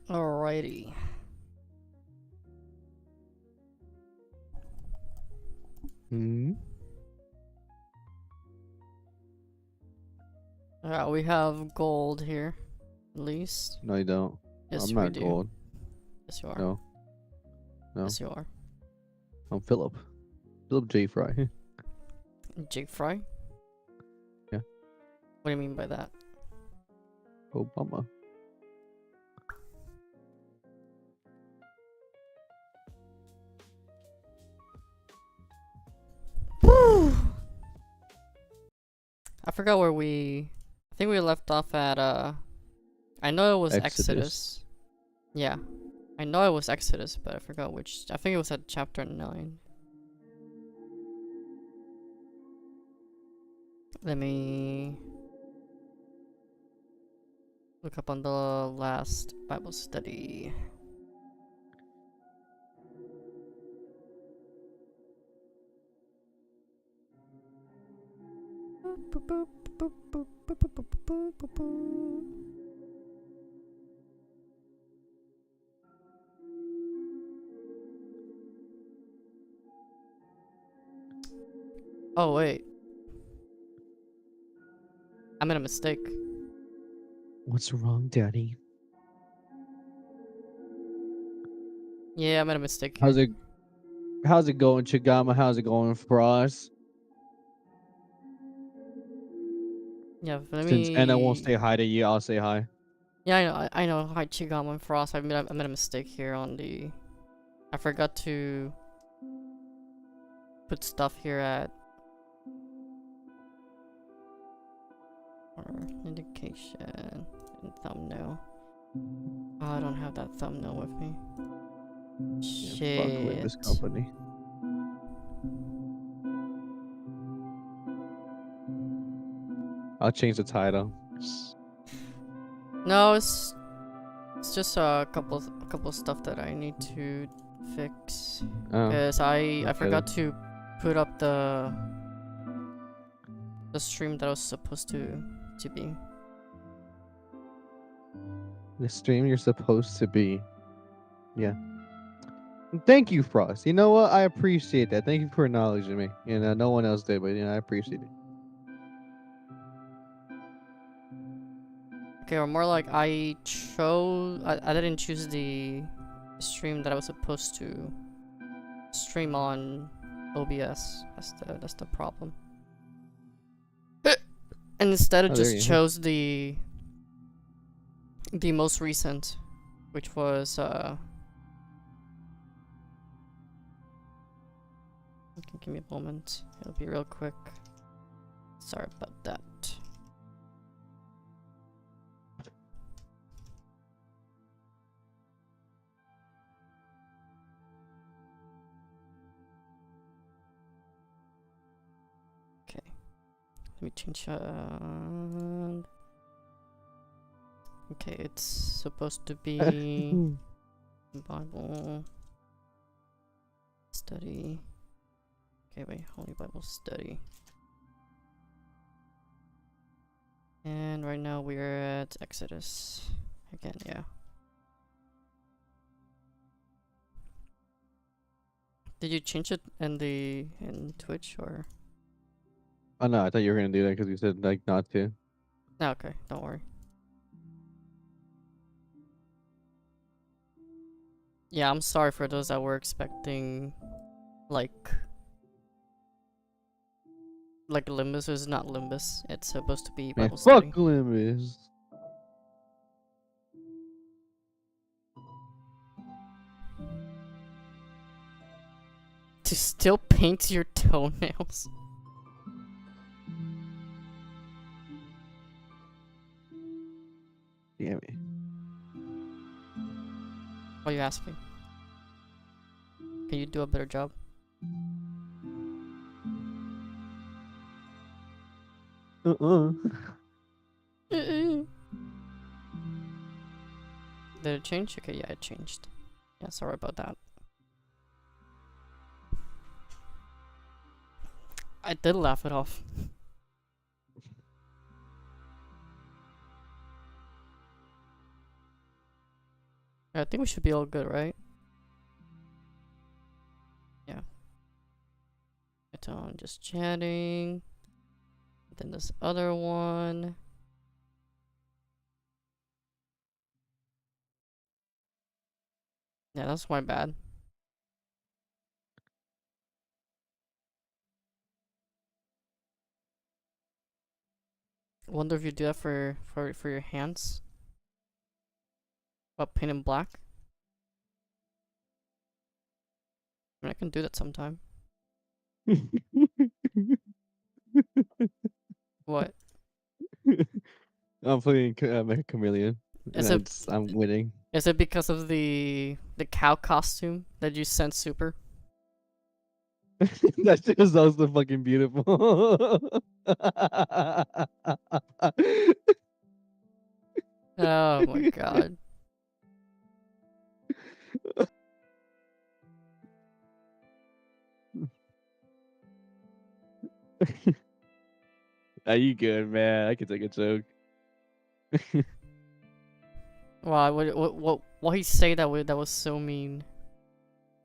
Alrighty. We have gold here, at least. No, you don't. Yes, I'm we not do. gold. Yes, you are. No. No. Yes, you are. I'm Philip. Philip J. Fry. Jake Fry? Yeah. What do you mean by that? Obama. I forgot where I think we left off at, I know it was Exodus. Yeah. I know it was Exodus, but I forgot which. I think it was at chapter 9. Let me look up on the last Bible study. Oh wait, I made a mistake. What's wrong, Daddy? Yeah, I made a mistake here. How's it going, Chigama? How's it going, Frost? Yeah, let Since Anna won't me. say hi to you, I'll say hi. Yeah, I know. Hi, Chigama and Frost. I made a mistake here on the. I forgot to put stuff here at. Or indication and thumbnail. Oh, I don't have that thumbnail with me. Yeah, fuck with this Shit. company. I'll change the title. No, it's just a couple stuff that I need to fix. Cause I forgot to put up the stream that I was supposed to be. The stream you're supposed to be. Yeah. Thank you, Frost. You know what? I appreciate that. Thank you for acknowledging me. You know, no one else did, but I appreciate it. Okay, or more like I didn't choose the stream that I was supposed to stream on OBS. That's the problem. And instead I just chose the most recent, which was okay, give me a moment. It'll be real quick. Sorry about that. Let me change. Okay, it's supposed to be Bible study. Okay, wait, Holy Bible study. And right now we're at Exodus again. Yeah. Did you change it in Twitch or? Oh no, I thought you were gonna do that because you said like not to. No, okay, don't worry. Yeah, I'm sorry for those that were expecting like Limbus. Is not Limbus. It's supposed to be Bible study. Fuck Limbus. To still paint your toenails. Damn it. What are you asking? Can you do a better job? Did it change? Okay, yeah, it changed. Yeah, sorry about that. I did laugh it off. I think we should be all good, right? Yeah. It's on just chatting. Then this other one. Yeah, that's my bad. Wonder if you do that for your hands. What, paint in black? I mean, I can do that sometime. What? I'm playing a chameleon. I'm winning. Is it because of the cow costume that you sent Super? That shit was also fucking beautiful. Oh my god. Are you good, man? I can take a joke. Wow, what he say that was so mean?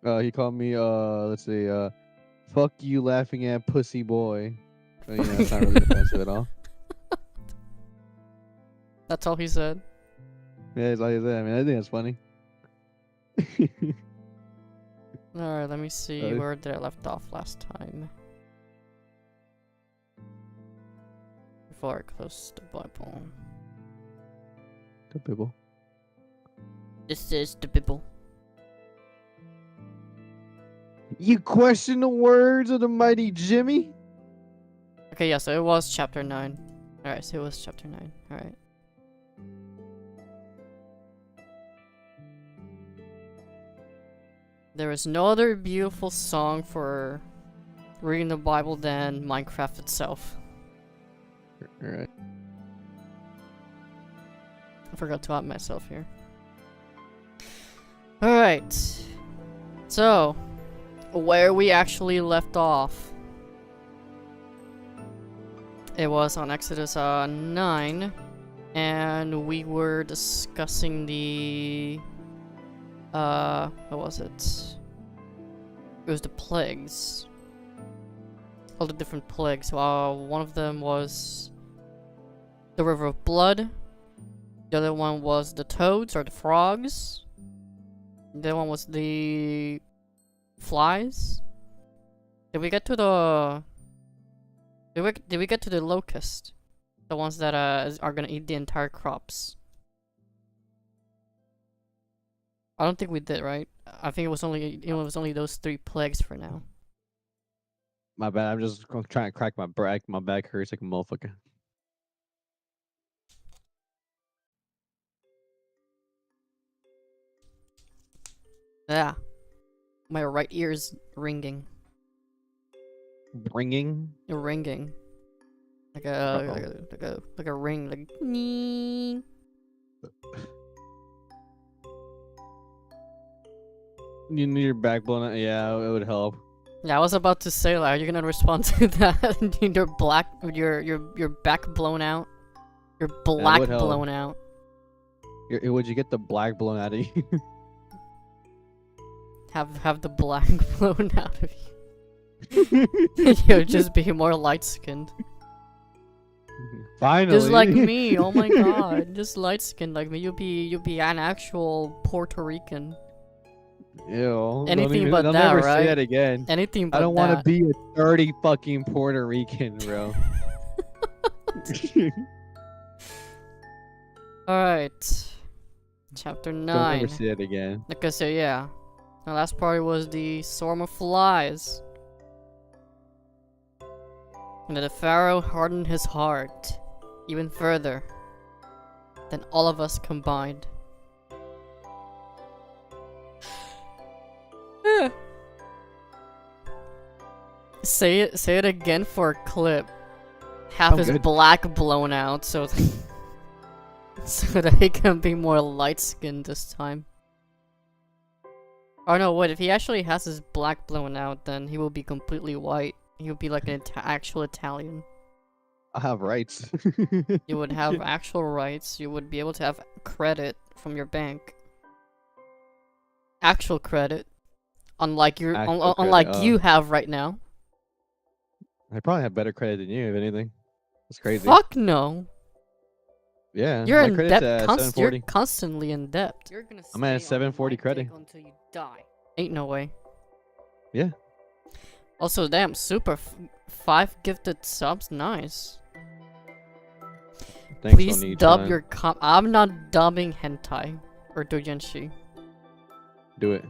He called me let's see, fuck you laughing at pussy boy. So, you know, it's not really offensive at all. That's all he said. Yeah, it's like that. I mean, I think that's funny. Alright, let me see where did I left off last time. Before I close the Bible. The Bible. This is the Bible. You question the words of the mighty Jimmy? Okay, yeah, so it was chapter 9. Alright, so it was chapter 9. Alright. There is no other beautiful song for reading the Bible than Minecraft itself. Alright. I forgot to add myself here. Alright. So, where we actually left off. It was on Exodus 9. And we were discussing the... what was it? it was the plagues. All the different plagues. One of them was the River of Blood. The other one was the toads or the frogs. The other one was the flies. Did we get to the? Did we get to the locust? The ones that are gonna eat the entire crops. I don't think we did, right? I think it was only those 3 plagues for now. My bad. I'm just trying to crack my back. My back hurts like a motherfucker. Yeah. My right ear's ringing. Ringing? Ringing. Like a ring, like You need your back blown out? Yeah, it would help. Yeah, I was about to say, like, are you gonna respond to that? your back blown out? Your black blown out? Would you get the black blown out of you? Have the black blown out of you. You'll just be more light skinned. Finally. Just like me, oh my god. Just light skinned like me. You'll be an actual Puerto Rican. Ew. Anything but that, that, never right? Say that again. Anything but I don't that. want to be a dirty fucking Puerto Rican, bro. Alright. Chapter 9. Don't ever say that again. Like I said, yeah. The last part was the swarm of flies. And the Pharaoh hardened his heart even further than all of us combined. Say it again for a clip. Half his black blown out, so so that he can be more light skinned this time. Oh no, wait, if he actually has his black blown out, then he will be completely white. He would be like an actual Italian. I have rights. You would have actual rights. You would be able to have credit from your bank. Actual credit. Unlike you have right now. I probably have better credit than you, if anything. That's crazy. Fuck no. Yeah. You're in debt. You're Constantly in debt. I'm at 740 credit until you die. Ain't no way. Yeah. Also, damn, super. 5 gifted subs, nice. Thanks, Please dub your I'm not dubbing hentai or doujinshi. Do it.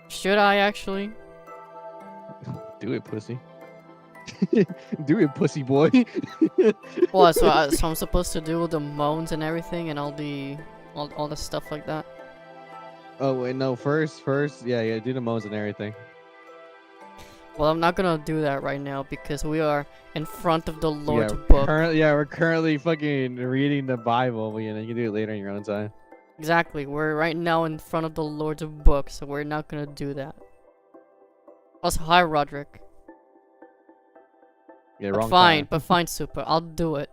Should I actually? Do it, pussy. Do it, pussy boy. What? So I'm supposed to do the moans and everything and all the stuff like that. Oh wait, no. First, yeah. Do the moans and everything. Well, I'm not gonna do that right now because we are in front of the Lord's book. We're currently fucking reading the Bible. But, you can do it later in your own time. Exactly. We're right now in front of the Lord's book, so we're not gonna do that. Also, hi, Roderick. Yeah, but wrong fine, time. But fine, Super. I'll do it.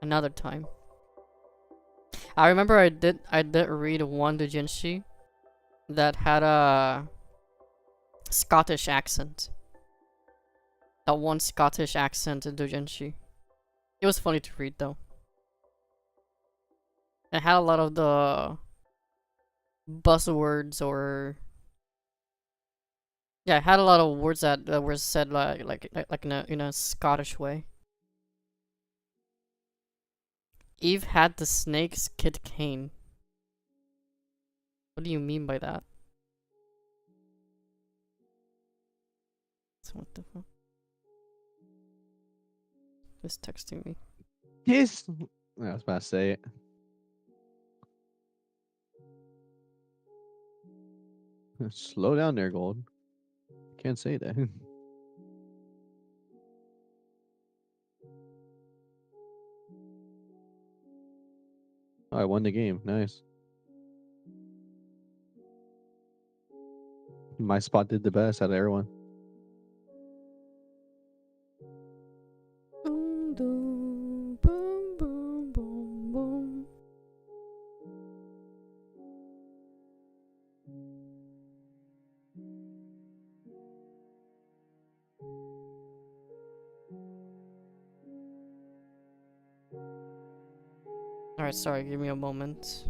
Another time. I remember I did read one doujinshi that had a Scottish accent. That one Scottish accent in doujinshi. It was funny to read though. It had a lot of the buzzwords or yeah, it had a lot of words that were said like in a Scottish way. Eve had the snake's kid Cain. What do you mean by that? So what the fuck? Who's texting me? Yes. I was about to say it. Slow down there, Gold. Can't say that. Oh, I won the game. Nice. My spot did the best out of everyone. Boom, boom, boom, boom, boom, boom. Alright, sorry, give me a moment.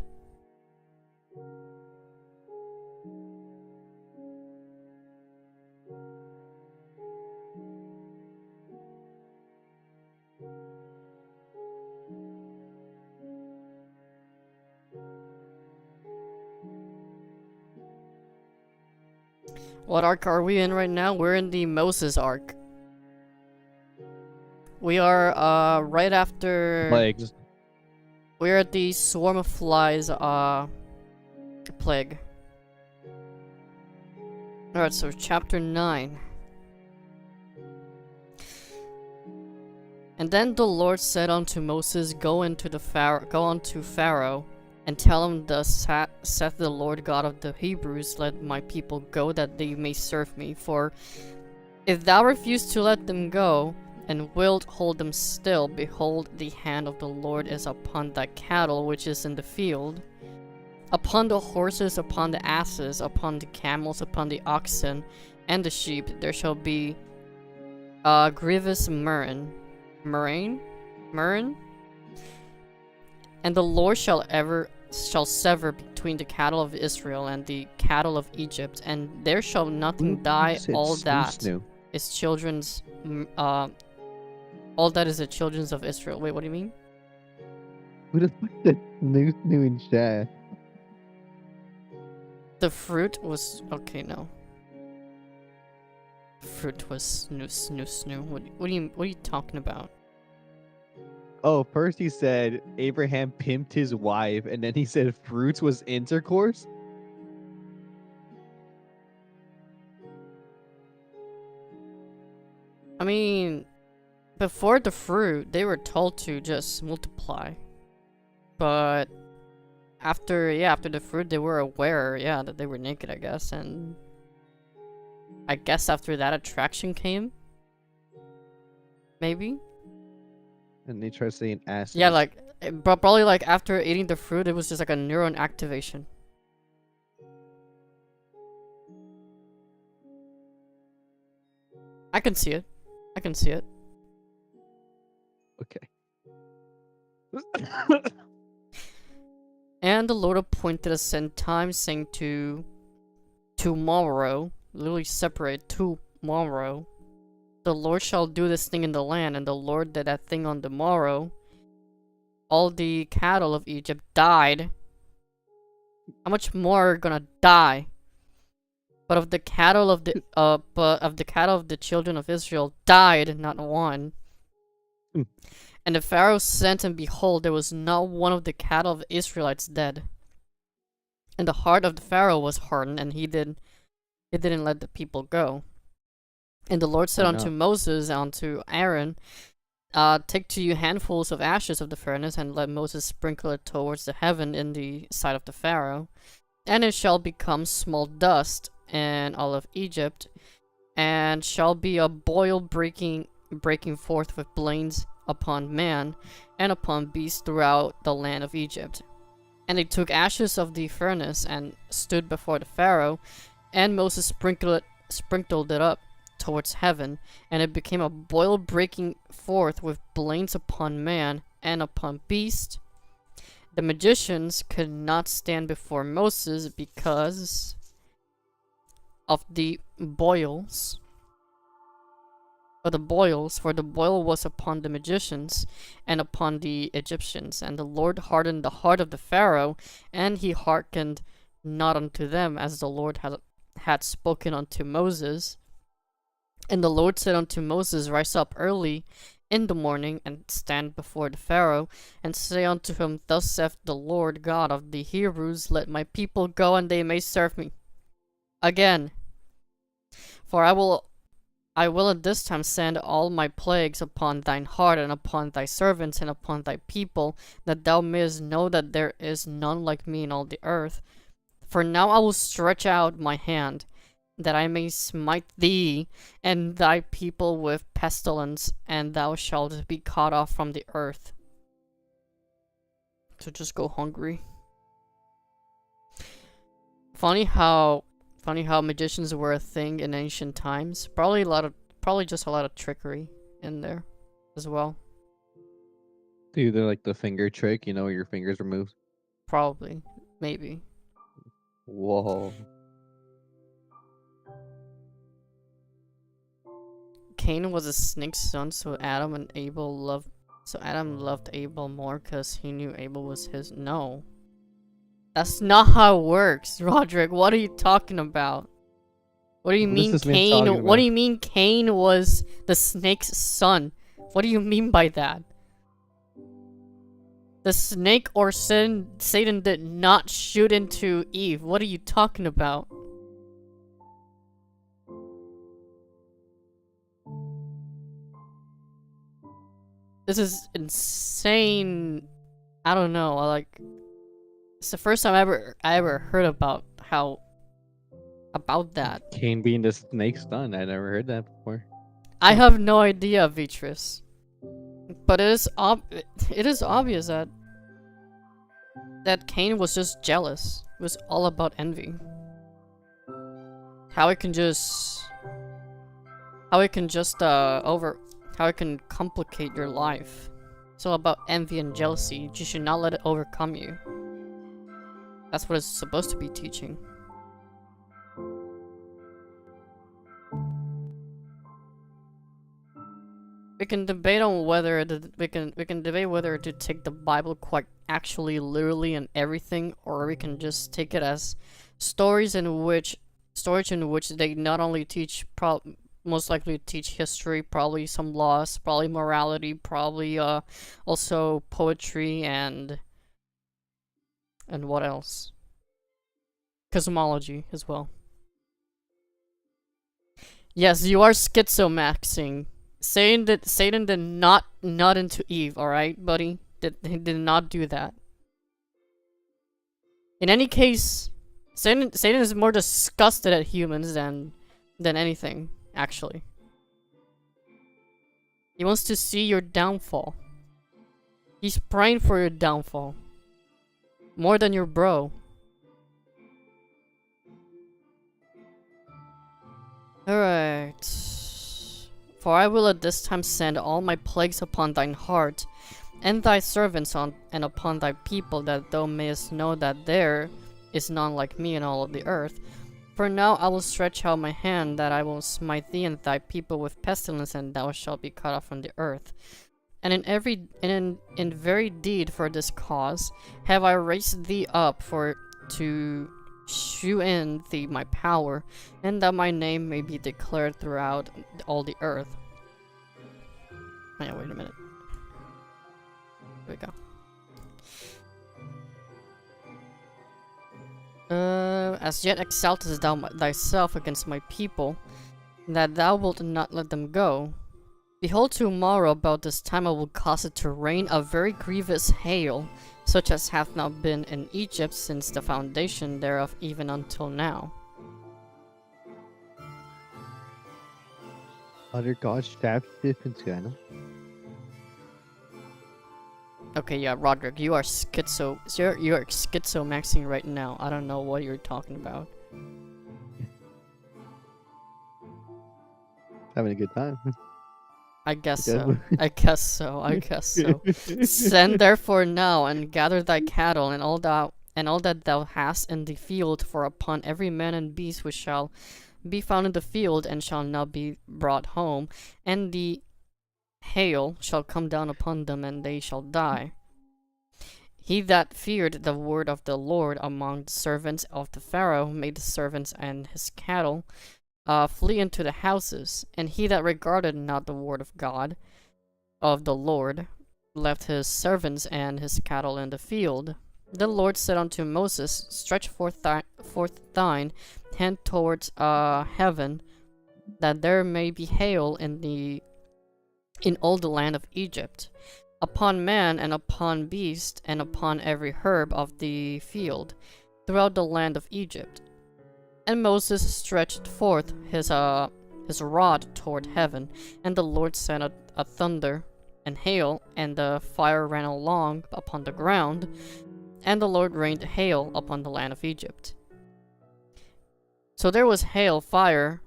What arc are we in right now? We're in the Moses arc. We are right after Plagues. we're at the swarm of flies plague. Alright, so chapter 9. And then the Lord said unto Moses, Go unto Pharaoh, and tell him, Thus saith the Lord God of the Hebrews, Let my people go, that they may serve me. For if thou refuse to let them go, and wilt hold them still, behold, the hand of the Lord is upon thy cattle which is in the field, upon the horses, upon the asses, upon the camels, upon the oxen, and the sheep. There shall be grievous murrain. And the Lord shall sever between the cattle of Israel and the cattle of Egypt, and there shall nothing die. All that is children's. All that is the children's of Israel. Wait, what do you mean? Who the fuck said snoo in chat? The fruit was okay. No. Fruit was snoo. What are you talking about? Oh, first he said Abraham pimped his wife, and then he said fruits was intercourse. I mean, before the fruit, they were told to just multiply, but after the fruit, they were aware, that they were naked, I guess, and I guess after that attraction came, maybe. And they tried saying ass. Yeah, like, but probably like after eating the fruit, it was just like a neuron activation. I can see it. Okay. And the Lord appointed a set time, saying to tomorrow, literally separate tomorrow, the Lord shall do this thing in the land, and the Lord did that thing on the morrow. All the cattle of Egypt died. How much more are gonna die? But of the cattle of the children of Israel died not one. And the Pharaoh sent, and behold, there was not one of the cattle of the Israelites dead. And the heart of the Pharaoh was hardened, and he didn't let the people go. And the Lord said unto Moses and unto Aaron, Take to you handfuls of ashes of the furnace, and let Moses sprinkle it towards the heaven in the sight of the Pharaoh. And it shall become small dust in all of Egypt, and shall be a boil breaking forth with blains upon man and upon beasts throughout the land of Egypt. And they took ashes of the furnace and stood before the Pharaoh, and Moses sprinkled it up towards heaven, and it became a boil breaking forth with blains upon man and upon beast. The magicians could not stand before Moses because of the boils. For the boil was upon the magicians and upon the Egyptians. And the Lord hardened the heart of the Pharaoh, and he hearkened not unto them, as the Lord had spoken unto Moses. And the Lord said unto Moses, Rise up early in the morning, and stand before the Pharaoh, and say unto him, Thus saith the Lord God of the Hebrews, Let my people go, and they may serve me. Again, for I will at this time send all my plagues upon thine heart, and upon thy servants, and upon thy people, that thou mayest know that there is none like me in all the earth. For now I will stretch out my hand, that I may smite thee and thy people with pestilence, and thou shalt be cut off from the earth. So just go hungry. Funny how magicians were a thing in ancient times. Probably just a lot of trickery in there as well. Do like the finger trick, where your fingers are moved. Probably. Maybe. Whoa. Cain was a snake's son, so Adam loved Abel more because he knew Abel was his. No. That's not how it works, Roderick. What are you talking about? What do you mean Cain? What do you mean Cain was the snake's son? What do you mean by that? The snake or Satan did not shoot into Eve. What are you talking about? This is insane. I don't know. It's the first time I ever heard about that. Cain being the snake's son. I never heard that before. I have no idea, Vitris. But it is obvious that Cain was just jealous. It was all about envy. How it can complicate your life. It's all about envy and jealousy. You should not let it overcome you. That's what it's supposed to be teaching. We can debate on whether we can debate whether to take the Bible quite actually literally and everything, or we can just take it as stories in which they not only teach most likely teach history, probably some laws, probably morality, probably also poetry and what else? Cosmology as well. Yes, you are schizomaxing. Satan did not nut into Eve, alright, buddy? He did not do that. In any case, Satan is more disgusted at humans than anything, actually. He wants to see your downfall. He's praying for your downfall. More than your bro. Alright. For I will at this time send all my plagues upon thine heart, and thy servants and upon thy people, that thou mayest know that there is none like me in all of the earth. For now I will stretch out my hand, that I will smite thee and thy people with pestilence, and thou shalt be cut off from the earth. And in very deed for this cause have I raised thee up to shew in thee my power, and that my name may be declared throughout all the earth. Oh, yeah, wait a minute. Here we go. As yet exaltest thou thyself against my people, that thou wilt not let them go. Behold, tomorrow about this time I will cause it to rain a very grievous hail, such as hath not been in Egypt since the foundation thereof even until now. Other gods stabbed into Okay, yeah, Roderick, you are schizomaxing right now. I don't know what you're talking about. Having a good time. I guess so. I guess so. I guess so. Send therefore now and gather thy cattle and all that thou hast in the field, for upon every man and beast which shall be found in the field and shall not be brought home, and the hail shall come down upon them, and they shall die. He that feared the word of the Lord among the servants of the Pharaoh made the servants and his cattle flee into the houses, and he that regarded not the word of God, of the Lord, left his servants and his cattle in the field. The Lord said unto Moses, Stretch forth thine hand towards heaven, that there may be hail in all the land of Egypt, upon man and upon beast and upon every herb of the field, throughout the land of Egypt. And Moses stretched forth his rod toward heaven, and the Lord sent a thunder and hail, and the fire ran along upon the ground, and the Lord rained hail upon the land of Egypt. So there was hail, fire,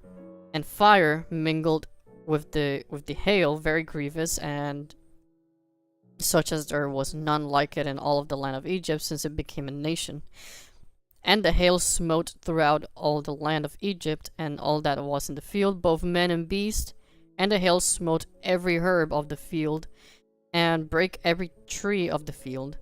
and fire mingled with the hail, very grievous, and such as there was none like it in all of the land of Egypt since it became a nation. And the hail smote throughout all the land of Egypt, and all that was in the field, both man and beast. And the hail smote every herb of the field, and brake every tree of the field.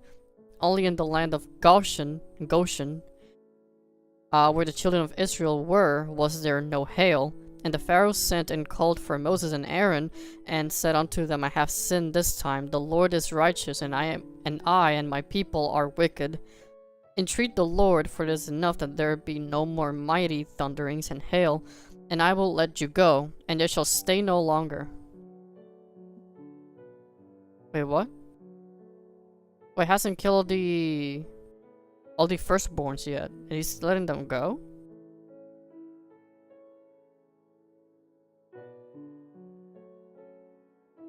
Only in the land of Goshen, where the children of Israel were, was there no hail. And the Pharaoh sent and called for Moses and Aaron, and said unto them, I have sinned this time. The Lord is righteous, and I and my people are wicked. Entreat the Lord, for it is enough that there be no more mighty thunderings and hail, and I will let you go, and it shall stay no longer. Wait, what? Wait, hasn't killed all the firstborns yet, and he's letting them go?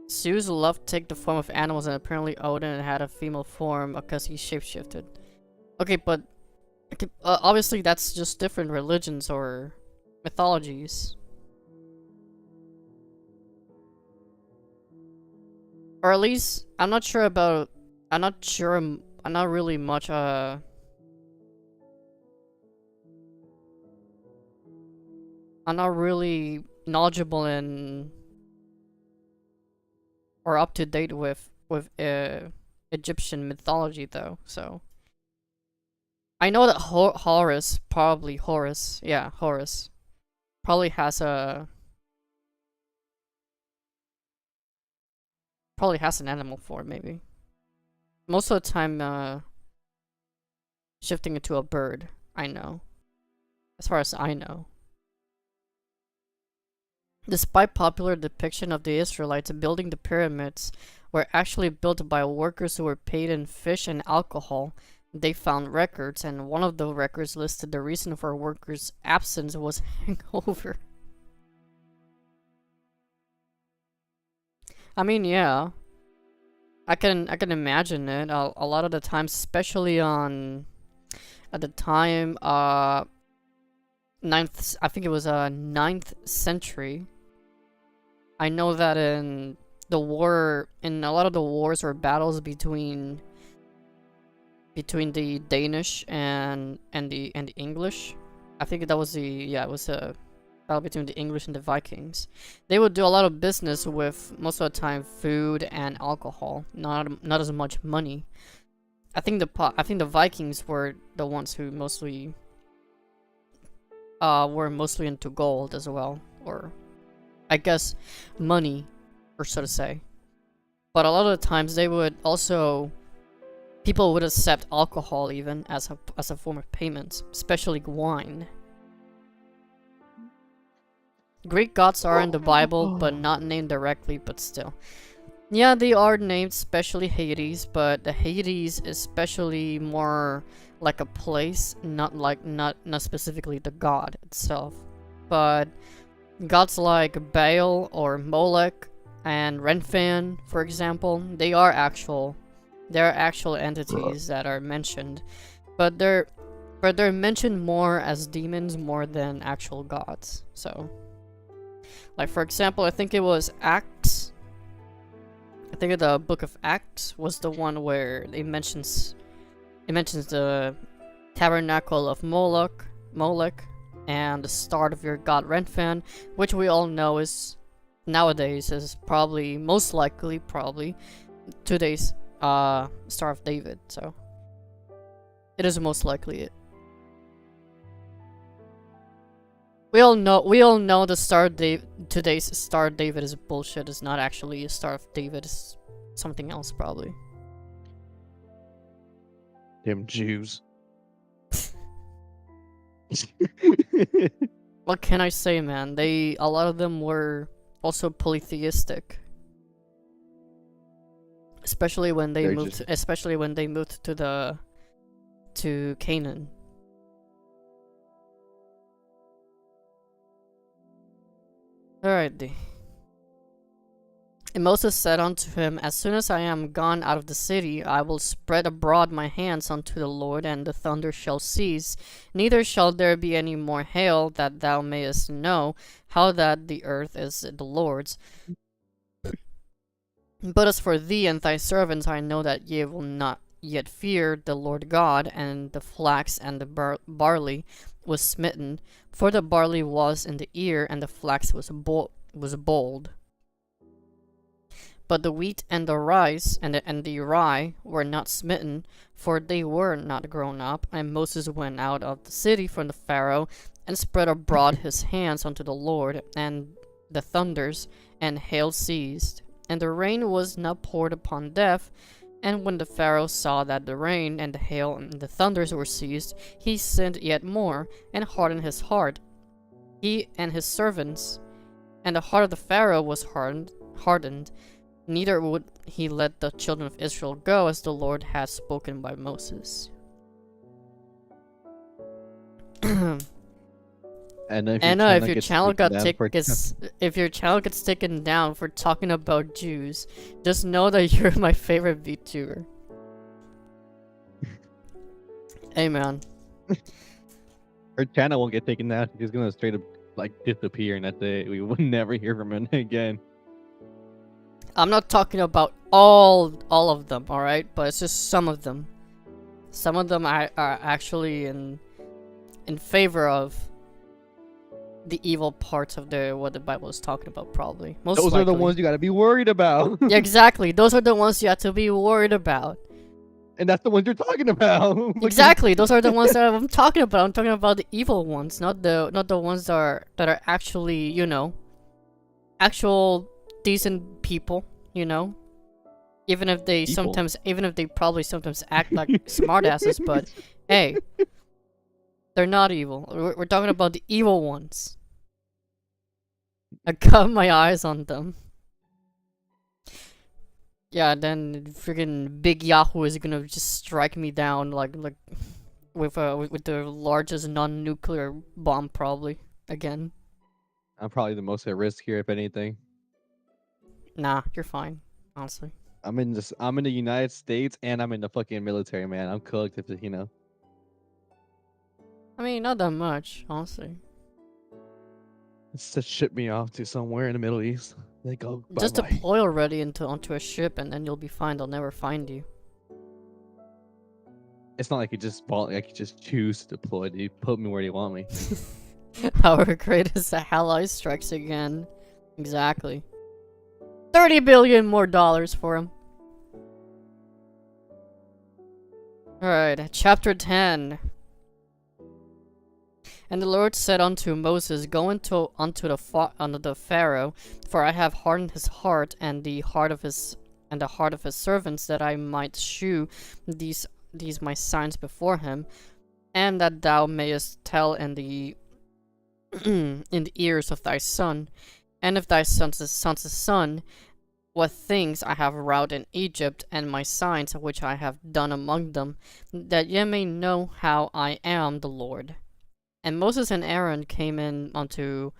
Zeus loved to take the form of animals, and apparently Odin had a female form because he shapeshifted. Okay, but obviously that's just different religions or mythologies. Or at least, I'm not really much, I'm not really knowledgeable in or up to date with Egyptian mythology though, so. I know that Horus probably has an animal form, maybe. Most of the time, shifting into a bird, I know. As far as I know. Despite popular depiction of the Israelites building the pyramids were actually built by workers who were paid in fish and alcohol, they found records, and one of the records listed the reason for workers' absence was hangover. I mean, yeah. I can imagine it. A lot of the times, especially at the time, I think it was 9th century. I know that in a lot of the wars or battles between the Danish and the English, I think that was it was a battle between the English and the Vikings. They would do a lot of business with, most of the time, food and alcohol, not as much money. I think the Vikings were the ones who mostly were mostly into gold as well, or I guess money, or so to say. But a lot of the times they would also, people would accept alcohol even as a form of payment, especially wine. Greek gods are in the Bible, but not named directly, but still. Yeah, they are named, especially Hades, but the Hades is especially more like a place, not specifically the god itself. But gods like Baal or Molech and Renphan, for example, they are actual entities that are mentioned, but they're mentioned more as demons more than actual gods. So, like for example, I think it was Acts. I think the book of Acts was the one where it mentions the tabernacle of Molech, and the start of your god Renphan, which we all know is nowadays is probably most likely today's Star of David. So it is most likely it. We all know the today's Star of David is bullshit. It's not actually a Star of David. It's something else probably. Damn Jews. What can I say, man? A lot of them were also polytheistic. Especially when they moved to Canaan. Alrighty. And Moses said unto him, As soon as I am gone out of the city, I will spread abroad my hands unto the Lord, and the thunder shall cease. Neither shall there be any more hail, that thou mayest know how that the earth is the Lord's. But as for thee and thy servants, I know that ye will not yet fear the Lord God. And the flax and the barley was smitten, for the barley was in the ear, and the flax was bold. But the wheat and the rice and the rye were not smitten, for they were not grown up. And Moses went out of the city from the Pharaoh, and spread abroad his hands unto the Lord, and the thunders and hail ceased, and the rain was not poured upon death. And when the Pharaoh saw that the rain and the hail and the thunders were ceased, he sinned yet more, and hardened his heart, he and his servants. And the heart of the Pharaoh was hardened, neither would he let the children of Israel go, as the Lord had spoken by Moses. Anna, if your channel gets taken down for talking about Jews, just know that you're my favorite VTuber. Amen. Her channel won't get taken down. She's gonna straight up like disappear, and that's it. We will never hear from her again. I'm not talking about all of them, all right? But it's just some of them. Some of them are actually in favor of the evil parts of what the Bible is talking about, probably. Most Those likely. are the ones you gotta be worried about. Yeah, exactly. Those are the ones you have to be worried about. And that's the ones you're talking about. Exactly. Those are the ones that I'm talking about. I'm talking about the evil ones, not the ones that are actually, you know, actual decent people, you know. Even if they probably sometimes act like smartasses, but hey, they're not evil. We're talking about the evil ones. I got my eyes on them. Yeah, then freaking Big Yahoo is gonna just strike me down like with the largest non-nuclear bomb probably again. I'm probably the most at risk here, if anything. Nah, you're fine, honestly. I'm in the United States, and I'm in the fucking military, man. I'm cooked, if you know. I mean, not that much, honestly. It's to ship me off to somewhere in the Middle East. They go bye-bye. Just deploy already onto a ship, and then you'll be fine. They'll never find you. It's not like you just choose to deploy. They put me where they want me. Our greatest ally strikes again. Exactly. $30 billion more for him. Alright, chapter 10. And the Lord said unto Moses, Go unto the Pharaoh, for I have hardened his heart and the heart of his servants, that I might shew these my signs before him, and that thou mayest tell in the in the ears of thy son, and of thy son's son, what things I have wrought in Egypt, and my signs which I have done among them, that ye may know how I am the Lord. And Moses and Aaron came in unto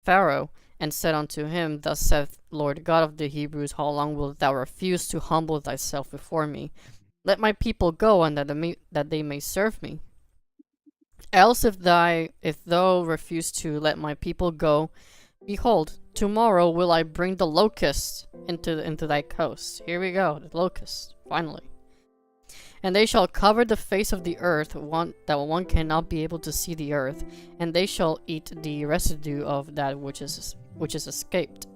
Pharaoh, and said unto him, Thus saith Lord God of the Hebrews, How long wilt thou refuse to humble thyself before me? Let my people go, and that they may serve me. Else if thou refuse to let my people go, behold, tomorrow will I bring the locusts into thy coast. Here we go, the locusts, finally. And they shall cover the face of the earth, that one cannot be able to see the earth, and they shall eat the residue of that which is escaped,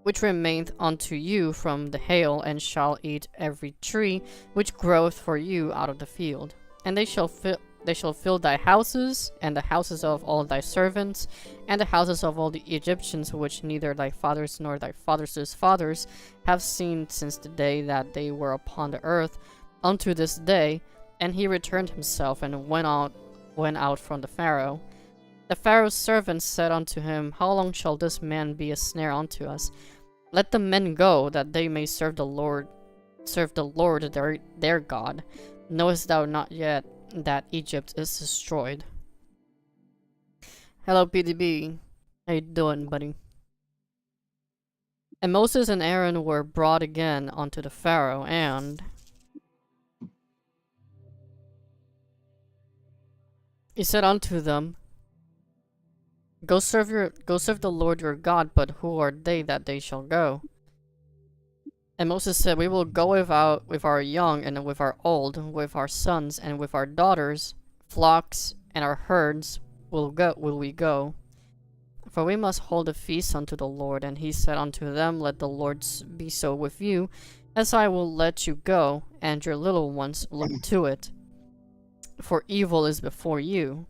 which remaineth unto you from the hail, and shall eat every tree which groweth for you out of the field. And they shall fill thy houses, and the houses of all thy servants, and the houses of all the Egyptians, which neither thy fathers nor thy fathers' fathers have seen since the day that they were upon the earth, unto this day. And he returned himself, and went out from the Pharaoh. The Pharaoh's servants said unto him, How long shall this man be a snare unto us? Let the men go, that they may serve the Lord their God. Knowest thou not yet that Egypt is destroyed? Hello, PDB. How you doing, buddy? And Moses and Aaron were brought again unto the Pharaoh, and he said unto them, Go serve the Lord your God, but who are they that they shall go? And Moses said, "We will go with our young and with our old, with our sons and with our daughters, flocks and our herds will we go. For we must hold a feast unto the Lord." And he said unto them, "Let the Lord be so with you, as I will let you go, and your little ones look to it. For evil is before you.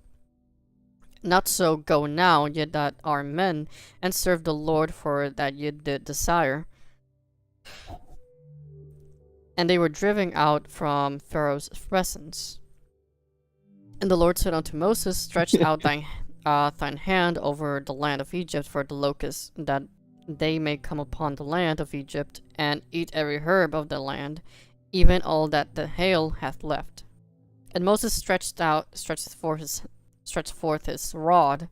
Not so go now, ye that are men, and serve the Lord, for that ye did desire." And they were driven out from Pharaoh's presence. And the Lord said unto Moses, "Stretch out thine hand over the land of Egypt for the locusts, that they may come upon the land of Egypt, and eat every herb of the land, even all that the hail hath left." And Moses stretched forth his rod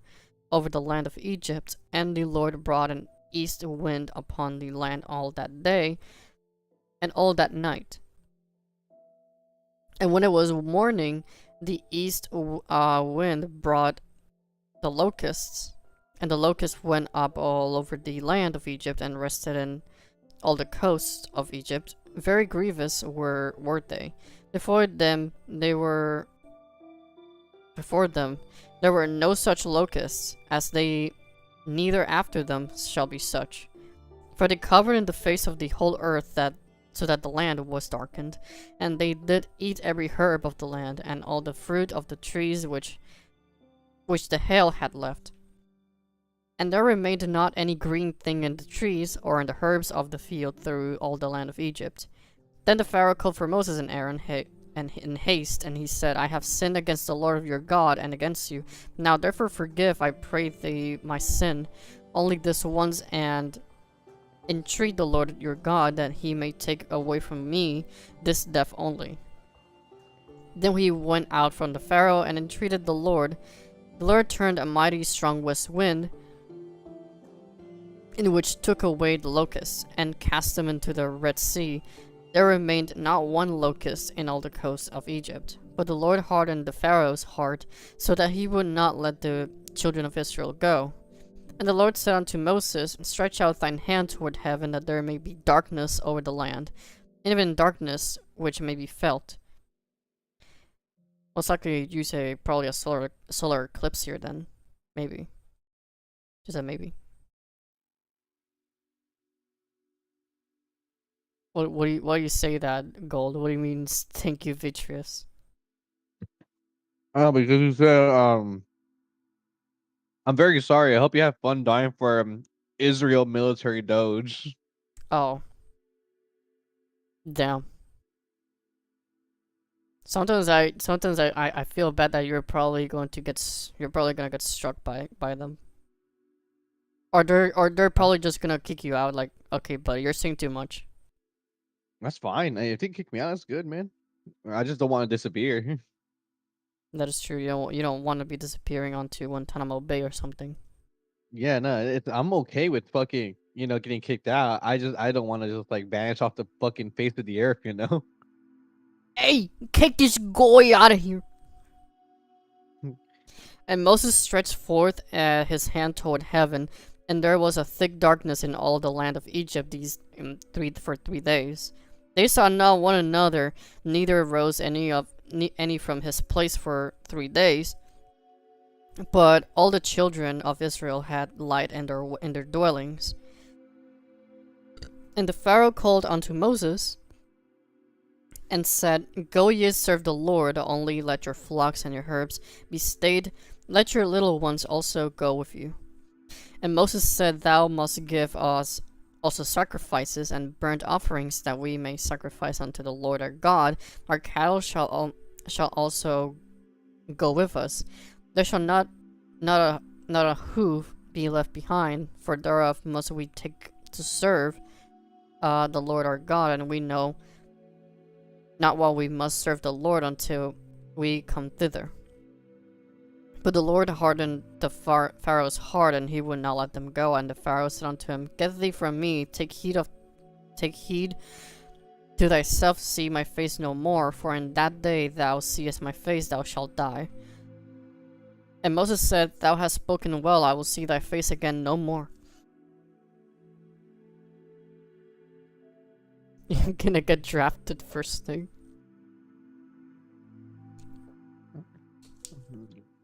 over the land of Egypt, and the Lord brought an east wind upon the land all that day, and all that night. And when it was morning, the east wind brought the locusts, and the locusts went up all over the land of Egypt, and rested in all the coasts of Egypt. Very grievous were they. Before them there were no such locusts, as they, neither after them shall be such. For they covered in the face of the whole earth, so that the land was darkened, and they did eat every herb of the land, and all the fruit of the trees which the hail had left. And there remained not any green thing in the trees, or in the herbs of the field, through all the land of Egypt. Then the Pharaoh called for Moses and Aaron in haste, and he said, "I have sinned against the Lord your God, and against you. Now therefore forgive, I pray thee, my sin, only this once, and entreat the Lord your God, that he may take away from me this death only." Then he went out from the Pharaoh, and entreated the Lord. The Lord turned a mighty strong west wind, in which took away the locusts, and cast them into the Red Sea. There remained not one locust in all the coasts of Egypt. But the Lord hardened the Pharaoh's heart, so that he would not let the children of Israel go. And the Lord said unto Moses, "Stretch out thine hand toward heaven, that there may be darkness over the land, and even darkness which may be felt." Most likely you say probably a solar eclipse here then. Maybe. Just a maybe. Why do you say that, Gold? What do you mean, thank you, Vitreous? Oh, because you said I'm very sorry. I hope you have fun dying for Israel military doge. Oh. Damn. Sometimes I feel bad that you're probably gonna get struck by them. Or they're probably just gonna kick you out, like, "Okay, buddy, you're saying too much." That's fine. If you can kick me out, that's good, man. I just don't want to disappear. That is true. You don't want to be disappearing onto Guantanamo Bay or something. Yeah, no, I'm okay with fucking, getting kicked out. I don't want to just like vanish off the fucking face of the earth, you know? Hey, kick this guy out of here. And Moses stretched forth his hand toward heaven, and there was a thick darkness in all the land of Egypt for 3 days. They saw not one another, neither rose any from his place for 3 days. But all the children of Israel had light in their dwellings. And the Pharaoh called unto Moses, and said, "Go ye serve the Lord, only let your flocks and your herds be stayed, let your little ones also go with you." And Moses said, "Thou must give us also sacrifices and burnt offerings, that we may sacrifice unto the Lord our God. Our cattle shall also go with us. There shall not a hoof be left behind, for thereof must we take to serve the Lord our God, and we know not while we must serve the Lord until we come thither." But the Lord hardened the Pharaoh's heart, and he would not let them go. And the Pharaoh said unto him, "Get thee from me, take heed to thyself, see my face no more, for in that day thou seest my face, thou shalt die." And Moses said, "Thou hast spoken well, I will see thy face again no more." You're gonna get drafted first thing.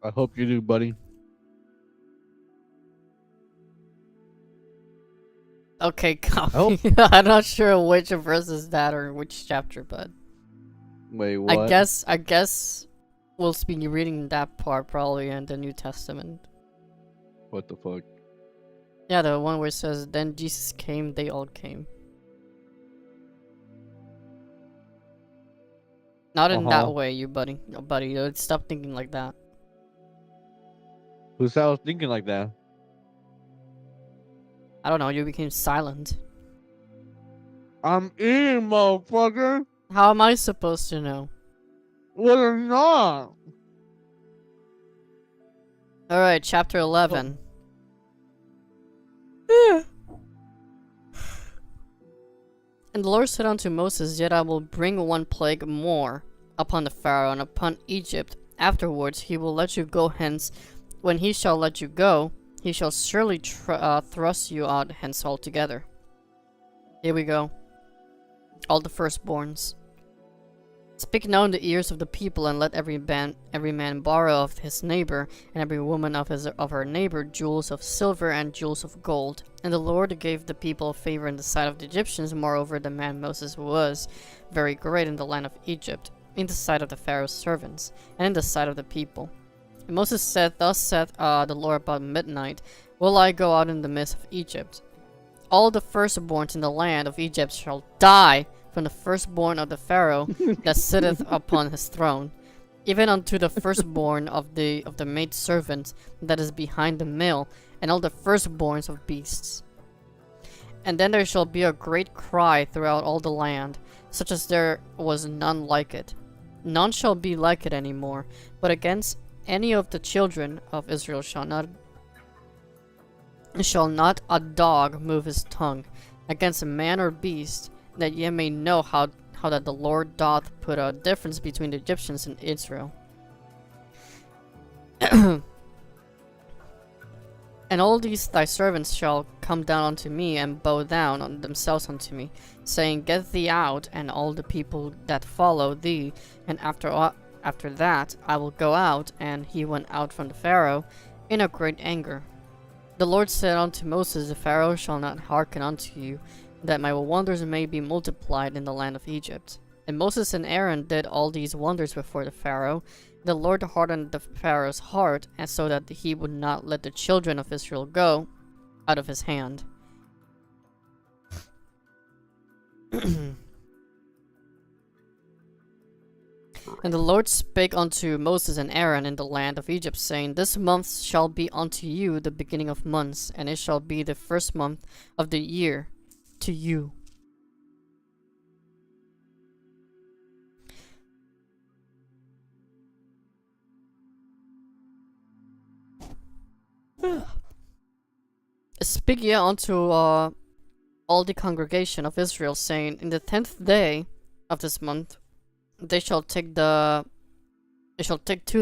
I hope you do, buddy. Okay, copy. I'm not sure which verse is that or which chapter, but Wait, what? I guess we'll be reading that part probably in the New Testament. What the fuck? Yeah, the one where it says, "Then Jesus came, they all came." Not in that way, you buddy. No, buddy, stop thinking like that. Who's I was thinking like that? I don't know, you became silent. I'm eating, motherfucker. How am I supposed to know? Well, you're not. Alright, chapter 11. And the Lord said unto Moses, Yet I will bring one plague more upon the Pharaoh and upon Egypt. Afterwards he will let you go hence. When he shall let you go, he shall surely thrust you out hence altogether. Here we go. All the firstborns. Speak now in the ears of the people, and let every man borrow of his neighbor, and every woman of her neighbor, jewels of silver and jewels of gold. And the Lord gave the people favor in the sight of the Egyptians. Moreover, the man Moses was very great in the land of Egypt, in the sight of the Pharaoh's servants, and in the sight of the people. And Moses said, Thus saith the Lord about midnight, Will I go out in the midst of Egypt? All the firstborns in the land of Egypt shall die, from the firstborn of the Pharaoh that sitteth upon his throne, even unto the firstborn of the maidservant that is behind the mill, and all the firstborns of beasts. And then there shall be a great cry throughout all the land, such as there was none like it. None shall be like it any more, but against any of the children of Israel shall not a dog move his tongue against a man or beast, that ye may know how that the Lord doth put a difference between the Egyptians and Israel. And all these thy servants shall come down unto me, and bow down on themselves unto me, saying, Get thee out, and all the people that follow thee. And after that I will go out. And he went out from the Pharaoh in a great anger. The Lord said unto Moses, The Pharaoh shall not hearken unto you, that my wonders may be multiplied in the land of Egypt. And Moses and Aaron did all these wonders before the Pharaoh. The Lord hardened the Pharaoh's heart, and so that he would not let the children of Israel go out of his hand. And the Lord spake unto Moses and Aaron in the land of Egypt, saying, This month shall be unto you the beginning of months, and it shall be the first month of the year to you. Speak ye unto all the congregation of Israel, saying, In the 10th day of this month they shall take to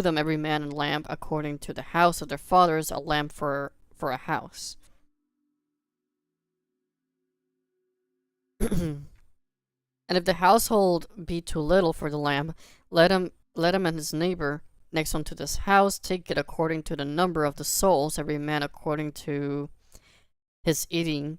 them every man a lamb according to the house of their fathers, a lamb for a house. And if the household be too little for the lamb, let him and his neighbor next unto this house take it according to the number of the souls, every man according to his eating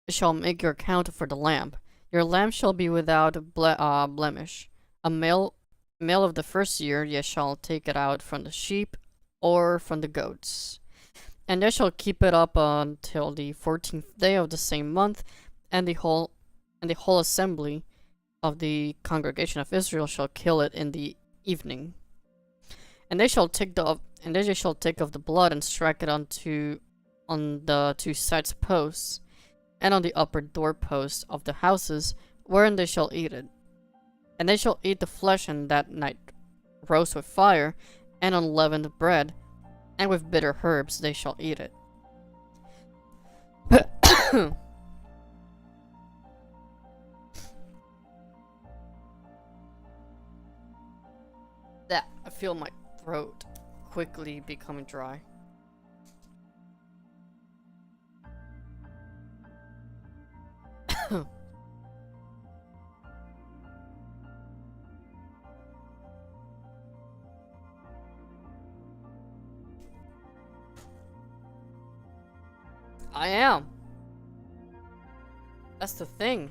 shall make your account for the lamb. Your lamb shall be without blemish. A male of the first year, ye shall take it out from the sheep or from the goats. And they shall keep it up until the 14th day of the same month, and the whole assembly of the congregation of Israel shall kill it in the evening. And they shall take of the blood and strike it on the two sides posts, and on the upper doorposts of the houses, wherein they shall eat it. And they shall eat the flesh, and that night roast with fire, and unleavened bread, and with bitter herbs they shall eat it. That I feel my throat quickly becoming dry. I am. That's the thing.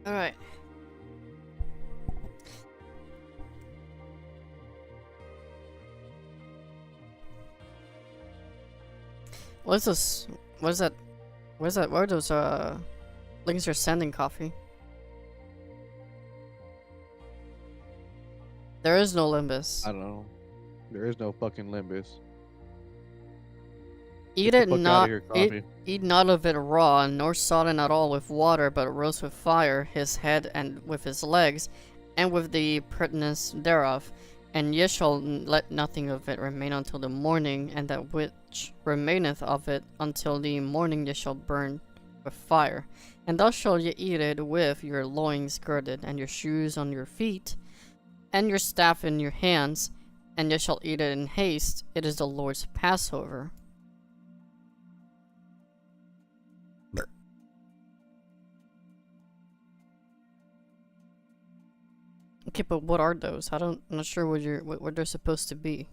Alright. What is this? What is that? Where's that? Where are those links you're sending, Coffee? There is no Limbus. I don't know. There is no fucking Limbus. Eat Get it the fuck not outta here, Coffee. eat not of it raw, nor sodden at all with water, but roast with fire his head and with his legs, and with the pertness thereof. And ye shall let nothing of it remain until the morning, and that which remaineth of it until the morning ye shall burn with fire. And thus shall ye eat it with your loins girded, and your shoes on your feet, and your staff in your hands, and ye shall eat it in haste. It is the Lord's Passover. Okay, but what are those? I'm not sure what they're supposed to be.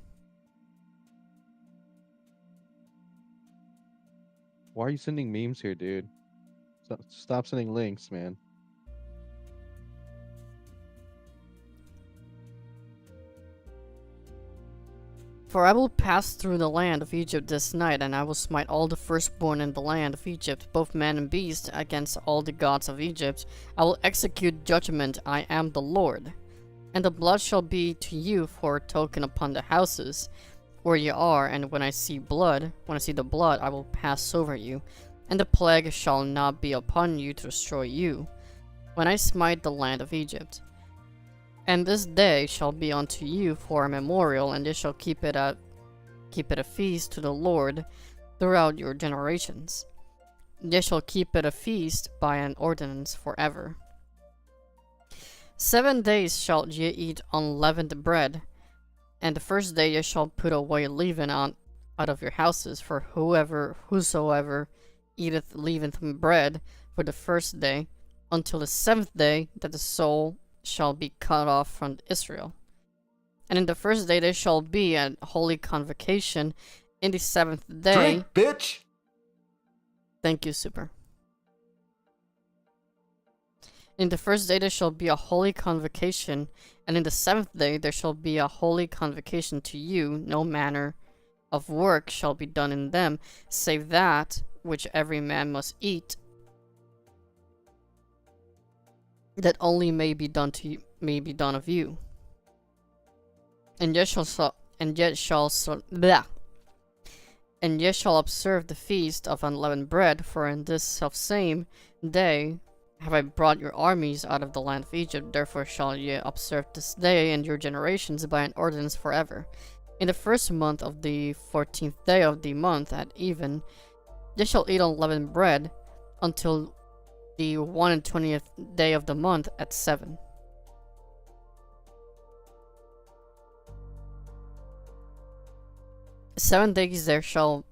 Why are you sending memes here, dude? Stop sending links, man. For I will pass through the land of Egypt this night, and I will smite all the firstborn in the land of Egypt, both man and beast, against all the gods of Egypt. I will execute judgment. I am the Lord. And the blood shall be to you for a token upon the houses where ye are, and when I see the blood, I will pass over you, and the plague shall not be upon you to destroy you, when I smite the land of Egypt. And this day shall be unto you for a memorial, and ye shall keep it a feast to the Lord throughout your generations. Ye shall keep it a feast by an ordinance forever. 7 days shall ye eat unleavened bread, and the first day ye shall put away leaven out of your houses, for whosoever eateth leavened bread for the first day, until the 7th day that the soul shall be cut off from Israel. And in the first day there shall be a holy convocation. In the 7th day... Drink, bitch! Thank you, Super. In the first day there shall be a holy convocation, and in the 7th day there shall be a holy convocation to you. No manner of work shall be done in them, save that which every man must eat, that only may be done of you. And ye shall observe the feast of unleavened bread, for in this selfsame day have I brought your armies out of the land of Egypt. Therefore shall ye observe this day in your generations by an ordinance forever. In the first month of the 14th day of the month at even, ye shall eat unleavened bread until the 21st day of the month at 7. Seven days there shall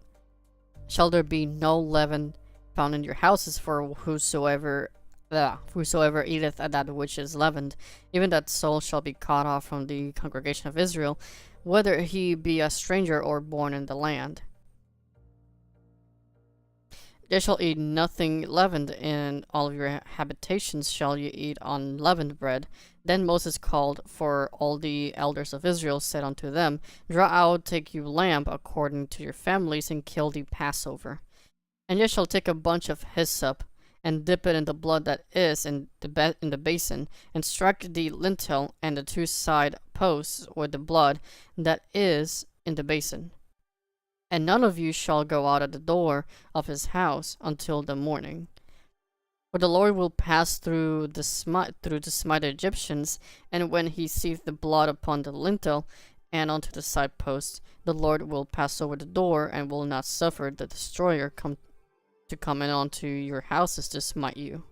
there be no leaven found in your houses, for whosoever eateth at that which is leavened, even that soul shall be cut off from the congregation of Israel, whether he be a stranger or born in the land. Ye shall eat nothing leavened. In all of your habitations shall ye eat unleavened bread. Then Moses called for all the elders of Israel, said unto them, Draw out, take you lamb according to your families, and kill the Passover. And ye shall take a bunch of hyssop, and dip it in the blood that is in the basin, and strike the lintel and the 2 side posts with the blood that is in the basin. And none of you shall go out at the door of his house until the morning. For the Lord will pass through to smite the Egyptians, and when he seeth the blood upon the lintel and unto the side posts, the Lord will pass over the door, and will not suffer the destroyer come in unto your houses to smite you.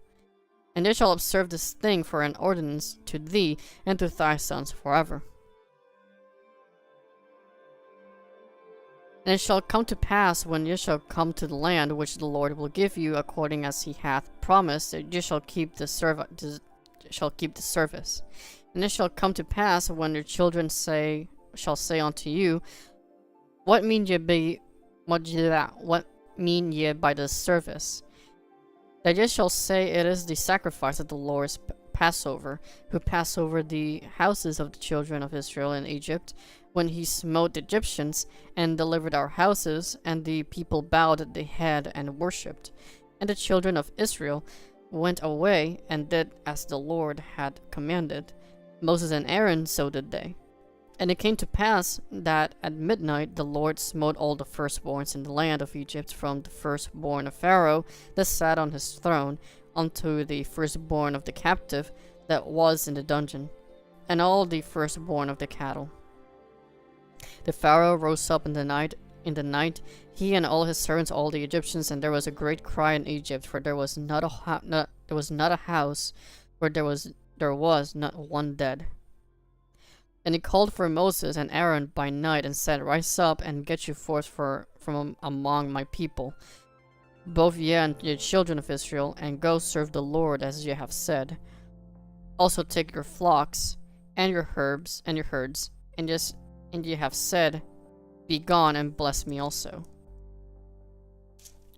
And they shall observe this thing for an ordinance to thee and to thy sons forever. And it shall come to pass, when ye shall come to the land which the Lord will give you, according as he hath promised, that ye shall keep the service. And it shall come to pass, when your children shall say unto you, What mean ye by this service? That ye shall say, It is the sacrifice of the Lord's Passover, who passed over the houses of the children of Israel in Egypt, when he smote the Egyptians, and delivered our houses, and the people bowed the head and worshipped. And the children of Israel went away, and did as the Lord had commanded. Moses and Aaron, so did they. And it came to pass that at midnight the Lord smote all the firstborns in the land of Egypt, from the firstborn of Pharaoh that sat on his throne, unto the firstborn of the captive that was in the dungeon, and all the firstborn of the cattle. The Pharaoh rose up in the night, he and all his servants, all the Egyptians, and there was a great cry in Egypt, for there was not a house where there was not one dead. And he called for Moses and Aaron by night, and said, Rise up and get you forth from among my people, both ye and your children of Israel, and go serve the Lord as ye have said. Also take your flocks and your herds, and ye have said, Be gone and bless me also.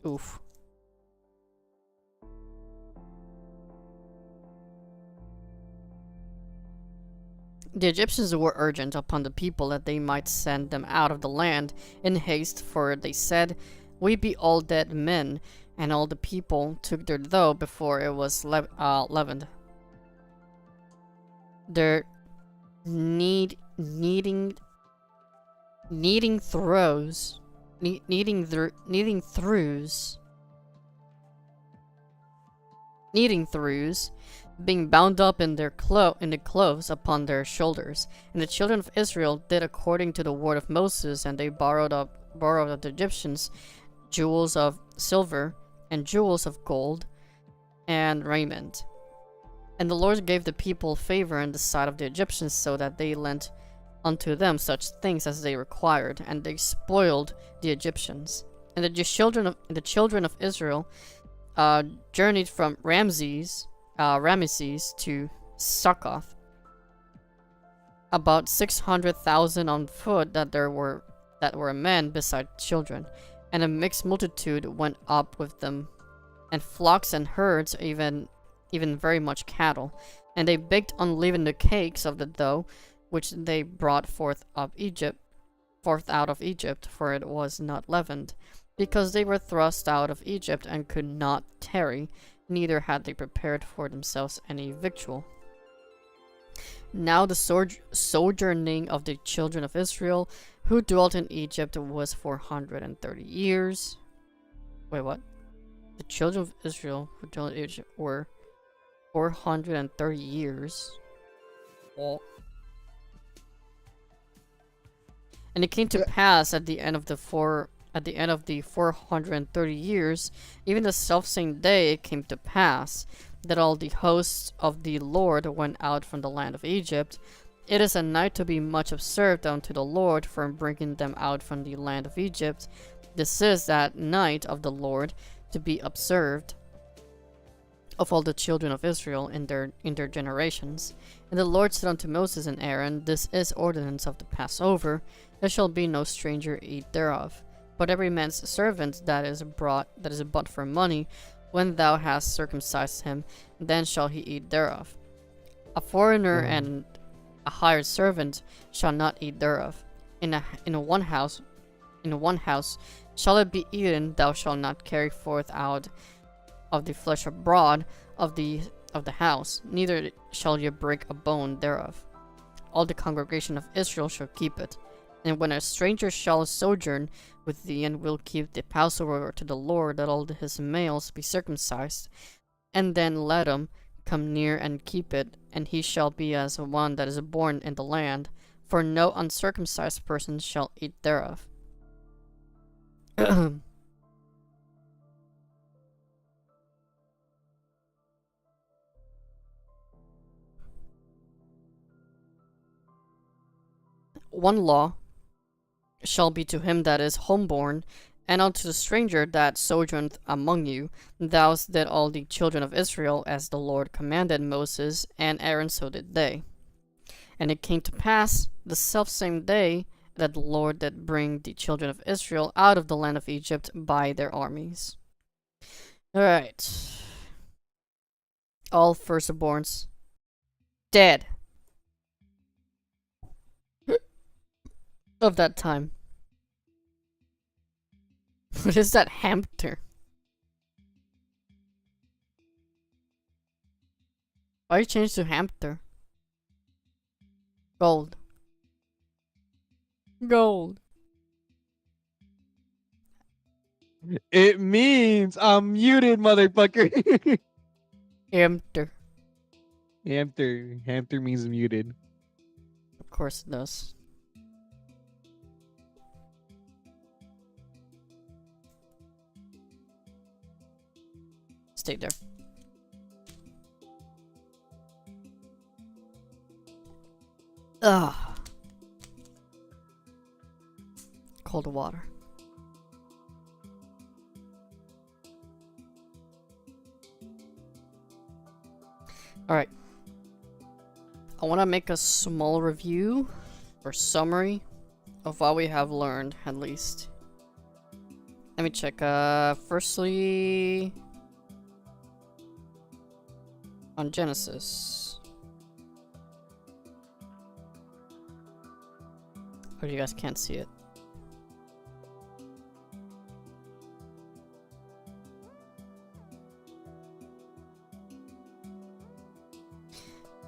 Oof. The Egyptians were urgent upon the people that they might send them out of the land in haste, for they said, We be all dead men. And all the people took their dough before it was leavened. Their kneading throws, being bound up in the clothes upon their shoulders. And the children of Israel did according to the word of Moses, and they borrowed of the Egyptians jewels of silver and jewels of gold and raiment. And the Lord gave the people favor in the sight of the Egyptians, so that they lent unto them such things as they required, and they spoiled the Egyptians. And the children of Israel journeyed from Ramesses to Succoth, about 600,000 on foot that were men beside children, and a mixed multitude went up with them, and flocks and herds, even very much cattle. And they baked unleavened cakes of the dough which they brought forth out of Egypt, for it was not leavened, because they were thrust out of Egypt and could not tarry, neither had they prepared for themselves any victual. Now the sojourning of the children of Israel who dwelt in Egypt was 430 years. Wait, what? The children of Israel who dwelt in Egypt were 430 years. Oh. And it came to pass at the end of the 430 years, even the selfsame day it came to pass, that all the hosts of the Lord went out from the land of Egypt. It is a night to be much observed unto the Lord for bringing them out from the land of Egypt. This is that night of the Lord to be observed of all the children of Israel in their generations. And the Lord said unto Moses and Aaron, This is ordinance of the Passover. There shall be no stranger eat thereof, but every man's servant that is bought for money, when thou hast circumcised him, then shall he eat thereof. A foreigner and a hired servant shall not eat thereof. In one house shall it be eaten. Thou shalt not carry forth out of the flesh abroad of the house, neither shall ye break a bone thereof. All the congregation of Israel shall keep it. And when a stranger shall sojourn with thee, and will keep the Passover to the Lord, that all his males be circumcised, and then let him come near and keep it, and he shall be as one that is born in the land, for no uncircumcised person shall eat thereof. One law shall be to him that is homeborn, and unto the stranger that sojourneth among you. Thou did all the children of Israel as the Lord commanded Moses, and Aaron so did they. And it came to pass the selfsame day that the Lord did bring the children of Israel out of the land of Egypt by their armies. Alright. All firstborns dead of that time. What is that hamster? Why you changed to hamster? Gold. Gold. It means I'm muted, motherfucker. Hamster. Hamster means muted. Of course it does. Stay there. Ugh. Cold water. Alright. I want to make a small review or summary of what we have learned, at least. Let me check. Firstly, on Genesis. Oh, you guys can't see it.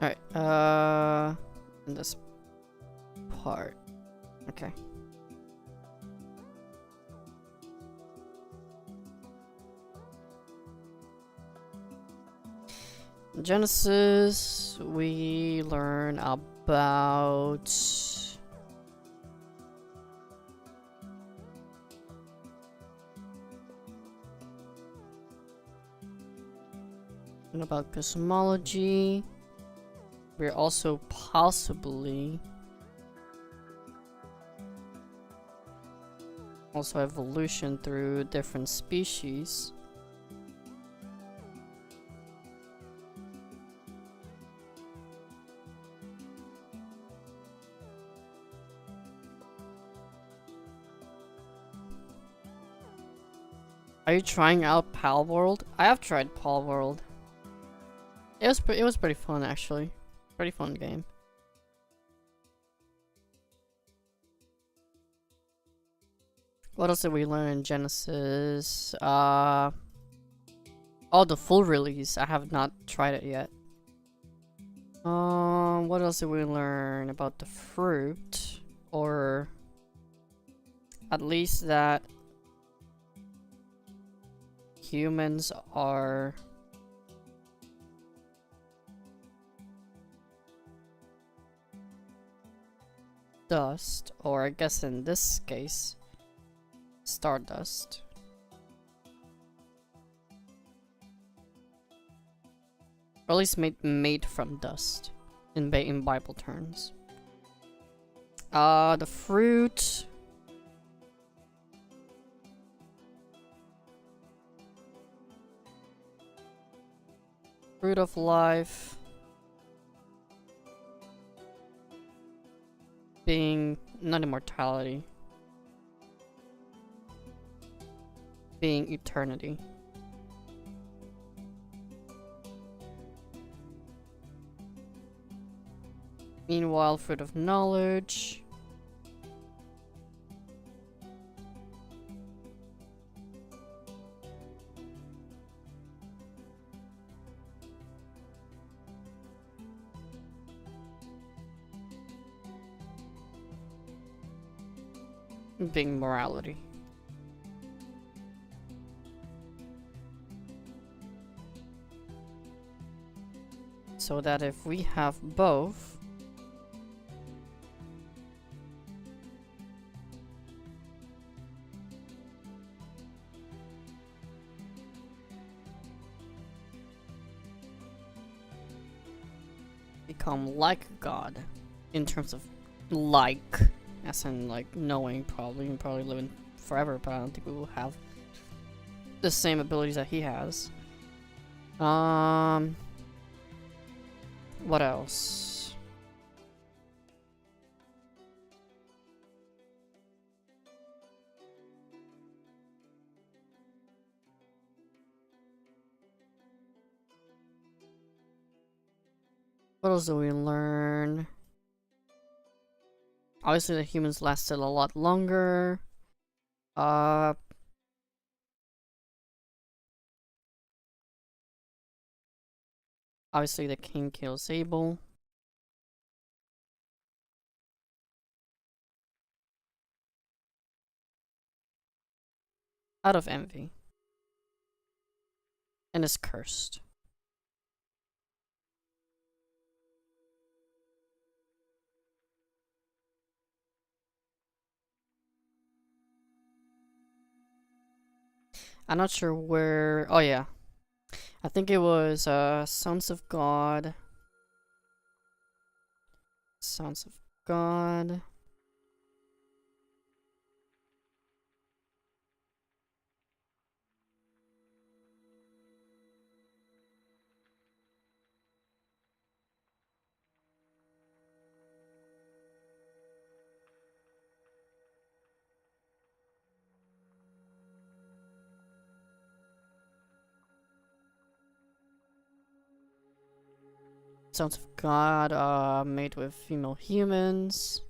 Alright, in this part. Okay. In Genesis, we learn about cosmology. We're also possibly also evolution through different species. Are you trying out Palworld? I have tried Palworld. It was pretty fun, actually. Pretty fun game. What else did we learn in Genesis? Oh, the full release. I have not tried it yet. What else did we learn about the fruit? Or at least that humans are dust, or I guess in this case, stardust. Or at least made from dust, in Bible terms. The fruit. Fruit of life. Being not immortality. Being eternity. Meanwhile, fruit of knowledge. Being morality. So that if we have both, become like God in terms of like as in like knowing, probably living forever, but I don't think we will have the same abilities that he has. What else? What else do we learn? Obviously the humans lasted a lot longer. Obviously the king kills Abel. Out of envy. And is cursed. I'm not sure where... Oh yeah. I think it was Sons of God. Sons of God. Sons of God, made with female humans.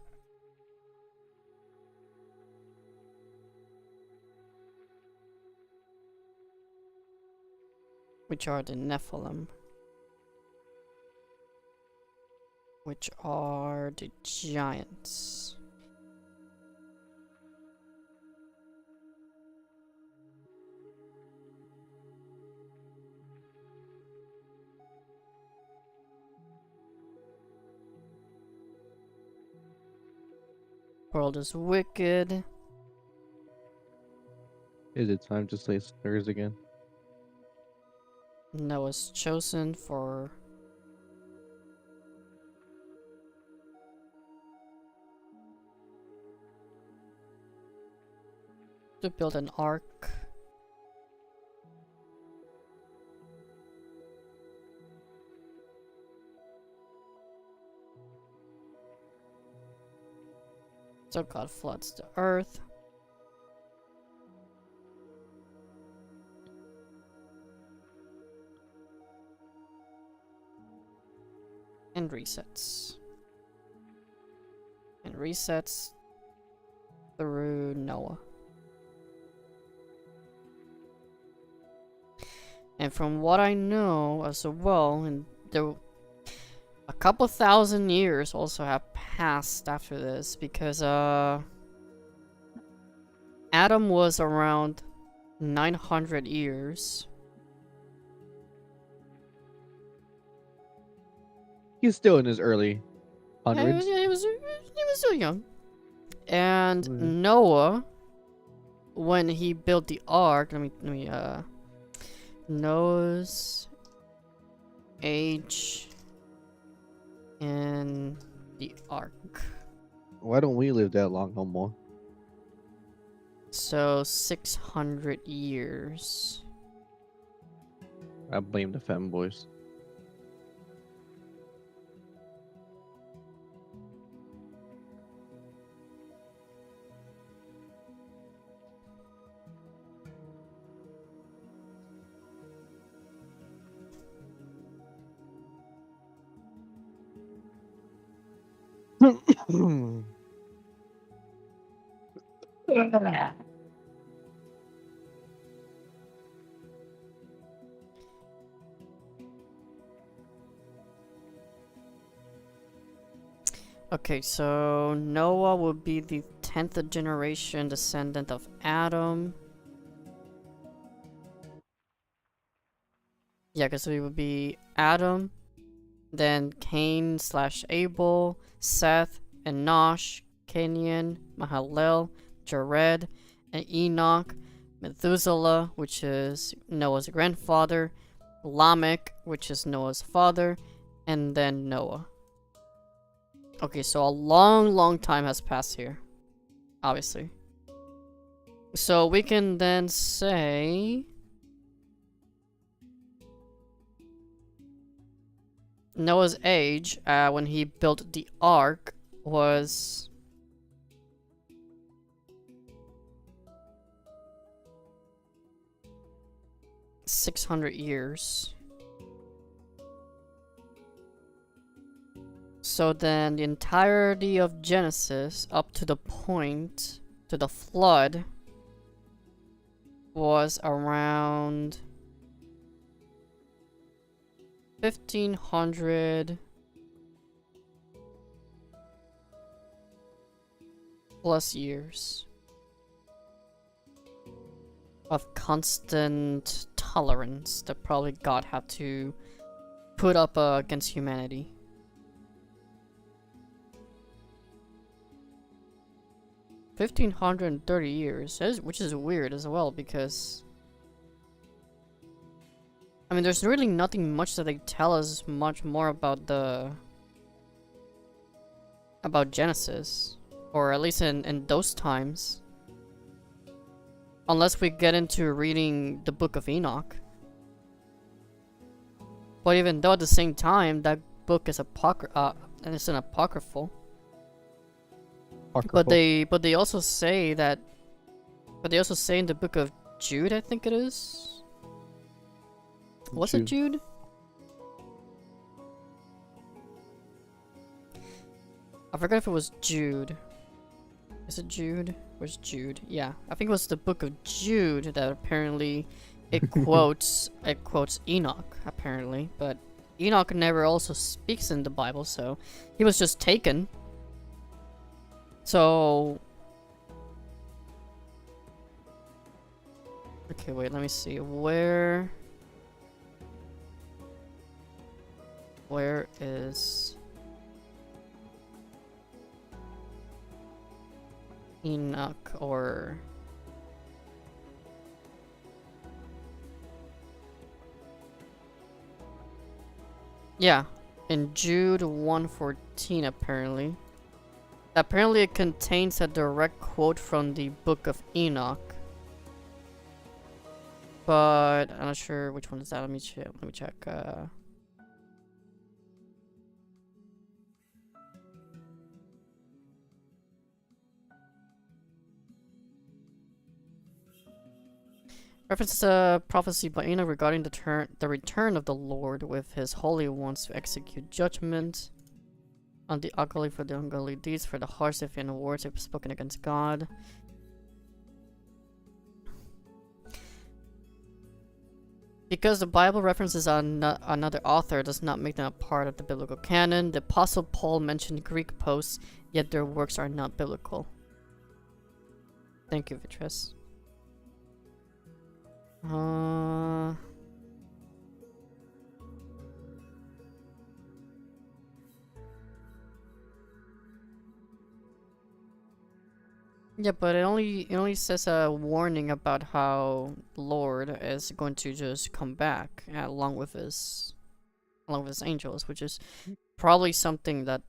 Which are the Nephilim. Which are the giants. World is wicked. Is it time to slay sinners again? Noah's chosen for... to build an ark. So God floods the earth. And resets. And resets through Noah. And from what I know as well, and there a couple thousand years also have passed after this, because Adam was around 900 years. He's still in his early hundreds. Yeah, he was still young. And Noah, when he built the ark, let me Noah's age in the ark. Why don't we live that long no more? So 600 years. I blame the femboys. Okay, so Noah would be the 10th generation descendant of Adam. Yeah, because it would be Adam, then Cain / Abel, Seth, Enosh, Cainan, Mahalalel, Jared, and Enoch, Methuselah, which is Noah's grandfather, Lamech, which is Noah's father, and then Noah. Okay, so a long time has passed here. obviously. So we can then say Noah's age, when he built the ark, was 600 years. So then the entirety of Genesis up to the point to the flood was around 1500 plus years of constant tolerance that probably God had to put up against humanity. $1,530 which is weird as well, because I mean, there's really nothing much that they tell us much more about Genesis, or at least in those times, unless we get into reading the Book of Enoch. But even though at the same time that book is and it's an apocryphal. But they also say that, in the Book of Jude, I think it is. Was it Jude? I forgot if it was Jude. Is it Jude? Where's Jude? Yeah, I think it was the Book of Jude that apparently it quotes Enoch, apparently, but Enoch never also speaks in the Bible, so he was just taken. So okay, wait, let me see. Where is Enoch? Or yeah, in Jude 1:14 apparently. Apparently it contains a direct quote from the Book of Enoch. But I'm not sure which one is that. Let me check. References a prophecy by Enoch regarding the return of the Lord with his holy ones to execute judgment on the ugly for the ungodly deeds, for the harsh and words have spoken against God. Because the Bible references another author does not make them a part of the biblical canon. The Apostle Paul mentioned Greek posts, yet their works are not biblical. Thank you, Vitres. Yeah, but it only says a warning about how Lord is going to just come back along with his angels, which is probably something that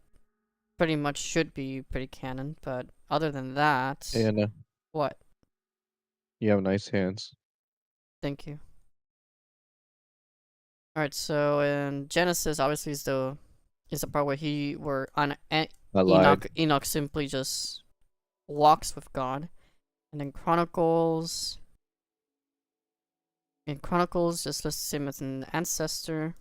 pretty much should be pretty canon. But other than that, Anna, what? you have nice hands. Thank you. All right, so in Genesis, obviously is the part where Enoch simply just walks with God. And then Chronicles, just lists him as an ancestor.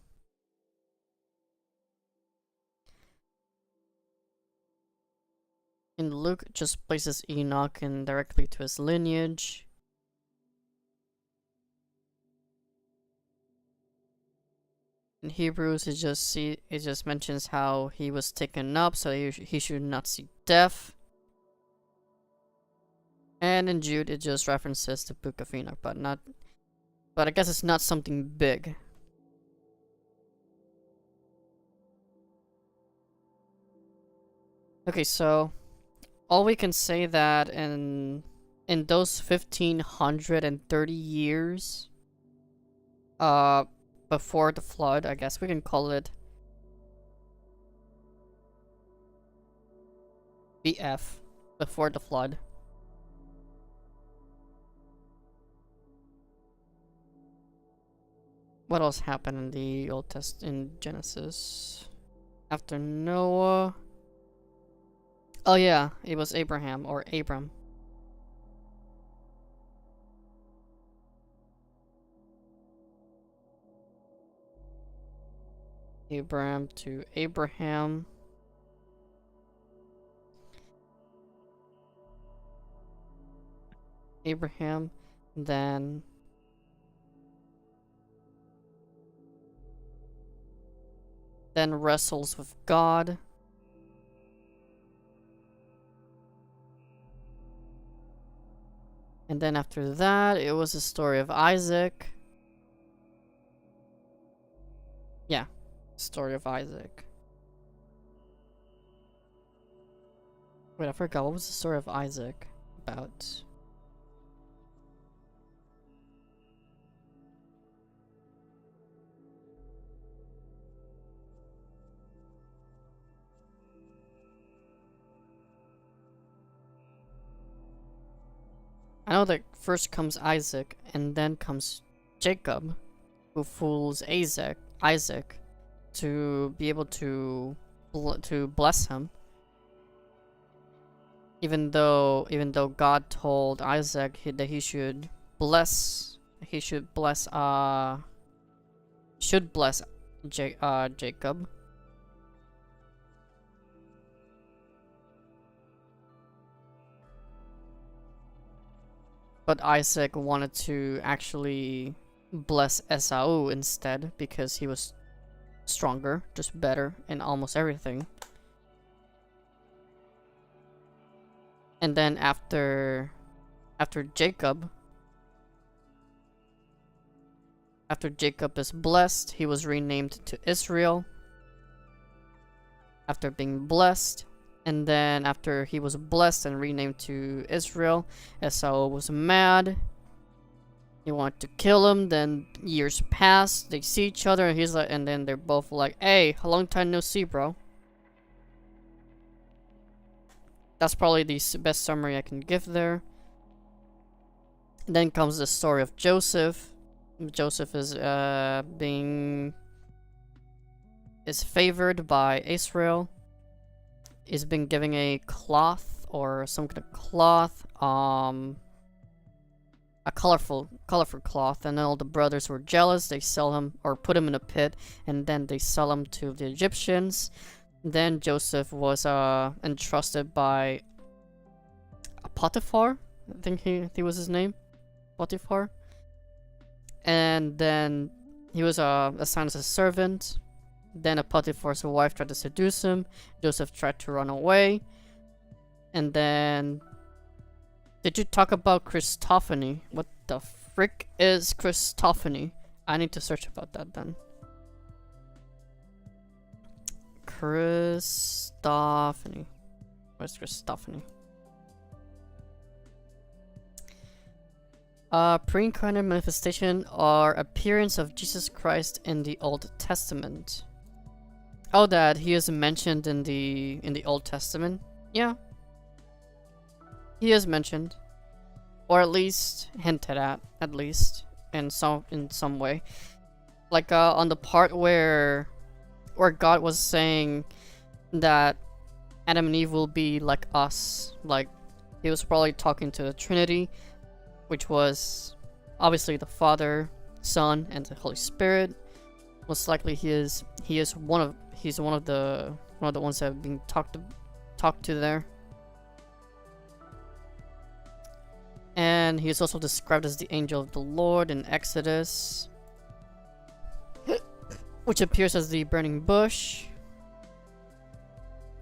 In Luke, just places Enoch in directly to his lineage. In Hebrews, it just mentions how he was taken up, so he should not see death. And in Jude, it just references the Book of Enoch, but I guess it's not something big. Okay, so all we can say that in those 1530 years, before the flood, I guess we can call it BF, before the flood. What else happened in the Old in Genesis? After Noah. Oh yeah, it was Abraham or Abram. Abram to Abraham. Abraham, then wrestles with God. And then after that, it was the story of Isaac. Yeah, story of Isaac. Wait, I forgot. What was the story of Isaac about? I know that first comes Isaac, and then comes Jacob, who fools Isaac to be able to bless him. Even though God told Isaac that he should bless Jacob. But Isaac wanted to actually bless Esau instead because he was stronger, just better in almost everything. And then after Jacob is blessed, he was renamed to Israel. After being blessed, and then after he was blessed and renamed to Israel, Esau was mad. He wanted to kill him. Then years passed. They see each other, and he's like, and then they're both like, "Hey, a long time no see, bro." That's probably the best summary I can give there. And then comes the story of Joseph. Joseph is favored by Israel. Is been giving a cloth or some kind of cloth, a colorful cloth, and then all the brothers were jealous. They sell him or put him in a pit, and then they sell him to the Egyptians. Then Joseph was entrusted by Potiphar. I think he was his name, Potiphar. And then he was assigned as a servant. Then Potiphar's wife tried to seduce him. Joseph tried to run away. And then... Did you talk about Christophany? What the frick is Christophany? I need to search about that then. Christophany. Where's Christophany? Pre-incarnate manifestation or appearance of Jesus Christ in the Old Testament. Oh, that he is mentioned in the Old Testament. Yeah, he is mentioned, or at least hinted at least in some way. Like on the part where God was saying that Adam and Eve will be like us. Like he was probably talking to the Trinity, which was obviously the Father, Son, and the Holy Spirit. Most likely he's one of the ones that have been talked to there. And he is also described as the angel of the Lord in Exodus, which appears as the burning bush,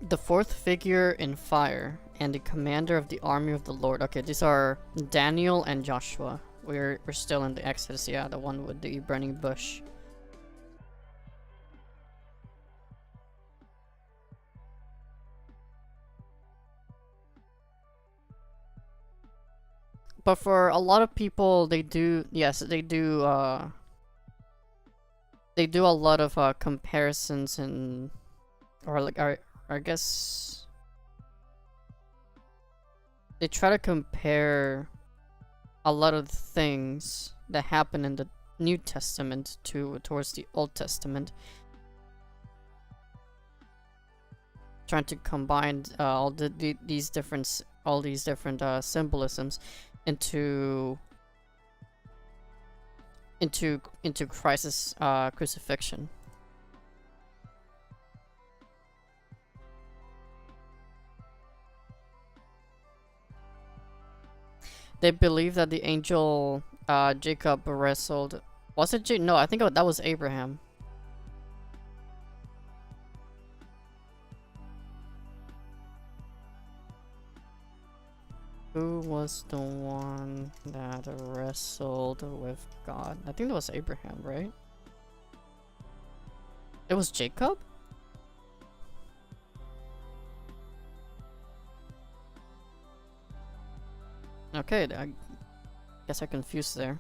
the fourth figure in fire, and the commander of the army of the Lord. Okay, these are Daniel and Joshua. We're still in the Exodus, yeah, the one with the burning bush. But for a lot of people, they do a lot of comparisons and, or like, I guess they try to compare a lot of things that happen in the New Testament towards the Old Testament, trying to combine these different symbolisms into Christ's crucifixion. They believe that the angel Jacob wrestled. Was it No, I think that was Abraham. Who was the one that wrestled with God? I think that was Abraham, right? It was Jacob? Okay, I guess I confused there.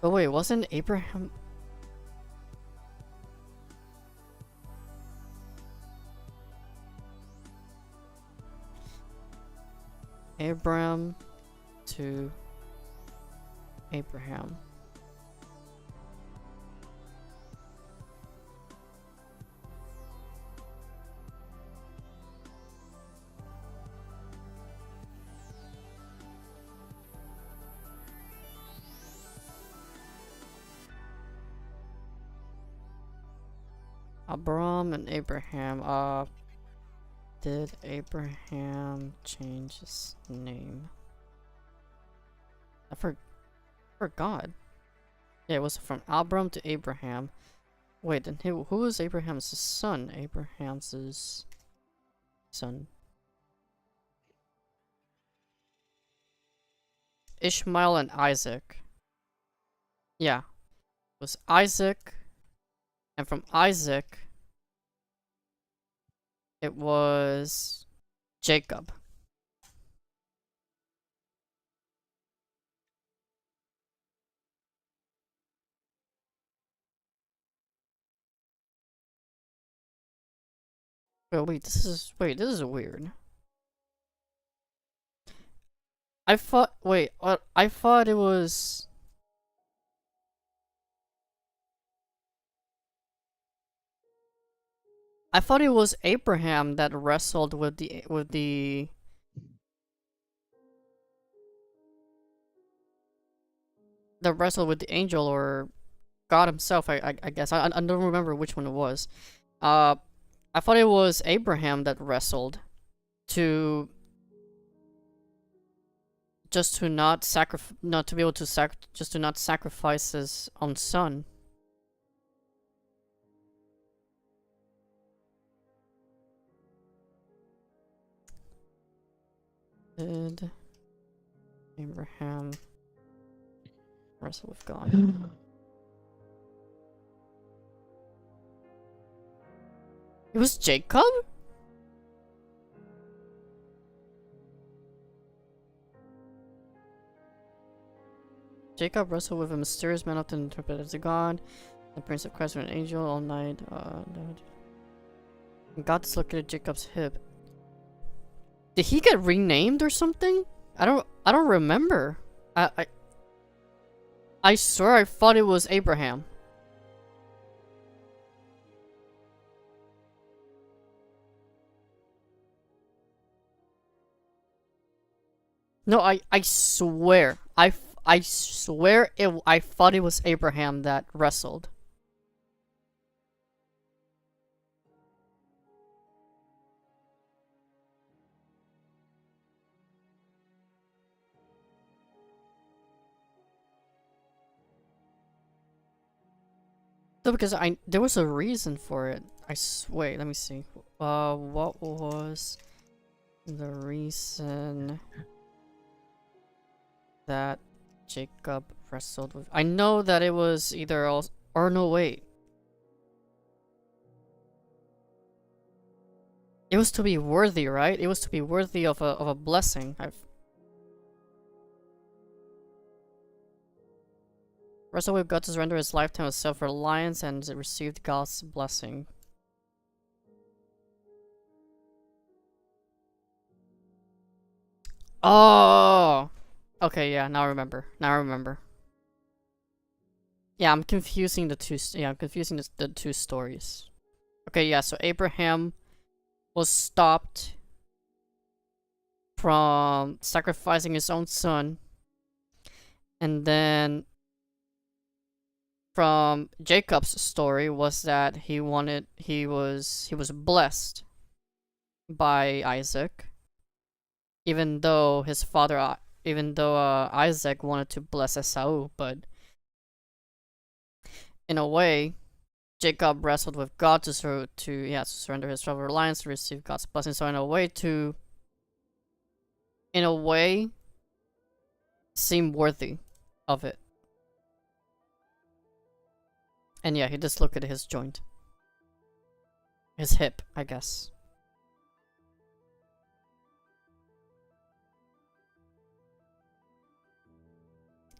But wait, wasn't Abraham... Abram to Abraham. Abram and Abraham. Did Abraham change his name? I forgot. Yeah, it was from Abram to Abraham. Wait, then who was Abraham's son? Abraham's son. Ishmael and Isaac. Yeah. It was Isaac. And from Isaac, it was Jacob. Oh, wait, this is weird. I thought it was... I thought it was Abraham that wrestled with the angel or God himself. I guess I don't remember which one it was. I thought it was Abraham that wrestled to not sacrifice his own son. Did Abraham wrestle with God? It was Jacob? Jacob wrestled with a mysterious man often interpreted as a god, the Prince of Christ or an angel all night. God dislocated Jacob's hip. Did he get renamed or something? I don't remember. I swear I thought it was Abraham. No, I swear. I swear I thought it was Abraham that wrestled. No, because there was a reason for it. Wait, let me see. What was the reason that Jacob wrestled with? I know that it was either or no, wait. It was to be worthy, right? It was to be worthy of a blessing. Wrestled with God to surrender his lifetime of self-reliance and received God's blessing. Oh, Okay, yeah, now I remember. Now I remember. Yeah, I'm confusing the two. Yeah, I'm confusing the two stories. Okay, yeah. So Abraham was stopped from sacrificing his own son, and then from Jacob's story was that he was blessed by Isaac, even though his father, Isaac wanted to bless Esau, but in a way, Jacob wrestled with God to surrender his self-reliance to receive God's blessing. So in a way, seem worthy of it. And yeah, he dislocated his joint, his hip, I guess.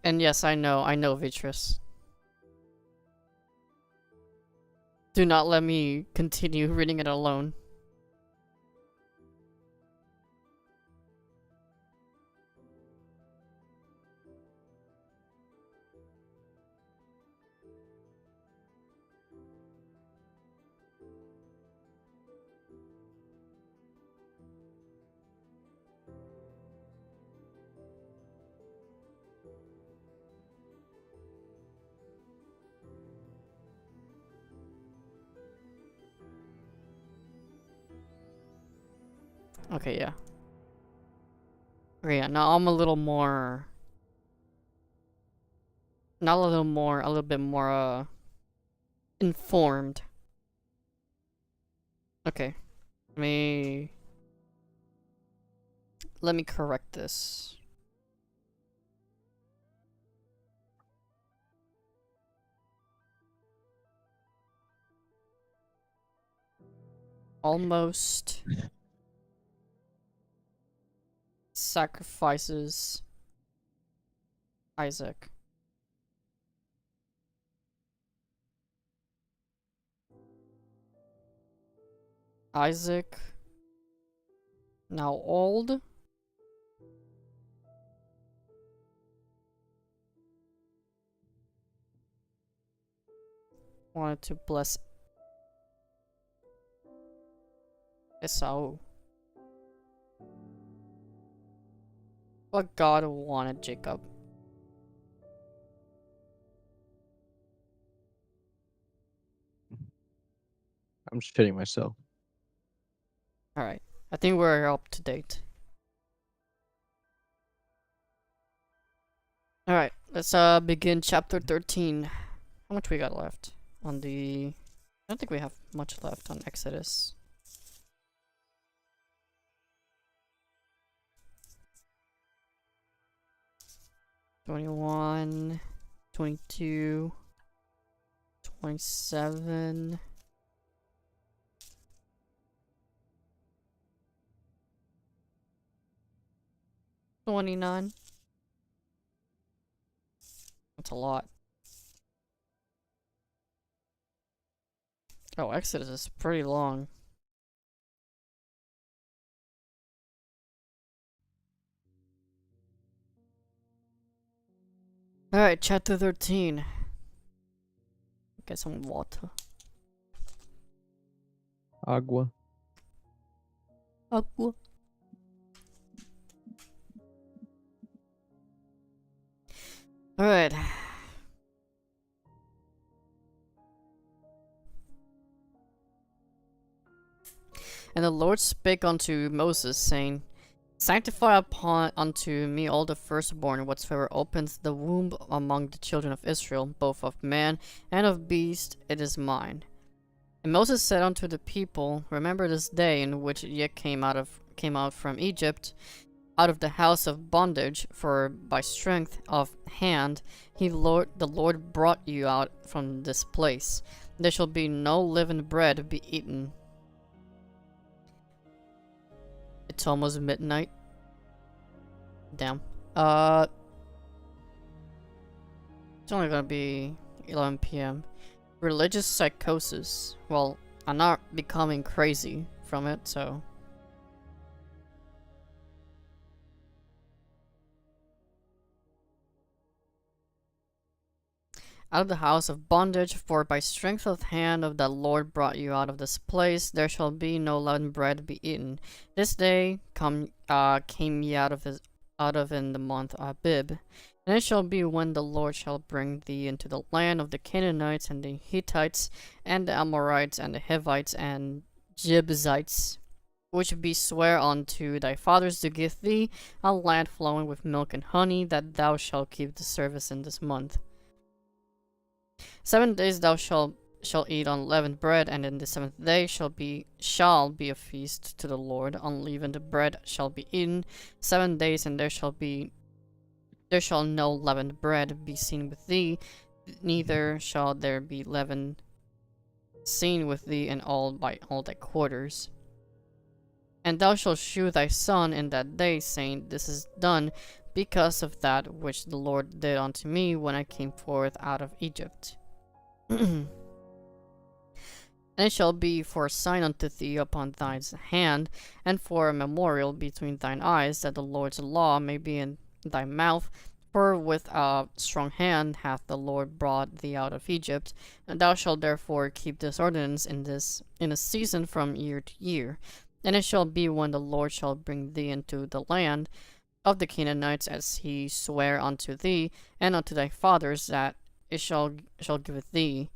And yes, I know, Vitris. Do not let me continue reading it alone. Okay, yeah. Okay, yeah, now I'm a little bit more, informed. Okay. Let me correct this. Almost sacrifices Isaac. Isaac, now old, wanted to bless Esau. But God wanted Jacob. I'm shitting myself. Alright, I think we're up to date. Alright, let's begin chapter 13. How much we got left on the... I don't think we have much left on Exodus. $21, $22, $27... $29. That's a lot. Oh, Exodus is pretty long. Alright, chapter 13. Get some water. Agua. Agua. Alright. And the Lord spake unto Moses, saying, Sanctify unto me all the firstborn whatsoever opens the womb among the children of Israel, both of man and of beast, it is mine. And Moses said unto the people, Remember this day in which ye came out from Egypt, out of the house of bondage, for by strength of hand the Lord brought you out from this place. There shall be no living bread be eaten. It's almost midnight. Damn. It's only gonna be 11 p.m. Religious psychosis. Well, I'm not becoming crazy from it, so... out of the house of bondage, for by strength of hand of the Lord brought you out of this place. There shall be no leavened bread to be eaten. This day came ye out of in the month Abib. And it shall be when the Lord shall bring thee into the land of the Canaanites and the Hittites and the Amorites and the Hivites and Jebusites, which be swear unto thy fathers to give thee a land flowing with milk and honey, that thou shalt keep the service in this month. 7 days thou shalt eat unleavened bread, and in the 7th day shall be a feast to the Lord. Unleavened bread shall be eaten 7 days, and there shall no leavened bread be seen with thee, neither shall there be leaven seen with thee in all thy quarters. And thou shalt shew thy son in that day, saying, This is done because of that which the Lord did unto me when I came forth out of Egypt. And it shall be for a sign unto thee upon thine hand, and for a memorial between thine eyes, that the Lord's law may be in thy mouth. For with a strong hand hath the Lord brought thee out of Egypt. And thou shalt therefore keep this ordinance in a season from year to year. And it shall be when the Lord shall bring thee into the land of the Canaanites, as he sware unto thee and unto thy fathers, that it shall give thee,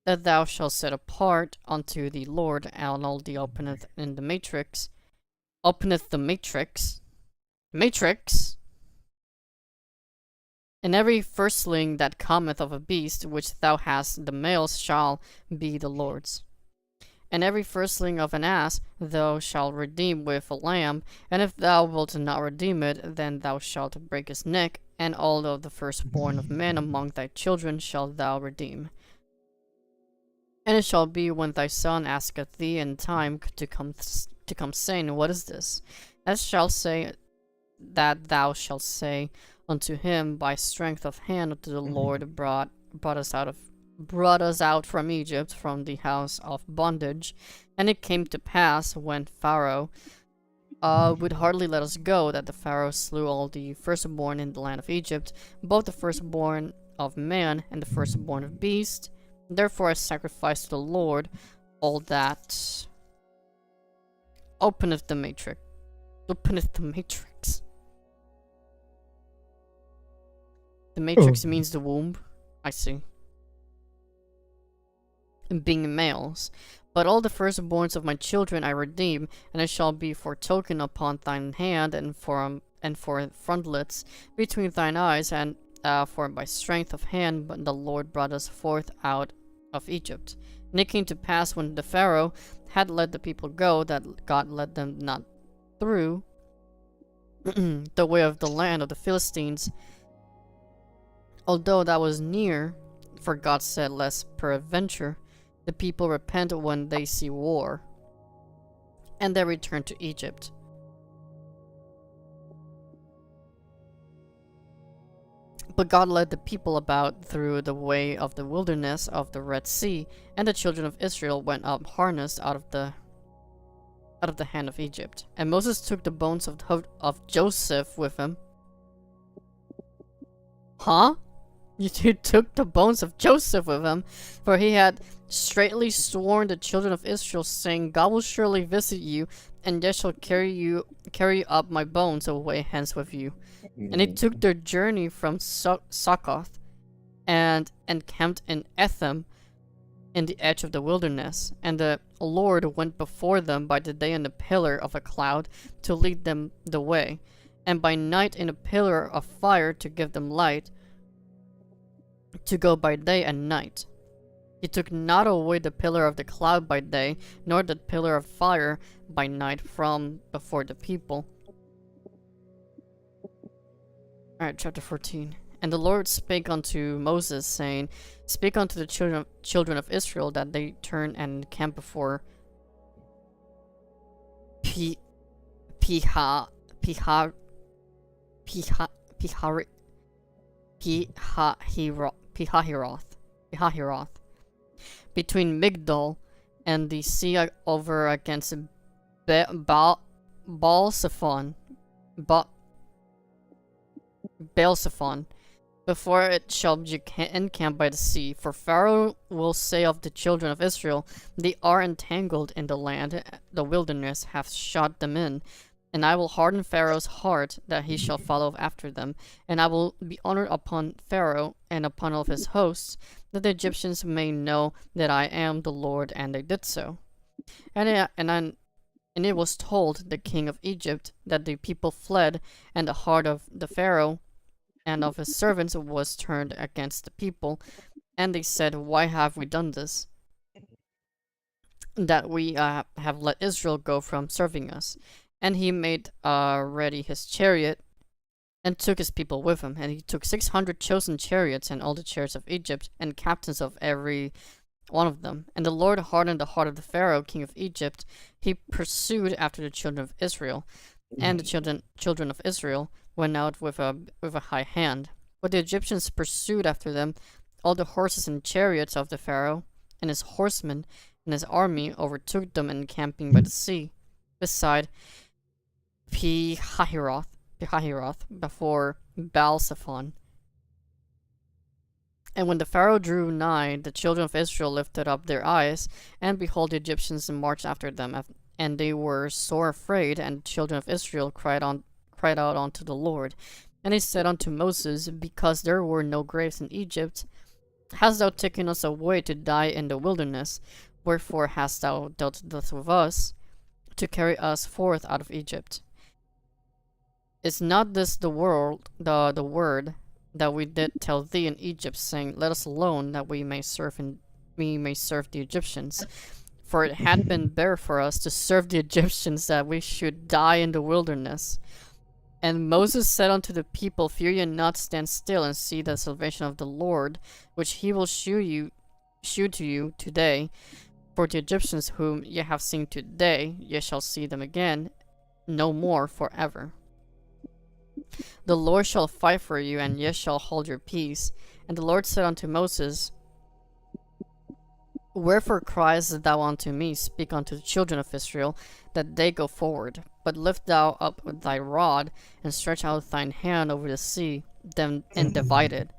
that thou shalt set apart unto the Lord. Arnold the openeth the matrix, and every firstling that cometh of a beast which thou hast, the males shall be the Lord's. And every firstling of an ass thou shalt redeem with a lamb, and if thou wilt not redeem it, then thou shalt break his neck, and all of the firstborn of men among thy children shalt thou redeem. And it shall be when thy son asketh thee in time to come saying, What is this? That thou shalt say unto him, By strength of hand the Lord brought us out from Egypt, from the house of bondage. And it came to pass, when Pharaoh would hardly let us go, that the Pharaoh slew all the firstborn in the land of Egypt, both the firstborn of man and the firstborn of beast. Therefore I sacrificed to the Lord all that openeth the matrix. The matrix means the womb. I see. And being males. But all the firstborns of my children I redeem, and it shall be for token upon thine hand, and for frontlets between thine eyes, and for by strength of hand the Lord brought us forth out of Egypt. And it came to pass, when the Pharaoh had let the people go, that God led them not through the way of the land of the Philistines, although that was near. For God said, Lest peradventure the people repent when they see war. And they returned to Egypt. But God led the people about through the way of the wilderness of the Red Sea, and the children of Israel went up harnessed out of the hand of Egypt. And Moses took the bones of Joseph with him. Huh? You took the bones of Joseph with him, for he had straitly sworn the children of Israel, saying, God will surely visit you, and yet shall carry up my bones away hence with you. And they took their journey from Succoth, and encamped in Etham, in the edge of the wilderness. And the Lord went before them by the day in a pillar of a cloud to lead them the way, and by night in a pillar of fire to give them light, to go by day and night. He took not away the pillar of the cloud by day, nor the pillar of fire by night from before the people. Alright, chapter 14. And the Lord spake unto Moses, saying, Speak unto the children of Israel, that they turn and encamp before Pihahiroth, between Migdol and the sea over against Baal-Zephon, before it shall be encamped by the sea. For Pharaoh will say of the children of Israel, they are entangled in the land, the wilderness hath shut them in. And I will harden Pharaoh's heart, that he shall follow after them. And I will be honored upon Pharaoh and upon all of his hosts, that the Egyptians may know that I am the Lord. And they did so. And it was told the king of Egypt that the people fled, and the heart of the Pharaoh and of his servants was turned against the people. And they said, why have we done this? That we have let Israel go from serving us. And he made ready his chariot, and took his people with him. And he took 600 chosen chariots, and all the chariots of Egypt, and captains of every one of them. And the Lord hardened the heart of the Pharaoh, king of Egypt. He pursued after the children of Israel, and the children of Israel went out with a high hand. But the Egyptians pursued after them. All the horses and chariots of the Pharaoh, and his horsemen, and his army overtook them encamping by the sea, beside Pihahiroth, before Baal-zephon. And when the Pharaoh drew nigh, the children of Israel lifted up their eyes, and behold, the Egyptians marched after them, and they were sore afraid. And the children of Israel cried out unto the Lord. And they said unto Moses, because there were no graves in Egypt, hast thou taken us away to die in the wilderness? Wherefore hast thou dealt thus with us, to carry us forth out of Egypt? Is not this the word that we did tell thee in Egypt, saying, let us alone, that we may serve the Egyptians? For it had been better for us to serve the Egyptians, that we should die in the wilderness. And Moses said unto the people, fear ye not, stand still, and see the salvation of the Lord, which he will shew to you today. For the Egyptians whom ye have seen today, ye shall see them again, no more forever. The Lord shall fight for you, and ye shall hold your peace. And the Lord said unto Moses, wherefore criest thou unto me? Speak unto the children of Israel, that they go forward. But lift thou up thy rod, and stretch out thine hand over the sea, and divide it.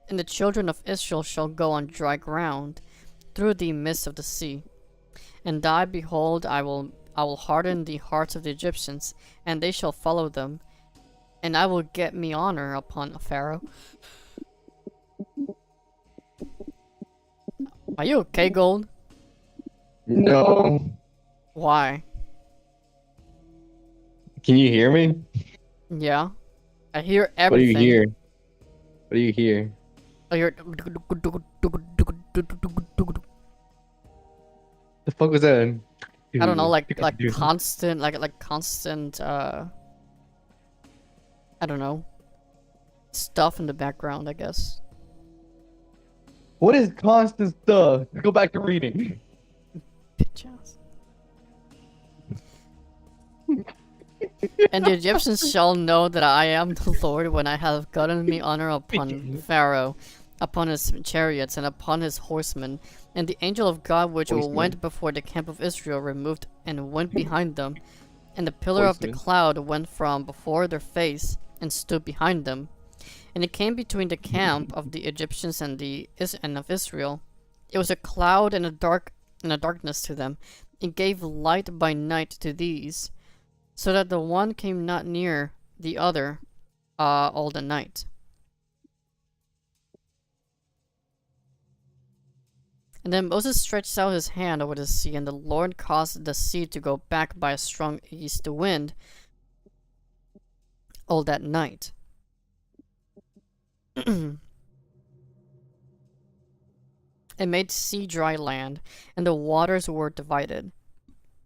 And the children of Israel shall go on dry ground, through the midst of the sea. And I, behold, I will harden the hearts of the Egyptians, and they shall follow them. And I will get me honor upon Pharaoh. Are you okay, Gold? No. Why? Can you hear me? Yeah. I hear What do everything. you hear? What do you hear? I hear... The fuck was that? I don't know, like constant, I don't know, stuff in the background, I guess. What is constant stuff? Go back to reading. Bitch ass. And the Egyptians shall know that I am the Lord, when I have gotten me honor upon Pharaoh, upon his chariots, and upon his horsemen. And the angel of God which went before the camp of Israel removed and went behind them. And the pillar of the cloud went from before their face, and stood behind them. And it came between the camp of the Egyptians and of Israel. It was a cloud and a darkness to them. It gave light by night to these, so that the one came not near the other all the night. And then Moses stretched out his hand over the sea, and the Lord caused the sea to go back by a strong east wind all that night. It made sea dry land, and the waters were divided.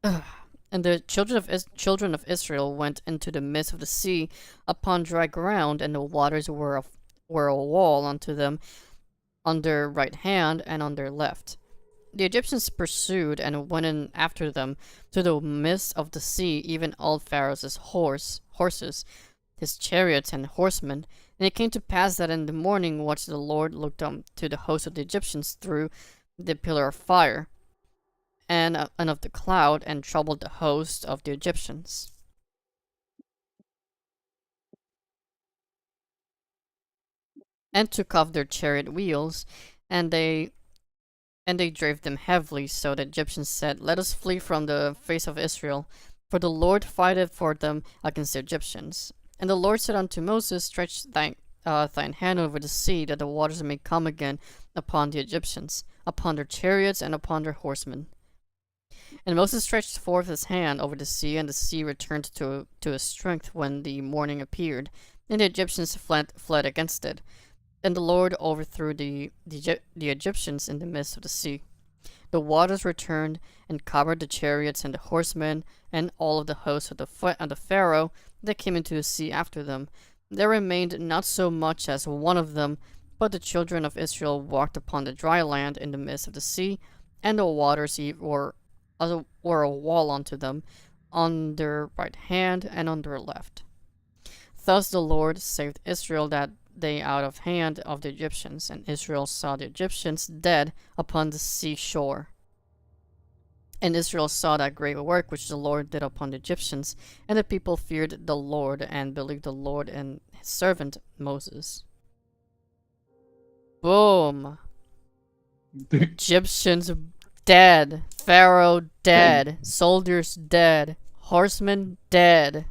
And the children of Israel went into the midst of the sea upon dry ground, and the waters were a wall unto them on their right hand and on their left. The Egyptians pursued and went in after them to the midst of the sea, even all Pharaoh's horses, his chariots and horsemen. And it came to pass that in the morning watch the Lord looked up to the host of the Egyptians through the pillar of fire and of the cloud, and troubled the host of the Egyptians. and took off their chariot wheels, and they drave them heavily. So the Egyptians said, "Let us flee from the face of Israel, for the Lord fighteth for them against the Egyptians." And the Lord said unto Moses, "Stretch thine hand over the sea, that the waters may come again upon the Egyptians, upon their chariots, and upon their horsemen." And Moses stretched forth his hand over the sea, and the sea returned to its strength when the morning appeared, and the Egyptians fled against it. And the Lord overthrew the Egyptians in the midst of the sea. The waters returned and covered the chariots and the horsemen and all of the hosts of the Pharaoh that came into the sea after them. There remained not so much as one of them, but the children of Israel walked upon the dry land in the midst of the sea, and the waters were a wall unto them, on their right hand and on their left. Thus the Lord saved Israel that day out of hand of the Egyptians, and Israel saw the Egyptians dead upon the seashore. And Israel saw that great work which the Lord did upon the Egyptians, and the people feared the Lord and believed the Lord and his servant Moses. Boom. Egyptians dead. Pharaoh dead. Soldiers dead. Horsemen dead.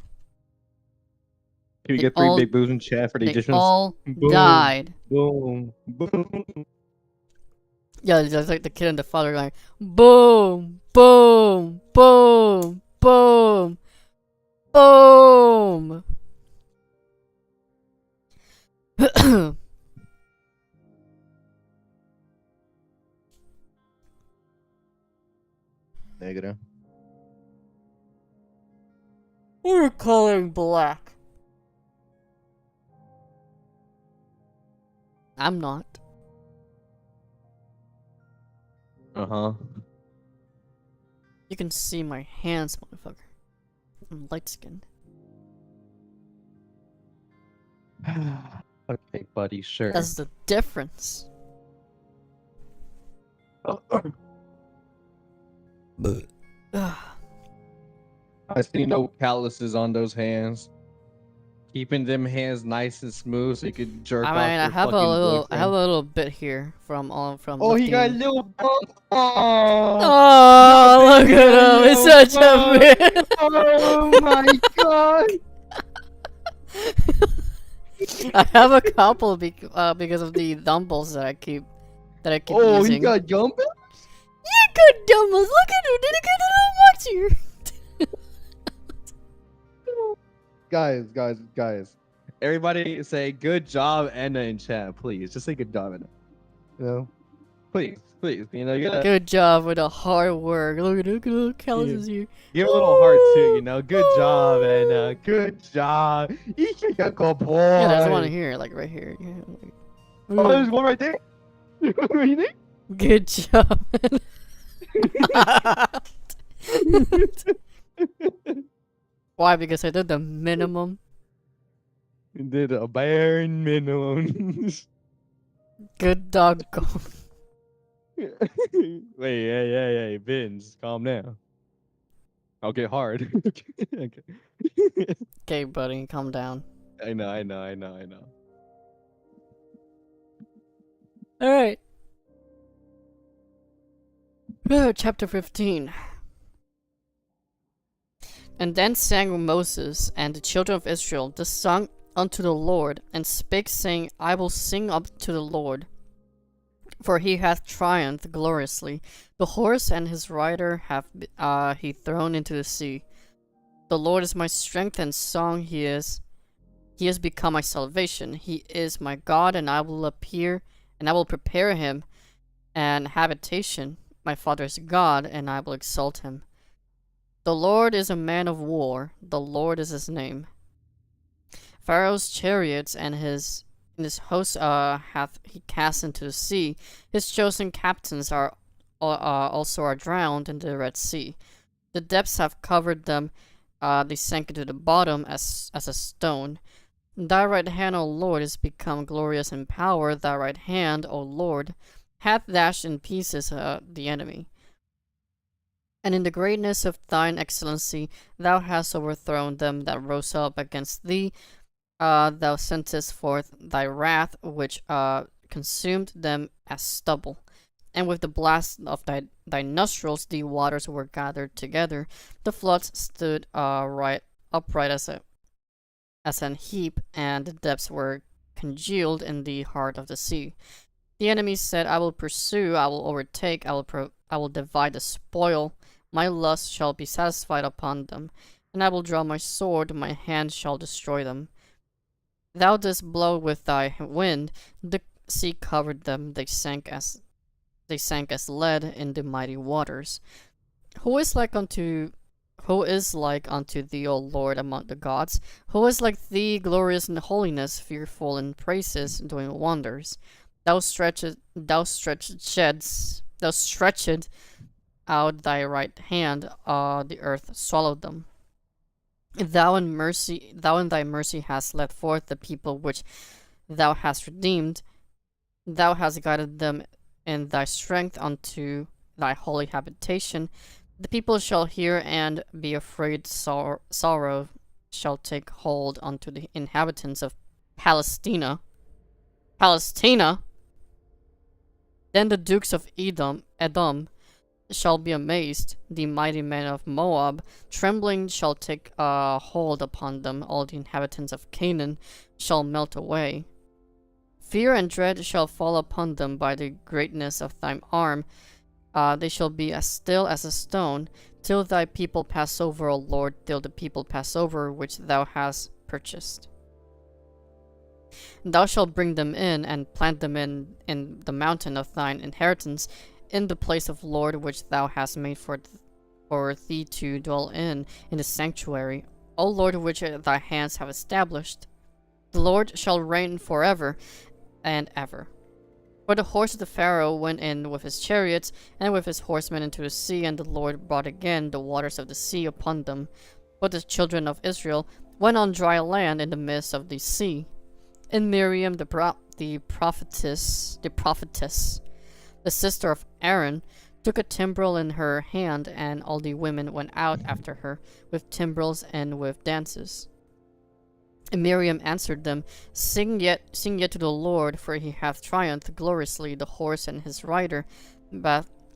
Can we They get three all- big boos in chat for the They Egyptians? all Boom. died. Boom. Boom. Yeah, it's like the kid and the father going, boom, boom, boom, boom, boom. Negative. We're coloring black. I'm not. Uh-huh. You can see my hands, motherfucker. I'm light skinned. Okay, buddy, sure. That's the difference. Ugh. I see no calluses on those hands. Keeping them hands nice and smooth so you could jerk off I mean, your I have a fucking little boyfriend. bit here from Oh, he got a lifting- little. Oh, look at him! He's such a bitch. Oh my god! I have a couple because of the dumbbells that I keep Oh, using. he got dumbbells? Yeah, good dumbbells. Look at him. Did he get a little boxier? Guys. Everybody say good job, Anna, in chat, please. Just say good job, Anna. You know? Please. You know, you gotta Good job with the hard work. Look at little calluses here. give a little heart too, you know? Good job, Anna. Good job. You're a good boy. Yeah, there's one here, like right here. Yeah, like- Oh, there's one right there. Right there. Good job. Why? Because I did the minimum. You did a bare minimum. Good doggone. Wait, hey, Vince, calm down. I'll get hard. Okay. Okay, buddy, calm down. I know. Alright. Chapter 15. And then sang Moses and the children of Israel the song unto the Lord, and spake, saying, I will sing up to the Lord, for he hath triumphed gloriously. The horse and his rider hath he thrown into the sea. The Lord is my strength and song, he has become my salvation. He is my God, and I will prepare him an habitation, my father's God, and I will exalt him. The Lord is a man of war, the Lord is his name. Pharaoh's chariots and his host hath he cast into the sea. His chosen captains also are drowned in the Red Sea. The depths have covered them, they sank into the bottom as a stone. Thy right hand, O Lord, is become glorious in power. Thy right hand, O Lord, hath dashed in pieces the enemy. And in the greatness of thine excellency thou hast overthrown them that rose up against thee. thou sentest forth thy wrath, which consumed them as stubble. And with the blast of thy nostrils the waters were gathered together. The floods stood upright as an heap, and the depths were congealed in the heart of the sea. The enemy said, I will pursue, I will overtake, I will divide the spoil. My lust shall be satisfied upon them, and I will draw my sword, my hand shall destroy them. Thou didst blow with thy wind, the sea covered them, they sank as lead in the mighty waters. Who is like unto thee, O Lord, among the gods? Who is like thee, glorious in holiness, fearful in praises, doing wonders? Thou stretched out thy right hand, the earth swallowed them. Thou in thy mercy hast led forth the people which thou hast redeemed. Thou hast guided them in thy strength unto thy holy habitation. The people shall hear and be afraid. Sorrow shall take hold unto the inhabitants of Palestina. Then the dukes of Edom shall be amazed. The mighty men of Moab, trembling shall take hold upon them. All the inhabitants of Canaan shall melt away. Fear and dread shall fall upon them by the greatness of thine arm. They shall be as still as a stone, till thy people pass over, O Lord, till the people pass over which thou hast purchased. Thou shalt bring them in, and plant them in the mountain of thine inheritance, in the place of Lord which thou hast made for thee to dwell in the sanctuary, O Lord, which thy hands have established. The Lord shall reign forever and ever. For the horse of the Pharaoh went in with his chariots and with his horsemen into the sea, and the Lord brought again the waters of the sea upon them. But the children of Israel went on dry land in the midst of the sea. And Miriam the prophetess, the sister of Aaron, took a timbrel in her hand, and all the women went out after her with timbrels and with dances. And Miriam answered them, Sing yet to the Lord, for he hath triumphed gloriously. The horse and his rider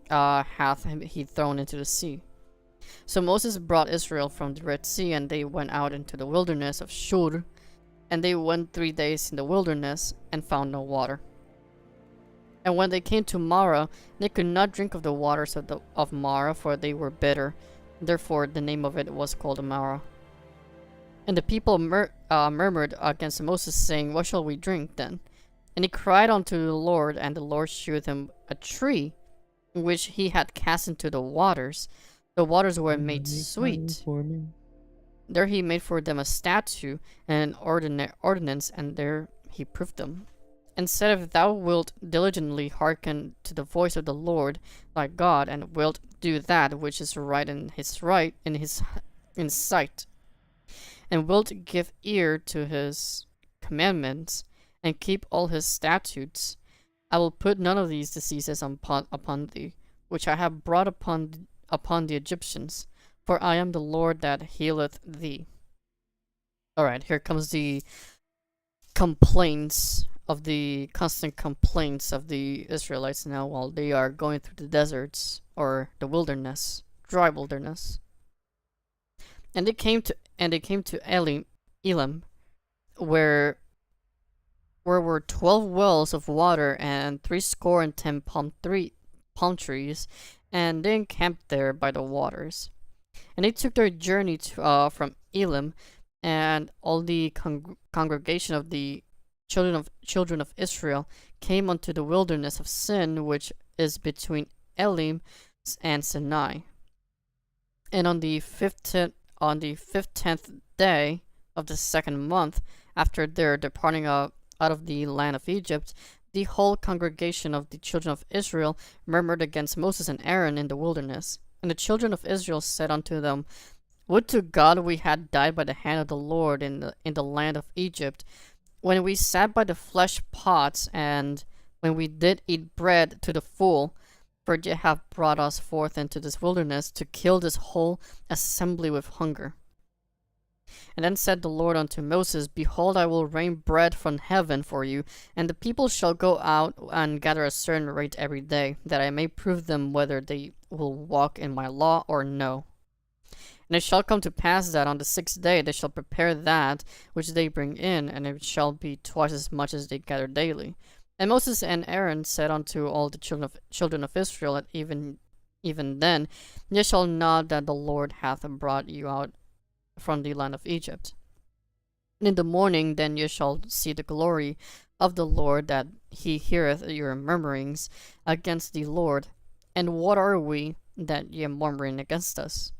hath he thrown into the sea. So Moses brought Israel from the Red Sea, and they went out into the wilderness of Shur. And they went 3 days in the wilderness, and found no water. And when they came to Marah, they could not drink of the waters of Marah, for they were bitter. Therefore the name of it was called Marah. And the people murmured against Moses, saying, What shall we drink then? And he cried unto the Lord, and the Lord shewed him a tree, which he had cast into the waters. The waters were made sweet. There he made for them a statute and an ordinance, and there he proved them. And said, If thou wilt diligently hearken to the voice of the Lord thy God, and wilt do that which is right in his sight, and wilt give ear to his commandments, and keep all his statutes, I will put none of these diseases upon thee, which I have brought upon the Egyptians, for I am the Lord that healeth thee. Alright, here comes the constant complaints of the Israelites now while they are going through the deserts, or the wilderness, dry wilderness. And they came to Elim, where were 12 wells of water and 70 palm trees, and they encamped there by the waters. And they took their journey from Elim, and all the congregation of the children of Israel came unto the wilderness of Sin, which is between Elim and Sinai. And on the 15th day of the second month, after their departing out of the land of Egypt, the whole congregation of the children of Israel murmured against Moses and Aaron in the wilderness. And the children of Israel said unto them, Would to God we had died by the hand of the Lord in the land of Egypt, when we sat by the flesh pots, and when we did eat bread to the full, for ye have brought us forth into this wilderness to kill this whole assembly with hunger. And then said the Lord unto Moses, Behold, I will rain bread from heaven for you, and the people shall go out and gather a certain rate every day, that I may prove them whether they will walk in my law or no. And it shall come to pass that on the 6th day they shall prepare that which they bring in, and it shall be twice as much as they gather daily. And Moses and Aaron said unto all the children of Israel, that even then, ye shall know that the Lord hath brought you out from the land of Egypt. And in the morning then ye shall see the glory of the Lord, that he heareth your murmurings against the Lord. And what are we that ye are murmuring against us?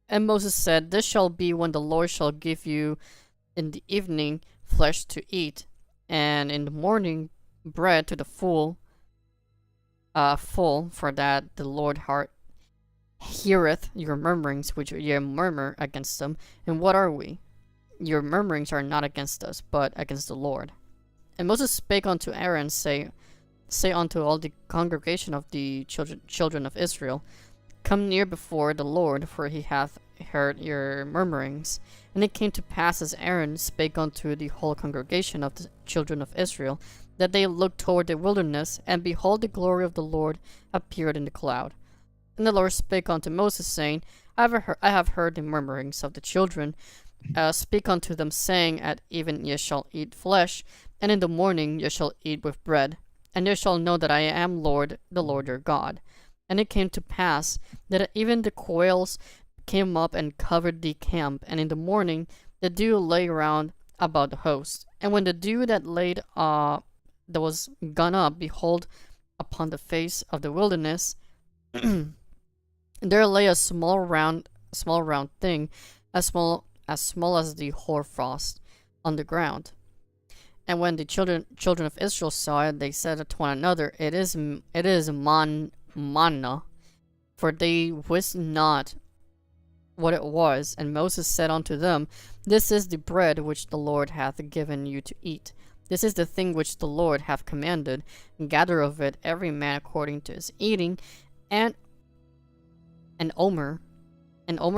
And Moses said, This shall be when the Lord shall give you in the evening flesh to eat, and in the morning bread to the full, for that the Lord heareth your murmurings which ye murmur against them. And what are we? Your murmurings are not against us, but against the Lord. And Moses spake unto Aaron, say unto all the congregation of the children of Israel, Come near before the Lord, for he hath heard your murmurings. And it came to pass, as Aaron spake unto the whole congregation of the children of Israel, that they looked toward the wilderness, and behold, the glory of the Lord appeared in the cloud. And the Lord spake unto Moses, saying, I have heard the murmurings of the children. Speak unto them, saying, At even ye shall eat flesh, and in the morning ye shall eat with bread. And ye shall know that I am Lord, the Lord your God. And it came to pass that even the quails came up and covered the camp, and in the morning the dew lay round about the host. And when the dew that was gone up, behold, upon the face of the wilderness, there lay a small round thing, as small as the hoarfrost on the ground. And when the children of Israel saw it, they said to one another, It is manna, for they wist not what it was. And Moses said unto them, This is the bread which the Lord hath given you to eat. This is the thing which the Lord hath commanded. Gather of it every man according to his eating, and an omer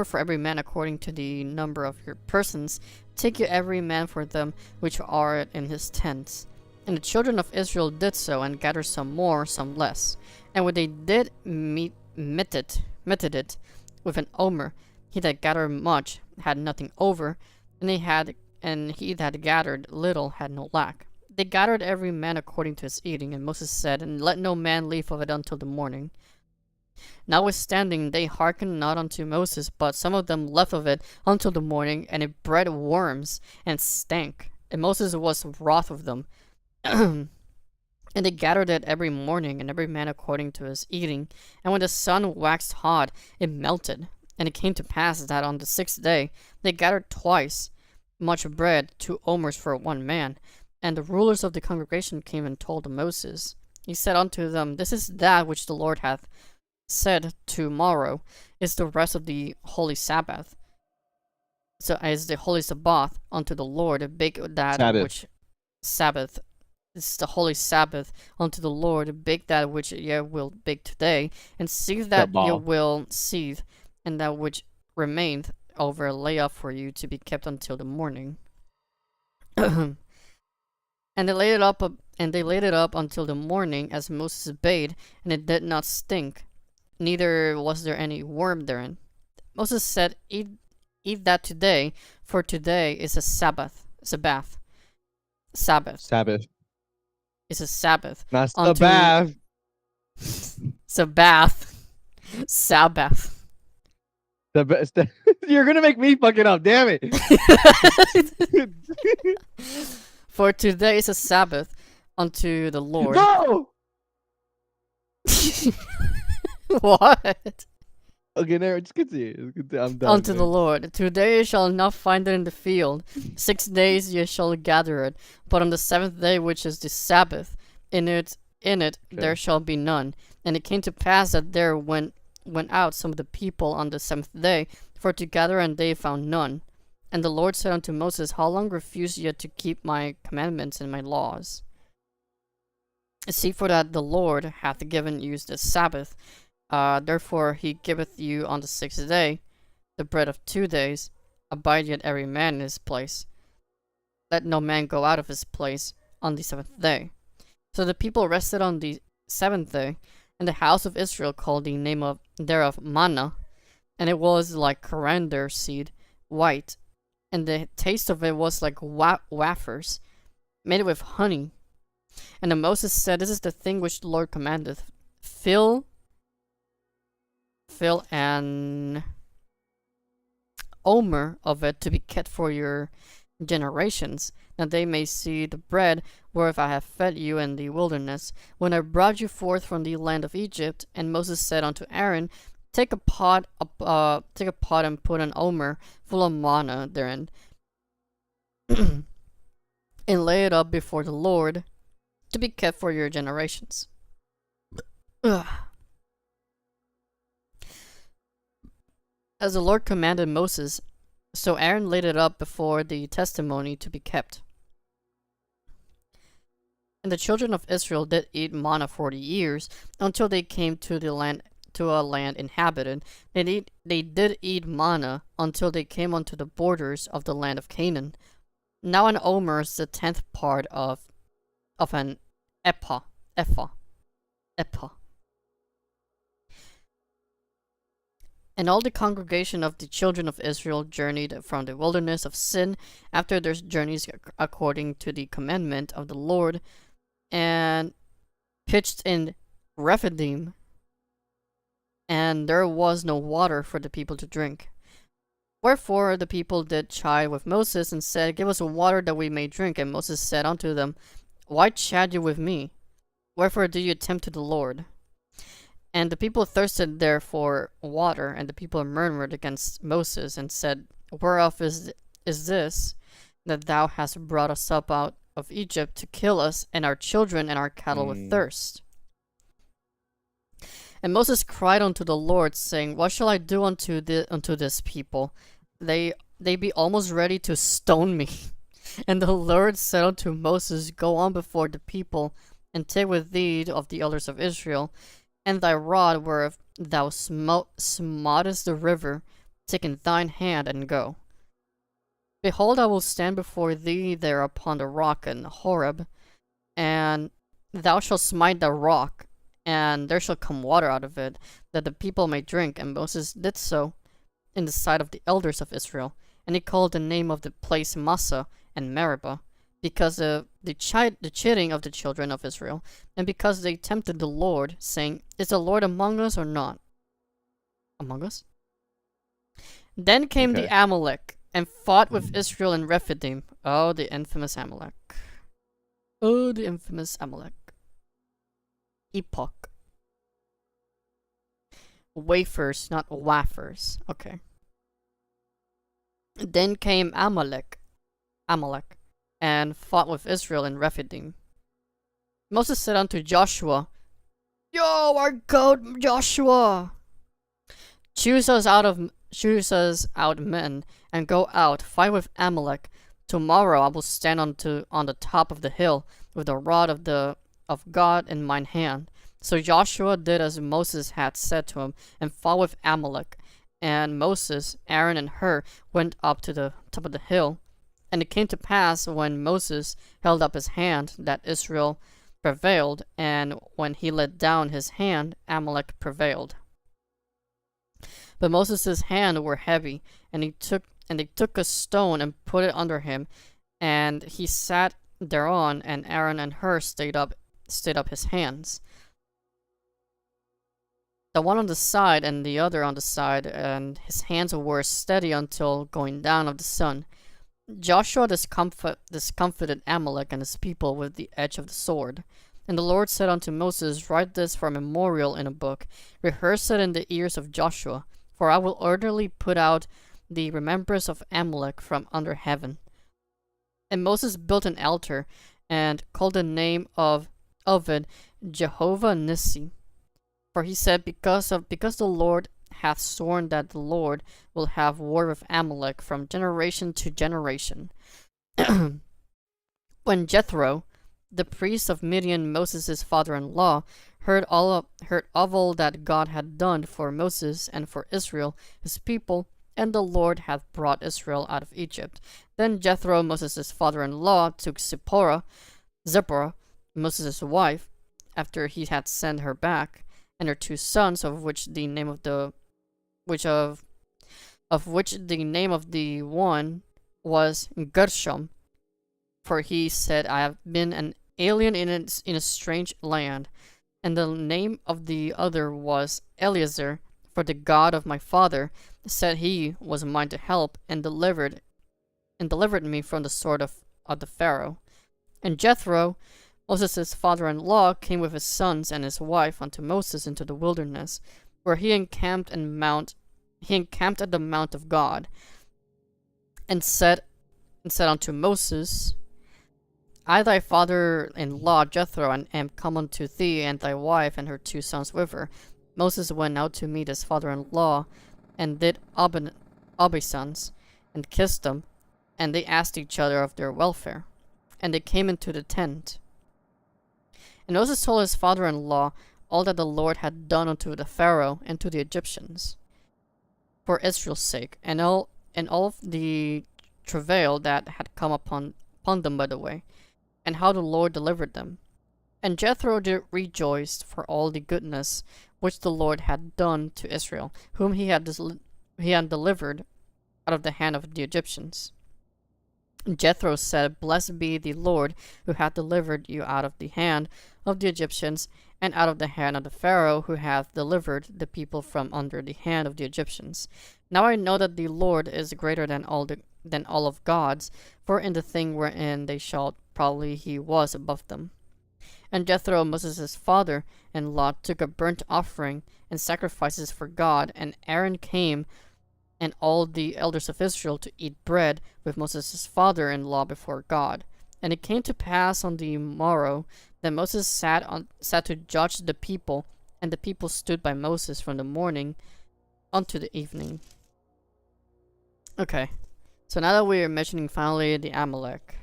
for every man according to the number of your persons. Take you every man for them which are in his tents. And the children of Israel did so, and gathered some more, some less. And when they did meted it with an omer, he that gathered much had nothing over, and he that gathered little had no lack. They gathered every man according to his eating, and Moses said, And let no man leave of it until the morning. Notwithstanding, they hearkened not unto Moses, but some of them left of it until the morning, and it bred worms, and stank. And Moses was wroth with them. And they gathered it every morning, and every man according to his eating. And when the sun waxed hot, it melted. And it came to pass that on the 6th day they gathered twice much bread, 2 omers for one man. And the rulers of the congregation came and told Moses. He said unto them, This is that which the Lord hath said, Tomorrow is the rest of the holy Sabbath. So as the holy Sabbath unto the Lord, bake that Sabbath. which Sabbath is the holy Sabbath unto the Lord, bake that which ye will bake today, and seethe that ye will seethe, and that which remaineth over lay up for you to be kept until the morning. And they laid it up until the morning, as Moses bade, and it did not stink, neither was there any worm therein. Moses said, Eat that today, for today is a Sabbath. Sabbath. It's a Sabbath. Not the bath. Sabbath. The best. You're gonna make me fuck it up. Damn it. For today is a Sabbath unto the Lord. No. What? Okay, no, just continue. I'm done. Unto the Lord. Today you shall not find it in the field. 6 days ye shall gather it. But on the 7th day, which is the Sabbath, in it there shall be none. And it came to pass that there went out some of the people on the 7th day for to gather, and they found none. And the Lord said unto Moses, How long refuse ye to keep my commandments and my laws? See, for that the Lord hath given you the Sabbath. Therefore he giveth you on the 6th day the bread of 2 days. abide yet every man in his place. Let no man go out of his place on the 7th day. So the people rested on the 7th day, and the house of Israel called the name of thereof manna, and it was like coriander seed, white, and the taste of it was like wafers, made with honey. And then Moses said, This is the thing which the Lord commandeth. Fill an omer of it to be kept for your generations, that they may see the bread whereof I have fed you in the wilderness, when I brought you forth from the land of Egypt. And Moses said unto Aaron, Take a pot and put an omer full of manna therein, and lay it up before the Lord, to be kept for your generations. Ugh. As the Lord commanded Moses, so Aaron laid it up before the testimony to be kept. And the children of Israel did eat manna 40 years, until they came to a land inhabited. They did eat manna until they came unto the borders of the land of Canaan. Now an omer is the 10th part of an ephah. And all the congregation of the children of Israel journeyed from the wilderness of Sin after their journeys according to the commandment of the Lord, and pitched in Rephidim, and there was no water for the people to drink. Wherefore the people did chide with Moses, and said, Give us water that we may drink. And Moses said unto them, Why chide you with me? Wherefore do you tempt the Lord? And the people thirsted there for water, and the people murmured against Moses, and said, Whereof is this, that thou hast brought us up out of Egypt to kill us and our children and our cattle with thirst? And Moses cried unto the Lord, saying, What shall I do unto this people? They be almost ready to stone me. And the Lord said unto Moses, Go on before the people, and take with thee of the elders of Israel, and thy rod whereof thou smootest the river, take in thine hand, and go. Behold, I will stand before thee there upon the rock in Horeb, and thou shalt smite the rock, and there shall come water out of it, that the people may drink. And Moses did so in the sight of the elders of Israel, and he called the name of the place Massah and Meribah, because of the chiding of the children of Israel, and because they tempted the Lord, saying, Is the Lord among us or not? Among us? Then came the Amalek, and fought with Israel in Rephidim. Oh, the infamous Amalek. Oh, the infamous Amalek. Epoch. Wafers, not wafers. Okay. Then came Amalek, and fought with Israel in Rephidim. Moses said unto Joshua, Yo, our God, Joshua, choose us out men, and go out, fight with Amalek. Tomorrow I will stand on the top of the hill, with the rod of God in mine hand. So Joshua did as Moses had said to him, and fought with Amalek. And Moses, Aaron, and Hur went up to the top of the hill. And it came to pass, when Moses held up his hand, that Israel prevailed, and when he let down his hand, Amalek prevailed. But Moses' hands were heavy, and they took a stone and put it under him, and he sat thereon, and Aaron and Hur stayed up his hands, the one on the side and the other on the side, and his hands were steady until going down of the sun. Joshua discomfited Amalek and his people with the edge of the sword. And the Lord said unto Moses, Write this for a memorial in a book, rehearse it in the ears of Joshua, for I will orderly put out the remembrance of Amalek from under heaven. And Moses built an altar, and called the name of it Jehovah Nissi. For he said, Because the Lord hath sworn that the Lord will have war with Amalek from generation to generation. When Jethro, the priest of Midian, Moses' father-in-law, heard of all that God had done for Moses and for Israel, his people, and the Lord hath brought Israel out of Egypt. Then Jethro, Moses' father-in-law, took Zipporah, Moses' wife, after he had sent her back, and her 2 sons, of which the name of the one was Gershom, for he said, I have been an alien in a strange land. And the name of the other was Eleazar, for the God of my father said he was mine to help, and delivered me from the sword of the Pharaoh. And Jethro, Moses' father-in-law, came with his sons and his wife unto Moses into the wilderness, where he encamped at the mount of God, and said unto Moses, I thy father-in-law Jethro am come unto thee, and thy wife and her 2 sons with her. Moses went out to meet his father-in-law, and did obeisance, and kissed them, and they asked each other of their welfare. And they came into the tent. And Moses told his father-in-law all that the Lord had done unto the Pharaoh and to the Egyptians, for Israel's sake, and all of the travail that had come upon them by the way, and how the Lord delivered them. And Jethro did rejoice for all the goodness which the Lord had done to Israel, whom he had delivered out of the hand of the Egyptians. And Jethro said, Blessed be the Lord, who hath delivered you out of the hand of the Egyptians, and out of the hand of the Pharaoh, who hath delivered the people from under the hand of the Egyptians. Now I know that the Lord is greater than all of gods, for in the thing wherein they shalt probably he was above them. And Jethro, Moses' father-in-law, took a burnt offering and sacrifices for God, and Aaron came and all the elders of Israel to eat bread with Moses' father-in-law before God. And it came to pass on the morrow that Moses sat to judge the people, and the people stood by Moses from the morning unto the evening. Okay, so now that we are mentioning finally the Amalek,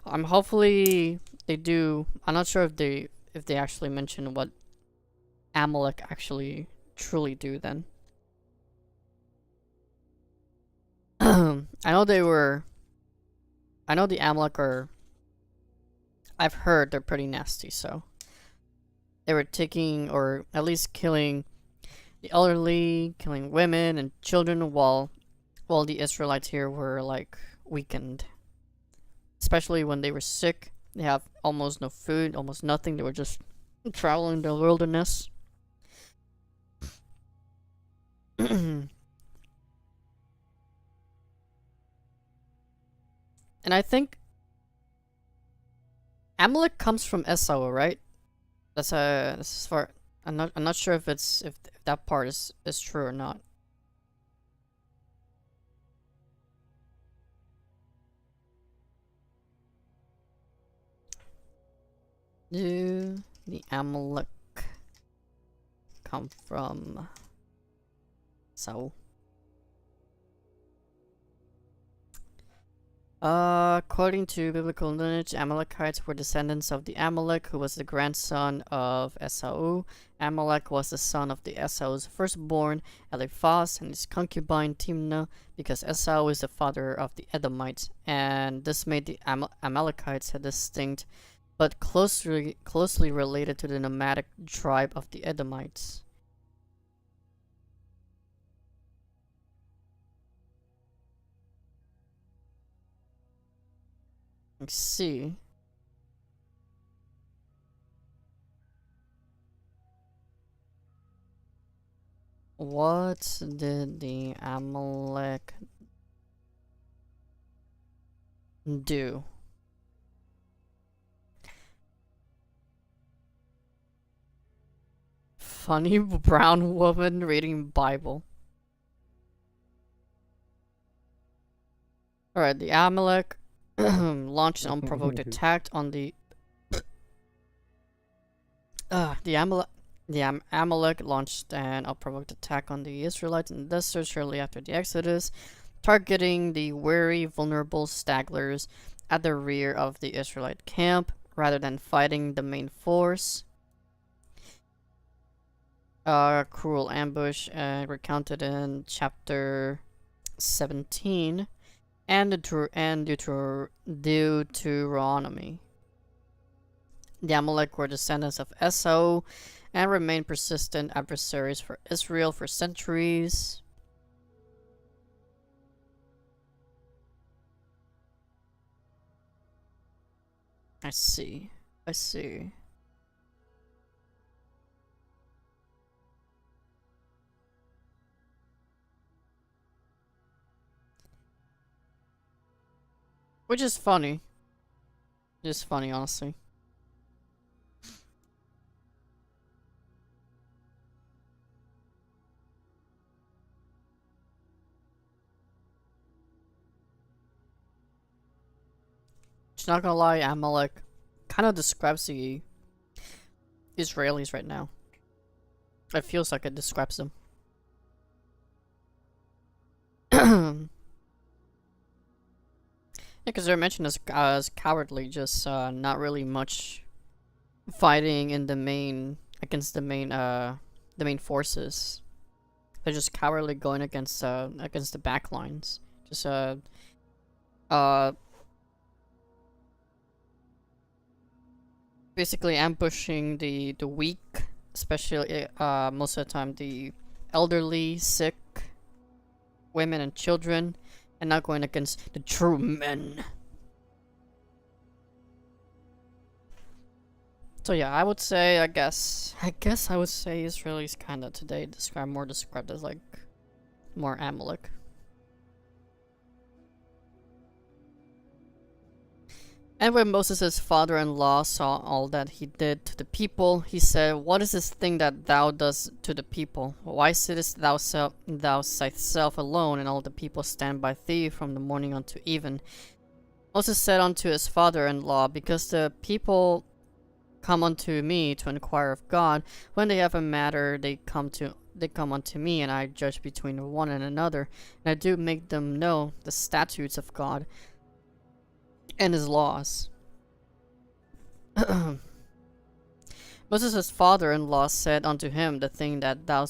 hopefully they do. I'm not sure if they actually mention what Amalek actually truly do then. I know the Amalek are, I've heard they're pretty nasty, so they were taking, or at least killing, the elderly, killing women and children, while the Israelites here were like weakened. Especially when they were sick, they have almost no food, almost nothing. They were just traveling the wilderness. And I think Amalek comes from Esau, right? That's as far. I'm not sure if that part is true or not. Do the Amalek come from Esau? According to biblical lineage, Amalekites were descendants of the Amalek, who was the grandson of Esau. Amalek was the son of the Esau's firstborn, Eliphaz, and his concubine Timnah, because Esau is the father of the Edomites, and this made the Amalekites a distinct but closely related to the nomadic tribe of the Edomites. Let's see. What did the Amalek do? Funny brown woman reading Bible. Alright, the Amalek launched an unprovoked attack on the Amalek launched an unprovoked attack on the Israelites in the desert shortly after the Exodus, targeting the weary, vulnerable stragglers at the rear of the Israelite camp rather than fighting the main force. cruel ambush recounted in chapter 17 and Deuteronomy. The Amalek were descendants of Esau and remained persistent adversaries for Israel for centuries. I see. Which is funny. Just funny, honestly. Just not gonna lie, Amalek kind of describes the Israelis right now. It feels like it describes them. Yeah, because they're mentioned as cowardly, just not really much fighting in the main against the main forces. They're just cowardly going against the back lines. Just basically ambushing the weak, especially most of the time the elderly, sick, women and children, and not going against the true men. So yeah, I would say, I guess I would say Israelis kinda today described as like more Amalek. And when Moses' father-in-law saw all that he did to the people, he said, "What is this thing that thou dost to the people? Why sittest thou thyself alone, and all the people stand by thee from the morning unto even?" Moses said unto his father-in-law, "Because the people come unto me to inquire of God. When they have a matter, they come unto me, and I judge between one and another, and I do make them know the statutes of God and his laws." Moses' father-in-law said unto him, "The thing that thou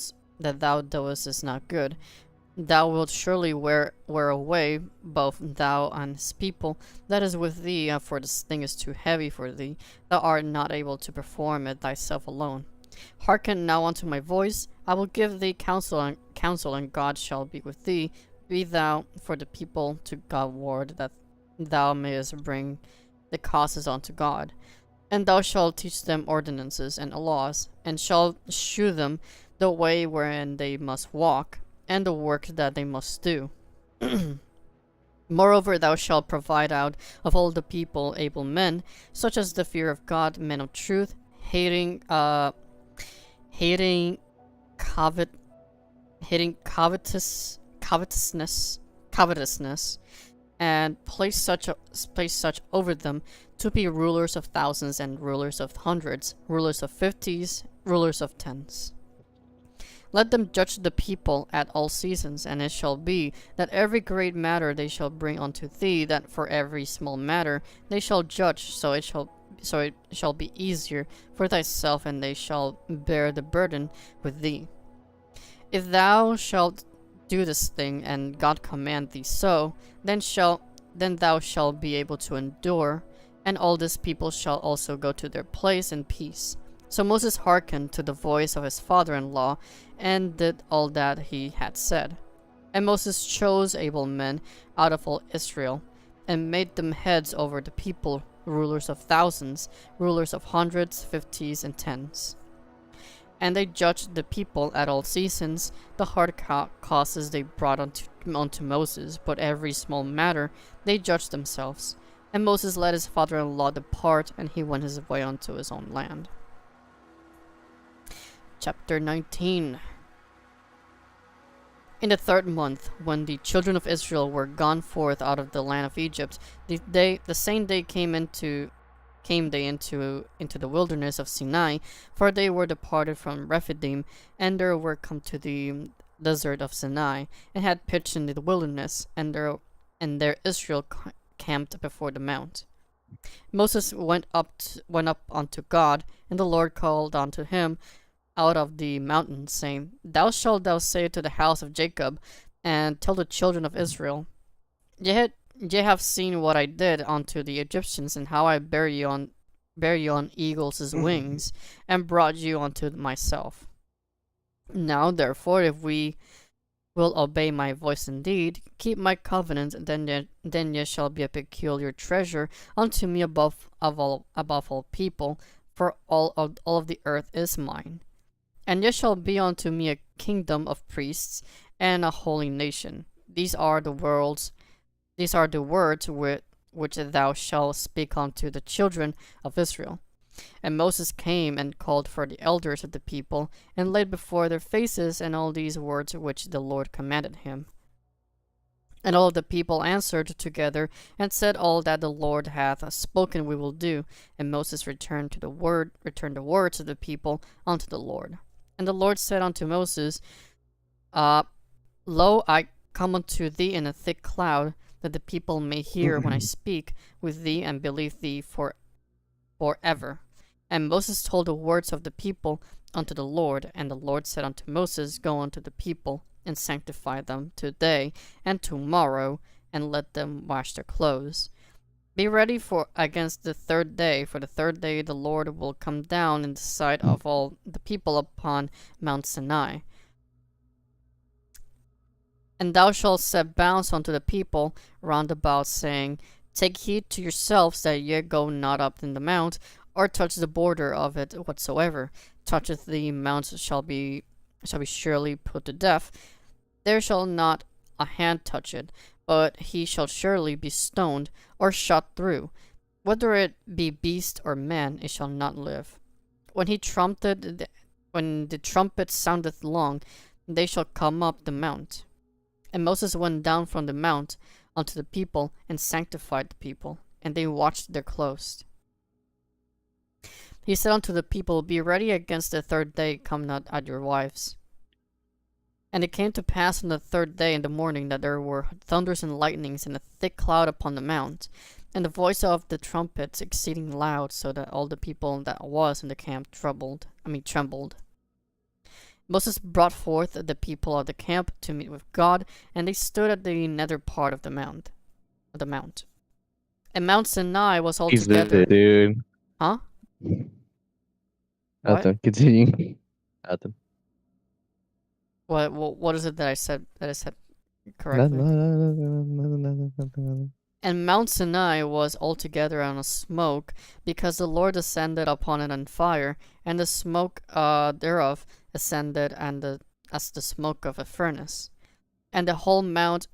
doest is not good. Thou wilt surely wear away both thou and his people that is with thee, for this thing is too heavy for thee. Thou art not able to perform it thyself alone. Hearken now unto my voice. I will give thee counsel, and God shall be with thee. Be thou for the people to God ward, that thou mayest bring the causes unto God. And thou shalt teach them ordinances and laws, and shalt shew them the way wherein they must walk, and the work that they must do. Moreover, thou shalt provide out of all the people able men, such as the fear of God, men of truth, hating covetousness, and place such over them to be rulers of thousands and rulers of hundreds, rulers of 50s, rulers of 10s. Let them judge the people at all seasons, and it shall be that every great matter they shall bring unto thee, that for every small matter they shall judge, so it shall be easier for thyself, and they shall bear the burden with thee. If thou shalt do this thing, and God command thee so, then thou shalt be able to endure, and all this people shall also go to their place in peace." So Moses hearkened to the voice of his father-in-law, and did all that he had said. And Moses chose able men out of all Israel, and made them heads over the people, rulers of thousands, rulers of hundreds, 50s, and 10s. And they judged the people at all seasons. The hard causes they brought unto Moses, but every small matter they judged themselves. And Moses let his father-in-law depart, and he went his way unto his own land. Chapter 19. In the 3rd month, when the children of Israel were gone forth out of the land of Egypt, the same day came they into the wilderness of Sinai, for they were departed from Rephidim, and there were come to the desert of Sinai, and had pitched in the wilderness, and there Israel camped before the mount. Moses went up unto God, and the Lord called unto him out of the mountain, saying, Thou shalt thou say to the house of Jacob, and tell the children of Israel, Ye have seen what I did unto the Egyptians, and how I bare you on eagles' wings, and brought you unto myself. Now therefore, if we will obey my voice indeed, keep my covenant, then ye shall be a peculiar treasure unto me above all people, for all of the earth is mine. And ye shall be unto me a kingdom of priests and a holy nation. These are the words which thou shalt speak unto the children of Israel. And Moses came and called for the elders of the people, and laid before their faces and all these words which the Lord commanded him. And all the people answered together, and said, All that the Lord hath spoken we will do. And Moses returned the words of the people unto the Lord. And the Lord said unto Moses, Lo, I come unto thee in a thick cloud, that the people may hear when I speak with thee, and believe thee forever. And Moses told the words of the people unto the Lord. And the Lord said unto Moses, Go unto the people, and sanctify them today and tomorrow, and let them wash their clothes. Be ready against the third day, for the third day the Lord will come down in the sight of all the people upon Mount Sinai. And thou shalt set bounds unto the people round about, saying, Take heed to yourselves that ye go not up in the mount, or touch the border of it whatsoever toucheth the mount shall be surely put to death. There shall not a hand touch it, but he shall surely be stoned, or shot through. Whether it be beast or man, it shall not live. When the trumpet soundeth long, they shall come up the mount. And Moses went down from the mount unto the people, and sanctified the people, and they washed their clothes. He said unto the people, Be ready against the third day, come not at your wives. And it came to pass on the third day in the morning that there were thunders and lightnings and a thick cloud upon the mount, and the voice of the trumpets exceeding loud, so that all the people that was in the camp trembled. Moses brought forth the people of the camp to meet with God, and they stood at the nether part of the mount. And Mount Sinai was altogether. Dude. Huh? What? Nothing. Continue. Nothing. What is it that I said correctly? Nothing. And Mount Sinai was altogether on a smoke, because the Lord ascended upon it on fire, and the smoke thereof ascended as the smoke of a furnace. And the whole mount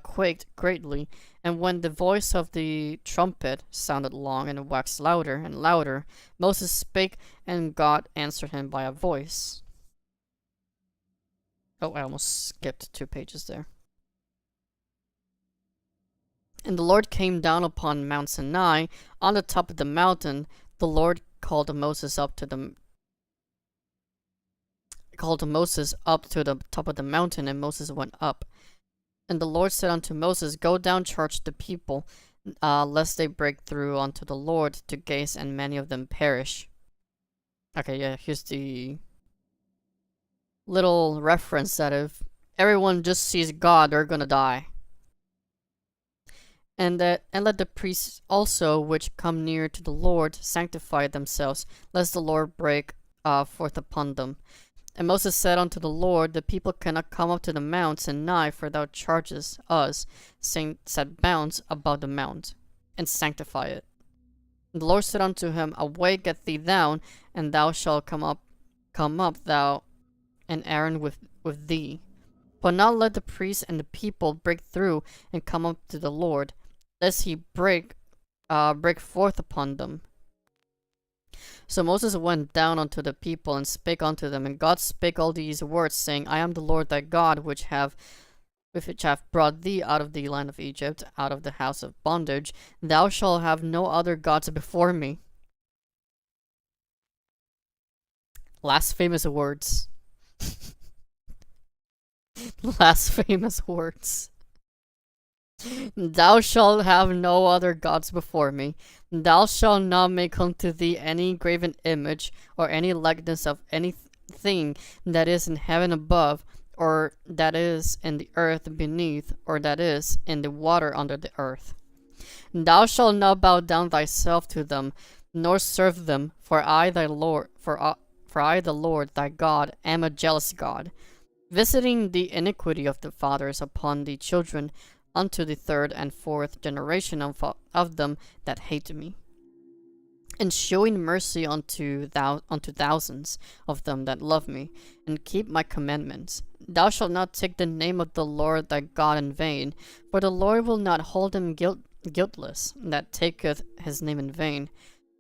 quaked greatly, and when the voice of the trumpet sounded long and waxed louder and louder, Moses spake, and God answered him by a voice. Oh, I almost skipped 2 pages there. And the Lord came down upon Mount Sinai on the top of the mountain. The Lord called Moses up to the top of the mountain, and Moses went up. And the Lord said unto Moses, Go down, charge the people, lest they break through unto the Lord to gaze, and many of them perish. Okay, yeah, here's the little reference that if everyone just sees God, they're gonna die. And let the priests also which come near to the Lord sanctify themselves, lest the Lord break forth upon them. And Moses said unto the Lord, The people cannot come up to the mount Sinai, for thou chargest us, saying, Set bounds about the mount, and sanctify it. And the Lord said unto him, Away, get thee down, and thou shalt come up thou and Aaron with thee. But not let the priests and the people break through and come up to the Lord, lest he break forth upon them. So Moses went down unto the people, and spake unto them, and God spake all these words, saying, I am the Lord thy God, which have brought thee out of the land of Egypt, out of the house of bondage. Thou shalt have no other gods before me. Last famous words. Last famous words. Thou shalt have no other gods before me. Thou shalt not make unto thee any graven image, or any likeness of thing that is in heaven above, or that is in the earth beneath, or that is in the water under the earth. Thou shalt not bow down thyself to them, nor serve them, for I the Lord thy God am a jealous God, visiting the iniquity of the fathers upon the children unto the third and fourth generation of them that hate me, and showing mercy unto thousands of them that love me, and keep my commandments. Thou shalt not take the name of the Lord thy God in vain, for the Lord will not hold him guiltless that taketh his name in vain.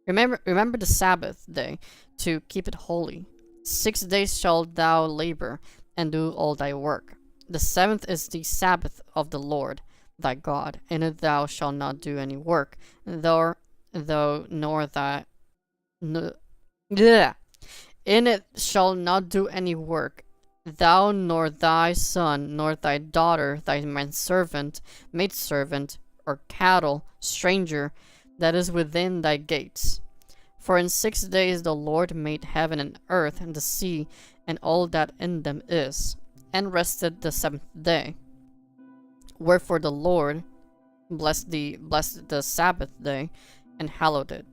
Remember the Sabbath day, to keep it holy. 6 days shalt thou labor, and do all thy work. The seventh is the Sabbath of the Lord thy God. In it thou shalt not do any work, in it shall not do any work, thou nor thy son, nor thy daughter, thy manservant, maidservant, or cattle, stranger, that is within thy gates. For in 6 days the Lord made heaven and earth, and the sea, and all that in them is, and rested the seventh day. Wherefore the Lord blessed the Sabbath day, and hallowed it.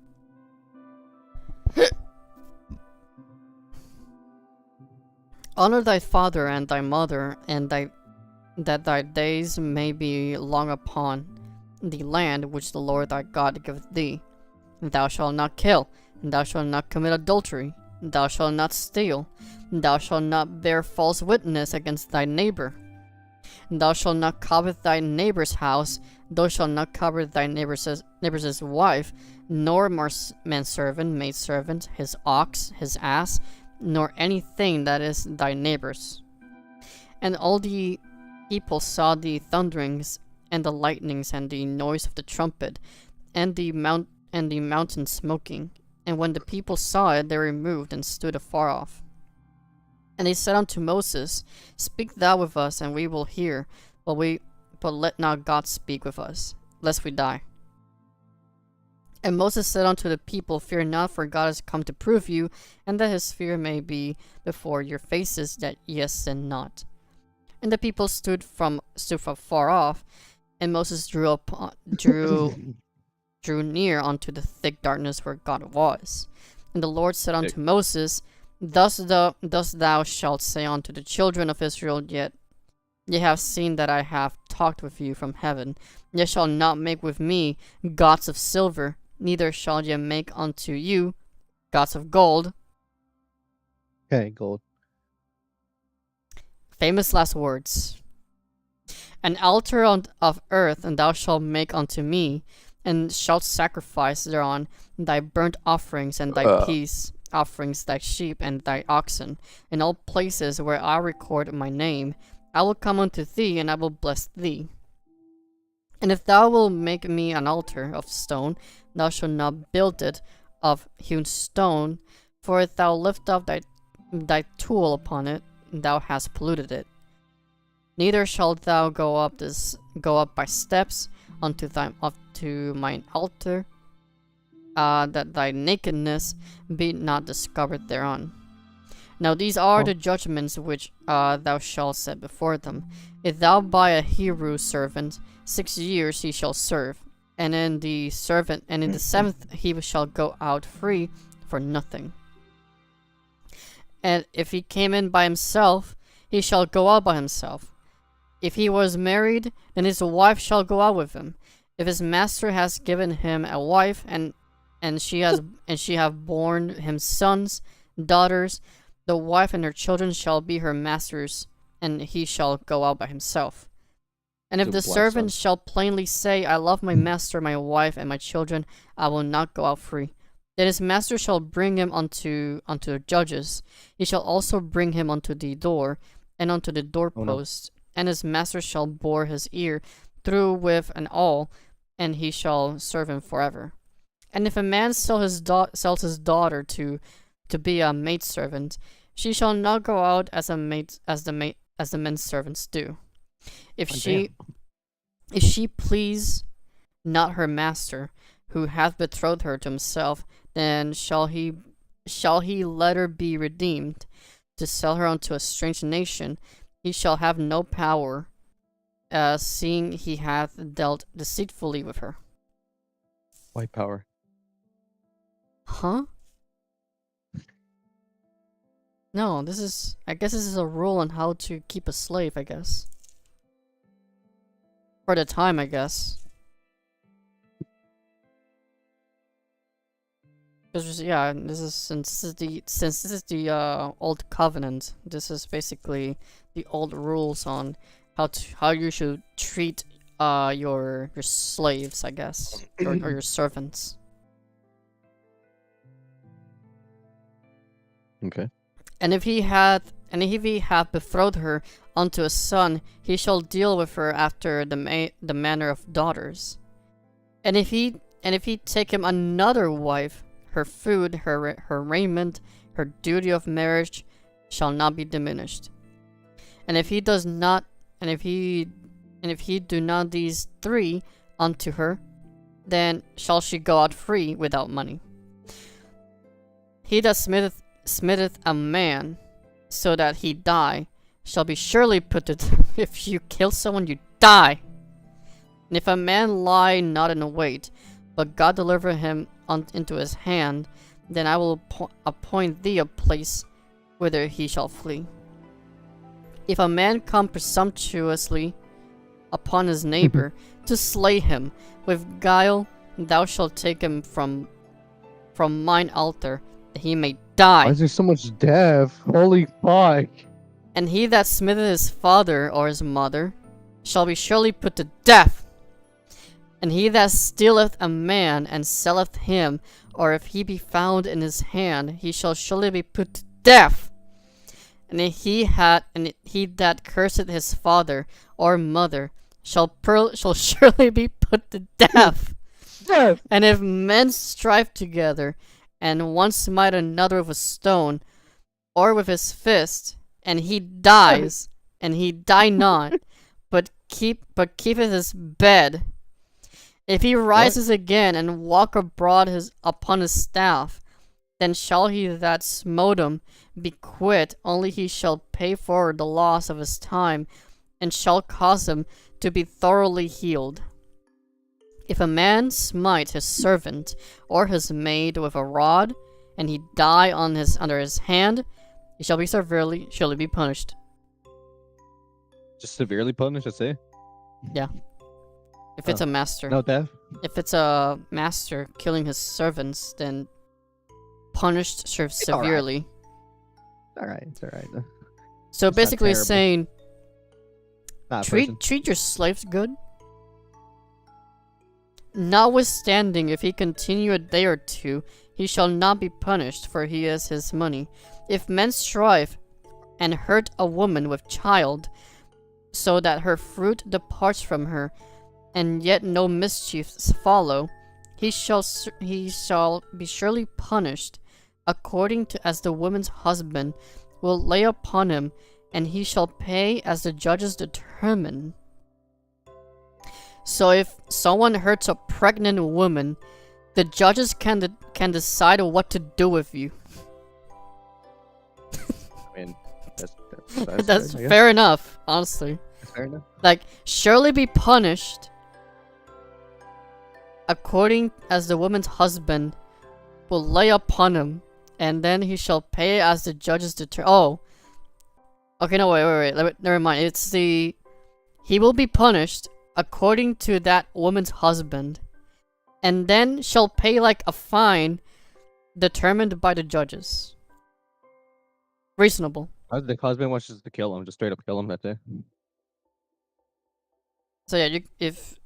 Honor thy father and thy mother, and that thy days may be long upon the land which the Lord thy God giveth thee. Thou shalt not kill, and thou shalt not commit adultery, and thou shalt not steal, and thou shalt not bear false witness against thy neighbor. And thou shalt not covet thy neighbor's house, thou shalt not covet thy neighbor's wife, nor manservant, maidservant, his ox, his ass, nor anything that is thy neighbor's. And all the people saw the thunderings, and the lightnings, and the noise of the trumpet, and the mountain smoking. And when the people saw it, they removed and stood afar off. And they said unto Moses, Speak thou with us, and we will hear, but let not God speak with us, lest we die. And Moses said unto the people, Fear not, for God is come to prove you, and that his fear may be before your faces, that ye sin not. And the people stood from far off, and Moses drew near unto the thick darkness where God was. And the Lord said unto Moses, Thus thou shalt say unto the children of Israel, Yet ye have seen that I have talked with you from heaven. Ye shall not make with me gods of silver, neither shall ye make unto you gods of gold. Okay, gold. Famous last words. An altar of earth, and thou shalt make unto me, and shalt sacrifice thereon thy burnt offerings and thy peace offerings, thy sheep and thy oxen, in all places where I record my name. I will come unto thee, and I will bless thee. And if thou wilt make me an altar of stone, thou shalt not build it of hewn stone, for if thou lift up thy tool upon it, thou hast polluted it. Neither shalt thou go up by steps unto mine altar, that thy nakedness be not discovered thereon. Now these are the judgments which thou shalt set before them. If thou buy a Hebrew servant, 6 years he shall serve, and in the seventh he shall go out free for nothing. And if he came in by himself, he shall go out by himself. If he was married, then his wife shall go out with him. If his master has given him a wife, and she have borne him sons, daughters, the wife and her children shall be her master's, and he shall go out by himself. And if the servant shall plainly say, I love my master, my wife, and my children, I will not go out free, then his master shall bring him unto the judges. He shall also bring him unto the door, and unto the doorpost, and his master shall bore his ear through with and all, and he shall serve him forever. And if a man sells his daughter to be a maidservant, she shall not go out as the men's servants do. If she please not her master, who hath betrothed her to himself, then shall he let her be redeemed. to sell her unto a strange nation, he shall have no power, seeing he hath dealt deceitfully with her. White power. Huh? No, this is... I guess this is a rule on how to keep a slave, I guess. For the time, I guess. Because, yeah, this is... Since this is the Old Covenant, this is basically the old rules on how you should treat your slaves, I guess. or your servants. Okay. And if he hath betrothed her unto a son, he shall deal with her after the manner of daughters. And if he take him another wife, her food, her raiment, her duty of marriage shall not be diminished. And if he does not, and if he do not these three unto her, then shall she go out free without money. He that smitteth a man so that he die shall be surely put to death. If you kill someone, you die. And if a man lie not in a wait, but God deliver him into his hand, then I will appoint thee a place whither he shall flee. If a man come presumptuously upon his neighbor to slay him with guile, thou shalt take him from mine altar, that he may die. Why is there so much death? Holy fuck. And he that smiteth his father or his mother shall be surely put to death. And he that stealeth a man and selleth him, or if he be found in his hand, he shall surely be put to death. And he that curseth his father or mother shall surely be put to death. Death. And if men strive together, and one smite another with a stone, or with his fist, and he dies, and he die not, but keepeth his bed. If he rises again and walk abroad upon his staff, then shall he that smote him be quit, only he shall pay for the loss of his time, and shall cause him to be thoroughly healed. If a man smite his servant or his maid with a rod, and he die under his hand, he shall be surely be punished. Just severely punished, I say. Yeah. If it's a master. No death. If it's a master killing his servants, then punished severely. Alright, it's alright. So It's not basically terrible. saying Not a person. treat your slaves good. Notwithstanding, if he continue a day or two, he shall not be punished, for he is his money. If men strive and hurt a woman with child, so that her fruit departs from her, and yet no mischiefs follow, he shall be surely punished, according to as the woman's husband will lay upon him, and he shall pay as the judges determine. So if someone hurts a pregnant woman, the judges can decide what to do with you. I mean, That's fair, I guess. fair enough, honestly. Fair enough. Like, surely be punished according as the woman's husband will lay upon him, and then he shall pay as the judges determine. Oh. Okay, no, wait. Never mind. It's he will be punished according to that woman's husband, and then shall pay like a fine determined by the judges. Reasonable. The husband wants just to kill him, just straight up kill him that day. So yeah, if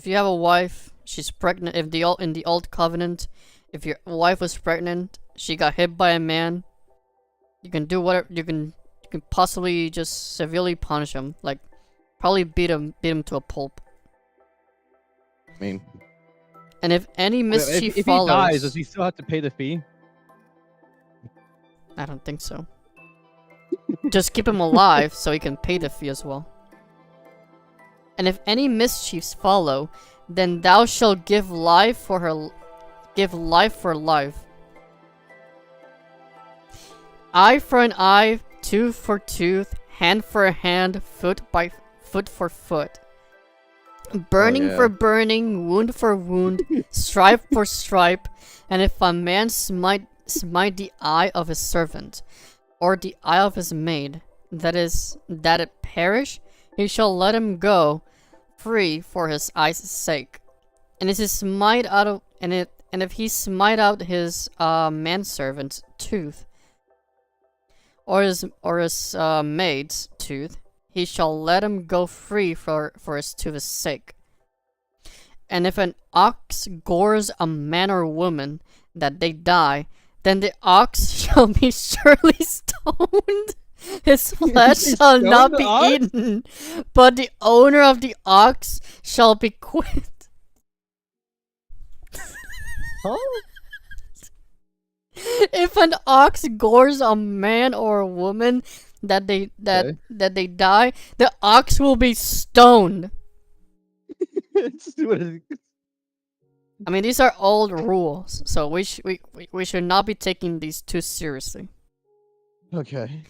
you have a wife, she's pregnant. If in the old covenant, if your wife was pregnant, she got hit by a man, you can do whatever you can possibly just severely punish him, like probably beat him to a pulp. I mean, and if any mischief if follows, he dies, does he still have to pay the fee? I don't think so. Just keep him alive so he can pay the fee as well. And if any mischiefs follow, then thou shalt give life for life. eye for an eye, tooth for tooth, hand for hand, foot for foot. Burning yeah. for burning, wound for wound, stripe for stripe, and if a man smite the eye of his servant, or the eye of his maid, that it perish, he shall let him go free for his eye's sake. And if he smite out his manservant's tooth, or his maid's tooth, he shall let him go free for his tooth's sake. And if an ox gores a man or woman, that they die, then the ox shall be surely stoned. His flesh shall not be eaten, but the owner of the ox shall be quit. Huh? If an ox gores a man or a woman, that they die, the ox will be stoned. I mean, these are old rules, so we should not be taking these too seriously. Okay.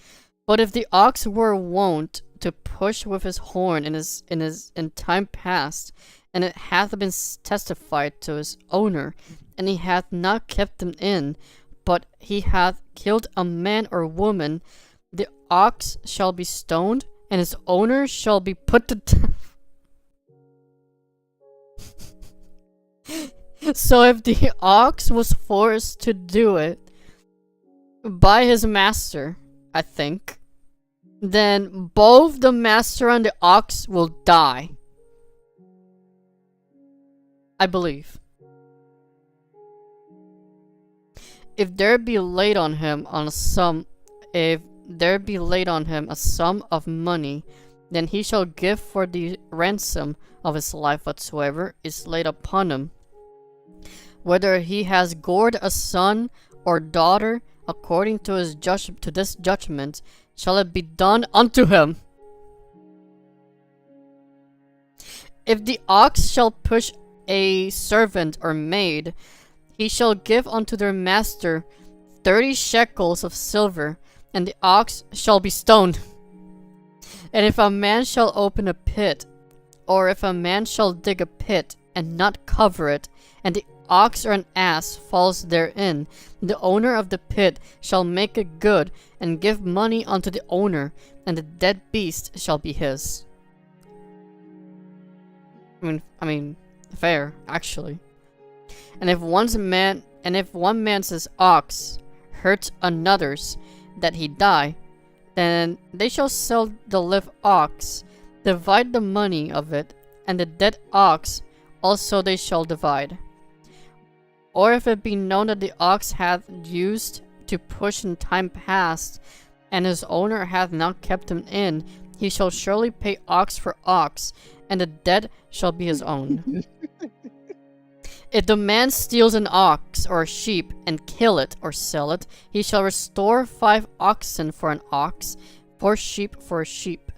But if the ox were wont to push with his horn in time past, and it hath been testified to his owner, and he hath not kept them in, but he hath killed a man or woman, the ox shall be stoned, and his owner shall be put to death. So if the ox was forced to do it by his master, I think, then both the master and the ox will die. I believe. If there be laid on him a sum of money, then he shall give for the ransom of his life whatsoever is laid upon him. Whether he has gored a son or daughter, according to this judgment, shall it be done unto him. If the ox shall push a servant or maid, he shall give unto their master 30 shekels of silver, and the ox shall be stoned. And if a man shall open a pit, or if a man shall dig a pit and not cover it, and the ox or an ass falls therein, the owner of the pit shall make it good, and give money unto the owner, and the dead beast shall be his. I mean, fair, actually. And if one man's ox hurts another's, that he die, then they shall sell the live ox, divide the money of it, and the dead ox also they shall divide. Or if it be known that the ox hath used to push in time past, and his owner hath not kept him in, he shall surely pay ox for ox, and the dead shall be his own. If the man steals an ox or a sheep and kill it or sell it, he shall restore 5 oxen for an ox, 4 sheep for a sheep.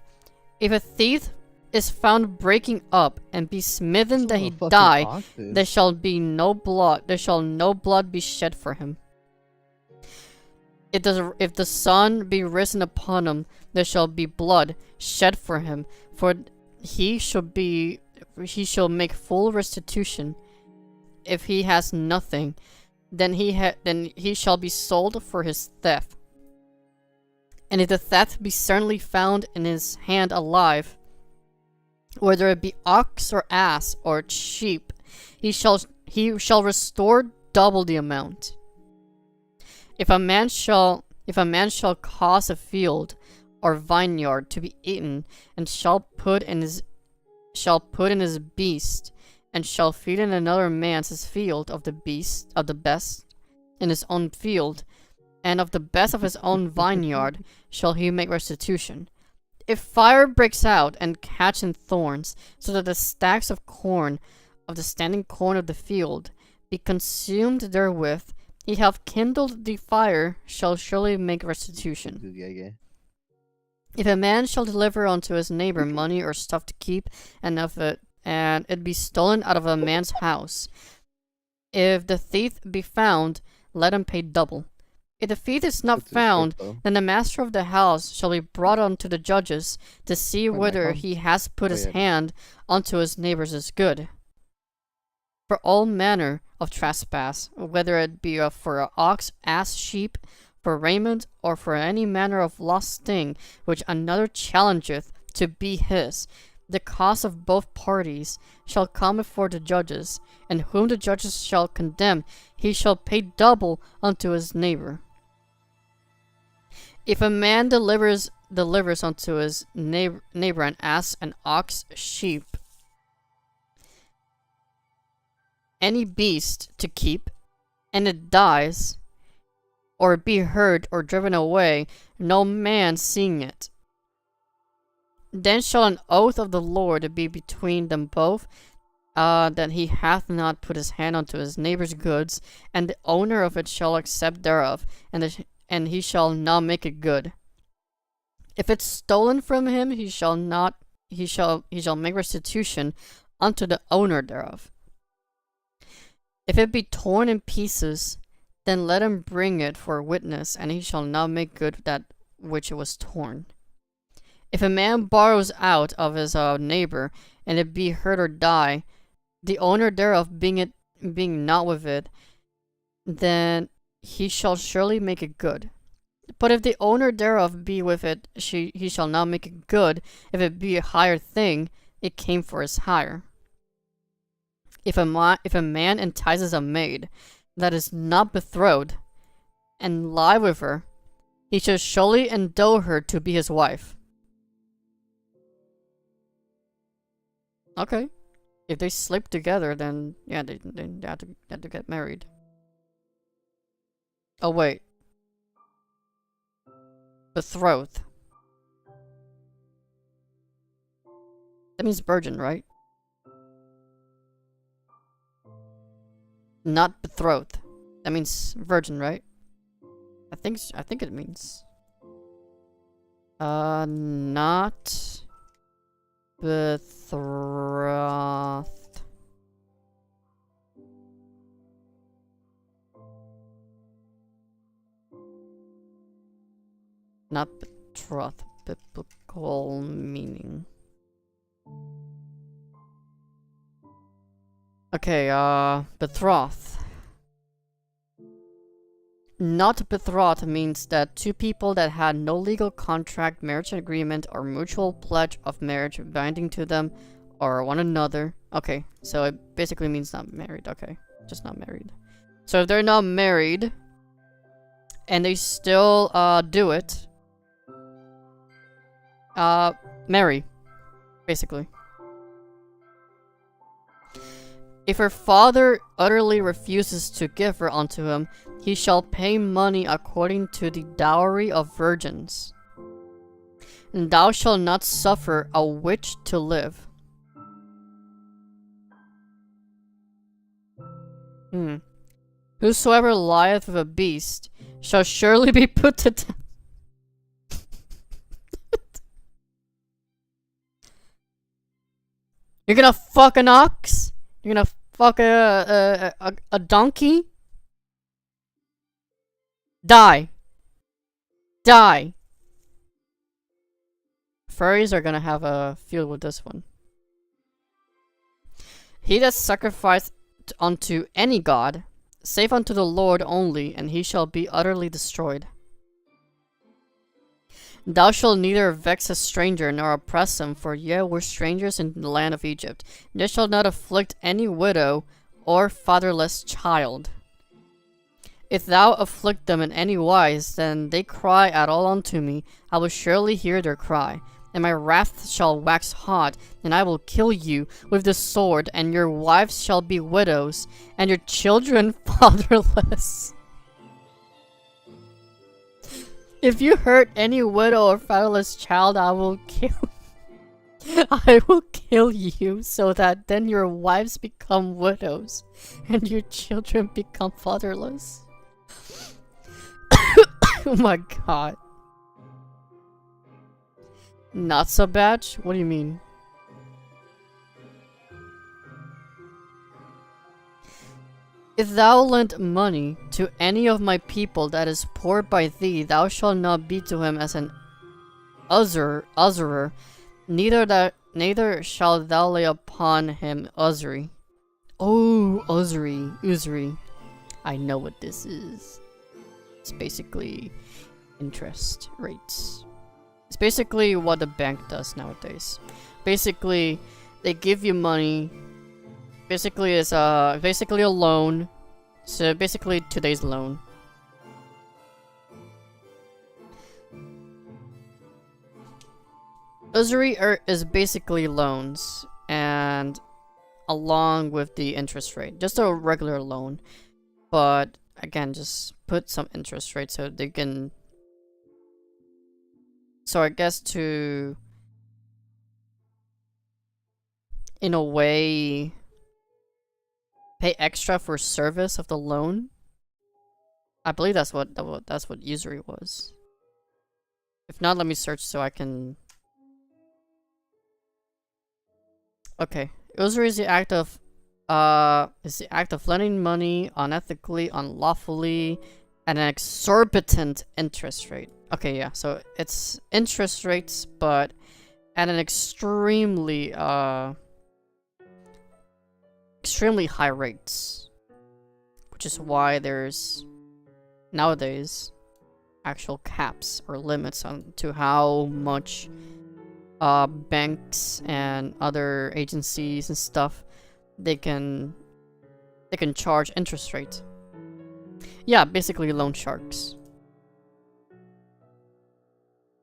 If a thief is found breaking up and be smitten that he die, there shall no blood be shed for him. If the sun be risen upon him, there shall be blood shed for him, for he shall make full restitution. If he has nothing, then he shall be sold for his theft. And if the theft be certainly found in his hand alive, whether it be ox or ass or sheep, he shall restore double the amount. If a man shall cause a field or vineyard to be eaten, and shall put in his beast, and shall feed in another man's field of the best in his own field, and of the best of his own vineyard shall he make restitution. If fire breaks out and catch in thorns, so that the stacks of corn, of the standing corn of the field, be consumed therewith, he hath kindled the fire, shall surely make restitution. If a man shall deliver unto his neighbor money or stuff to keep, and it be stolen out of a man's house, if the thief be found, let him pay double. If the thief is not That's a found, shit, though. then the master of the house shall be brought unto the judges to see Wait, whether Michael? he has put Oh, his yeah. hand unto his neighbor's good. For all manner of trespass, whether it be for an ox, ass, sheep, for raiment, or for any manner of lost thing which another challengeth to be his, the cause of both parties shall come before the judges, and whom the judges shall condemn, he shall pay double unto his neighbor. If a man delivers unto his neighbor an ass, an ox, sheep, any beast to keep, and it dies, or be hurt or driven away, no man seeing it, then shall an oath of the Lord be between them both, that he hath not put his hand unto his neighbor's goods, and the owner of it shall accept thereof, and he shall not make it good. If it's stolen from him, he shall make restitution unto the owner thereof. If it be torn in pieces, then let him bring it for a witness, and he shall not make good that which it was torn. If a man borrows out of his neighbor, and it be hurt or die, the owner thereof being not with it, then he shall surely make it good. But if the owner thereof be with it, he shall not make it good. If it be a hire thing, it came for his hire. If a man entices a maid that is not betrothed, and lie with her, he shall surely endow her to be his wife. Okay. If they sleep together, then yeah, they have to get married. Oh wait. Betrothed. That means virgin, right? Not betrothed. That means virgin, right? I think it means. Not betrothed. Not betrothed. Biblical meaning. Okay, betrothed. Not betrothed means that two people that had no legal contract, marriage agreement, or mutual pledge of marriage binding to them or one another. Okay, so it basically means not married. Okay, just not married. So if they're not married and they still do it, marry, basically. If her father utterly refuses to give her unto him, he shall pay money according to the dowry of virgins. And thou shalt not suffer a witch to live. Whosoever lieth with a beast shall surely be put to death. You're gonna fuck an ox? You're gonna fuck a donkey? Die. Die. Furries are gonna have a field with this one. He that sacrificed unto any god, save unto the Lord only, and he shall be utterly destroyed. Thou shalt neither vex a stranger nor oppress him, for ye were strangers in the land of Egypt. Ye shall not afflict any widow or fatherless child. If thou afflict them in any wise, then they cry at all unto me, I will surely hear their cry. And my wrath shall wax hot, and I will kill you with the sword, and your wives shall be widows, and your children fatherless. If you hurt any widow or fatherless child, I will kill you, so that then your wives become widows, and your children become fatherless. Oh my god. Not so bad? What do you mean? If thou lend money to any of my people that is poor by thee, thou shalt not be to him as an usurer, neither shalt thou lay upon him usury. Oh, usury. I know what this is. It's basically interest rates. It's basically what the bank does nowadays. Basically, they give you money. Basically, it's basically a loan. So basically, today's loan. Usury is basically loans, and along with the interest rate, just a regular loan. But again, just put some interest rate so they can. So I guess to, in a way, pay extra for service of the loan. I believe that's what usury was. If not, let me search so I can. Okay, usury is the act of lending money unethically, unlawfully, at an exorbitant interest rate. Okay, yeah, so it's interest rates, but at an extremely high rates, which is why there's nowadays actual caps or limits on to how much banks and other agencies and stuff they can charge interest rate. Yeah, basically loan sharks.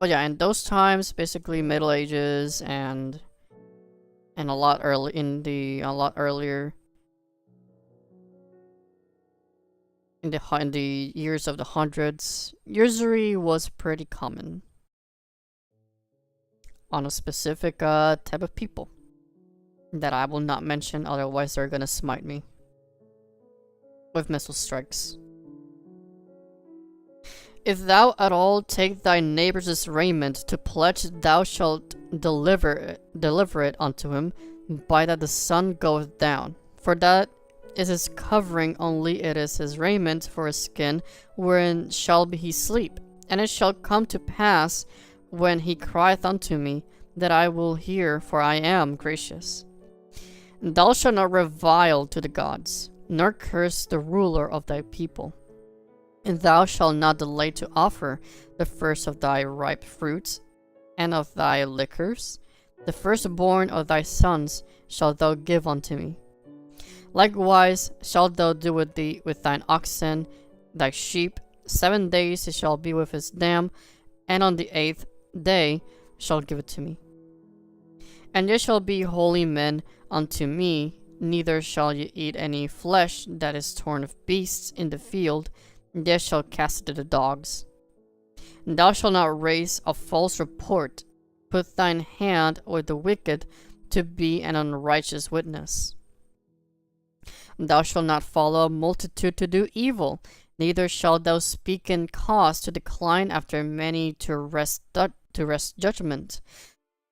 But yeah, in those times, basically Middle ages and a lot earlier in the years of the hundreds, usury was pretty common on a specific type of people that I will not mention, otherwise they're gonna smite me with missile strikes. If thou at all take thy neighbour's raiment to pledge, thou shalt deliver it unto him, by that the sun goeth down. For that is his covering only, it is his raiment for his skin, wherein shall he sleep. And it shall come to pass, when he crieth unto me, that I will hear, for I am gracious. And thou shalt not revile to the gods, nor curse the ruler of thy people. And thou shalt not delay to offer the first of thy ripe fruits, and of thy liquors. The firstborn of thy sons shalt thou give unto me. Likewise shalt thou do with thine oxen, thy sheep. 7 days it shall be with his dam, and on the 8th day shalt give it to me. And ye shall be holy men unto me, neither shall ye eat any flesh that is torn of beasts in the field, ye shall cast it to the dogs. And thou shalt not raise a false report, put thine hand with the wicked to be an unrighteous witness. And thou shalt not follow a multitude to do evil, neither shalt thou speak in cause to decline after many to wrest judgment,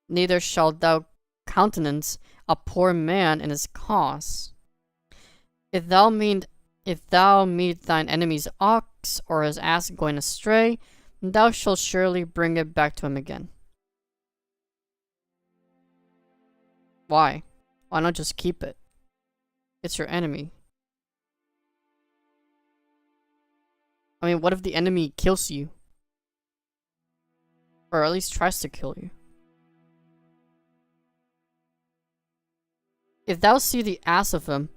neither shalt thou countenance a poor man in his cause. If thou meet thine enemy's ox or his ass going astray, thou shalt surely bring it back to him again. Why? Why not just keep it? It's your enemy. I mean, what if the enemy kills you? Or at least tries to kill you? If thou see the ass of him,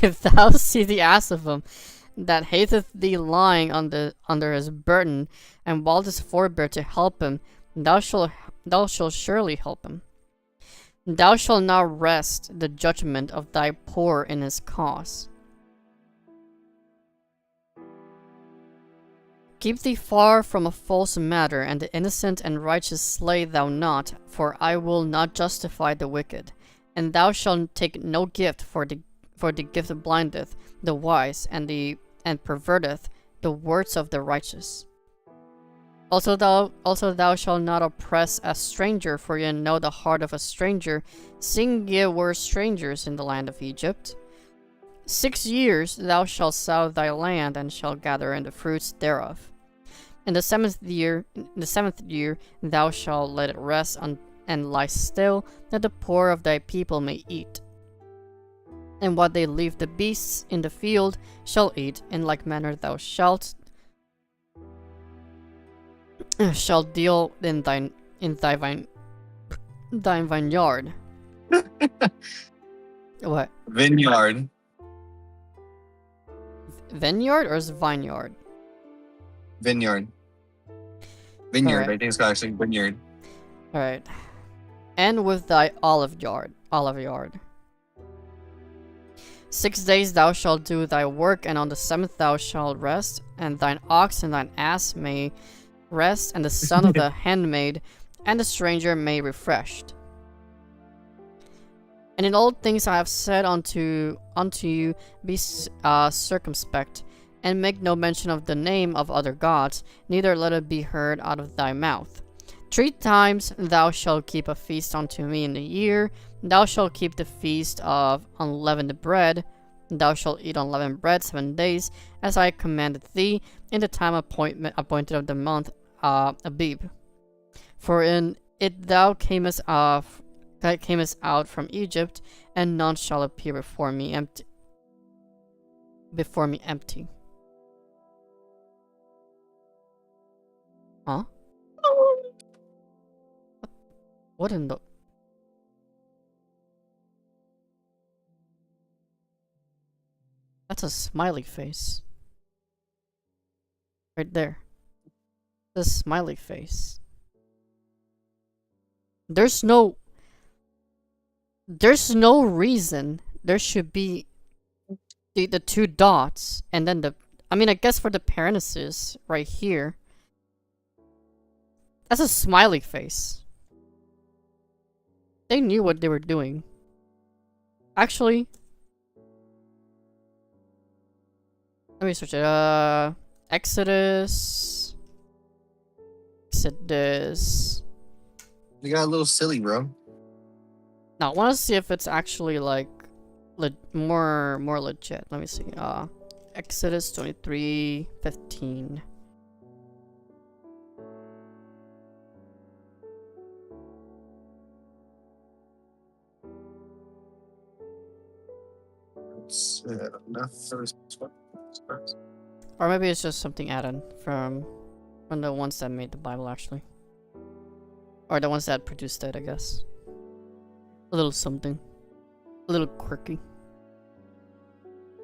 if thou see the ass of him that hateth thee lying under his burden, and wildest forbear to help him, thou shalt surely help him. Thou shalt not wrest the judgment of thy poor in his cause. Keep thee far from a false matter, and the innocent and righteous slay thou not, for I will not justify the wicked. And thou shalt take no gift, for the gift blindeth the wise, and perverteth the words of the righteous. Also thou shalt not oppress a stranger, for ye know the heart of a stranger, seeing ye were strangers in the land of Egypt. 6 years thou shalt sow thy land, and shalt gather in the fruits thereof. In the seventh year thou shalt let it rest and lie still, that the poor of thy people may eat. And what they leave the beasts in the field shall eat. In like manner thou shalt deal in thy vineyard. What? Vineyard. Vineyard or is it vineyard? Vineyard. Vineyard. Alright. I think it's actually vineyard. Alright. And with thy olive yard. 6 days thou shalt do thy work, and on the 7th thou shalt rest, and thine ox and thine ass may rest, and the son of the handmaid and the stranger may be refreshed. And in all things I have said unto you, be circumspect, and make no mention of the name of other gods, neither let it be heard out of thy mouth. 3 times thou shalt keep a feast unto me in the year. Thou shalt keep the feast of unleavened bread. Thou shalt eat unleavened bread 7 days, as I commanded thee, in the time appointed of the month Abib. For in it thou camest out from Egypt, and none shall appear before me empty. Huh? What in the... That's a smiley face. Right there. The smiley face. There's no reason there should be the 2 dots and then the... I mean, I guess for the parentheses right here. That's a smiley face. They knew what they were doing. Actually, let me search it. Exodus. You got a little silly, bro. Now, I want to see if it's actually like more legit. Let me see. Exodus 23:15. Or maybe it's just something added from the ones that made the Bible, actually. Or the ones that produced it, I guess. A little something. A little quirky.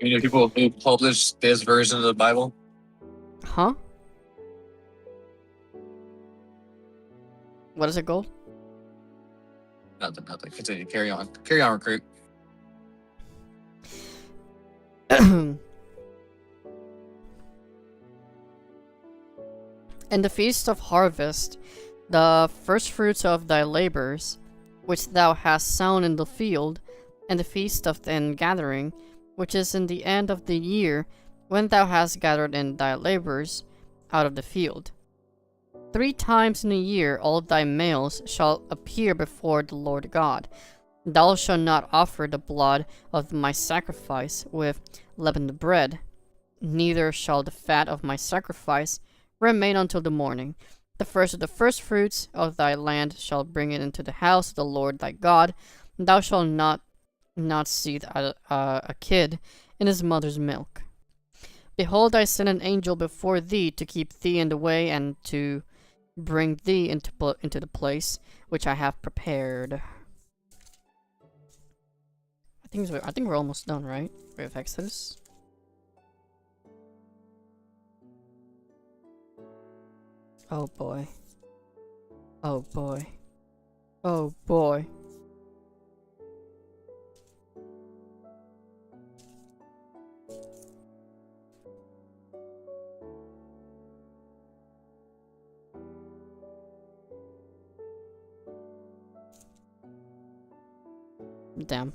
You know people who publish this version of the Bible? Huh? What is it called? Nothing. Continue. Carry on, recruit. In the feast of harvest, the first fruits of thy labors, which thou hast sown in the field, and the feast of the ingathering, which is in the end of the year, when thou hast gathered in thy labors out of the field. 3 times in a year all thy males shall appear before the Lord God. Thou shalt not offer the blood of my sacrifice with leavened bread, neither shall the fat of my sacrifice remain until the morning. The first of the first fruits of thy land shall bring it into the house of the Lord thy God. Thou shalt not seethe a kid in his mother's milk. Behold, I send an angel before thee to keep thee in the way, and to bring thee into the place which I have prepared. I think we're almost done, right? With Exodus. Oh boy. Oh boy. Oh boy. Damn.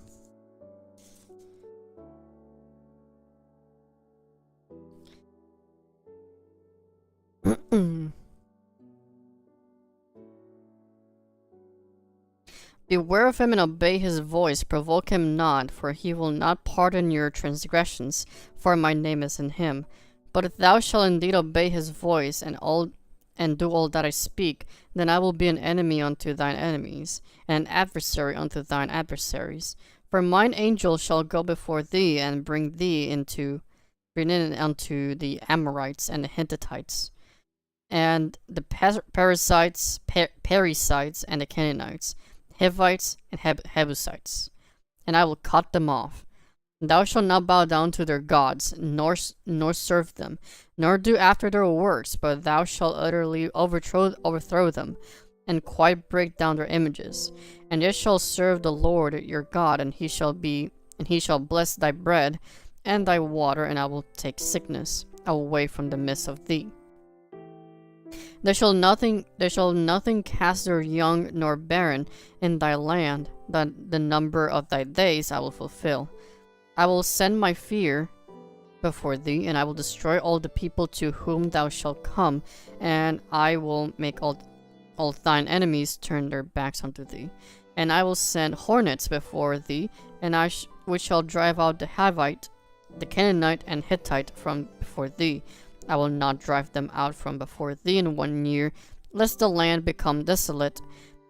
Beware of him and obey his voice, provoke him not, for he will not pardon your transgressions, for my name is in him. But if thou shalt indeed obey his voice, and do all that I speak, then I will be an enemy unto thine enemies, and an adversary unto thine adversaries. For mine angel shall go before thee, and bring in unto the Amorites and the Hittites, and the Perizzites, and the Canaanites, Hivites, and Jebusites, and I will cut them off. Thou shalt not bow down to their gods, nor serve them, nor do after their works, but thou shalt utterly overthrow them, and quite break down their images. And they shall serve the Lord your God, and he shall bless thy bread and thy water, and I will take sickness away from the midst of thee. There shall nothing cast their young nor barren in thy land, that the number of thy days I will fulfill. I will send my fear before thee, and I will destroy all the people to whom thou shalt come, and I will make all thine enemies turn their backs unto thee. And I will send hornets before thee, and which shall drive out the Hivite, the Canaanite, and Hittite from before thee. I will not drive them out from before thee in 1 year, lest the land become desolate,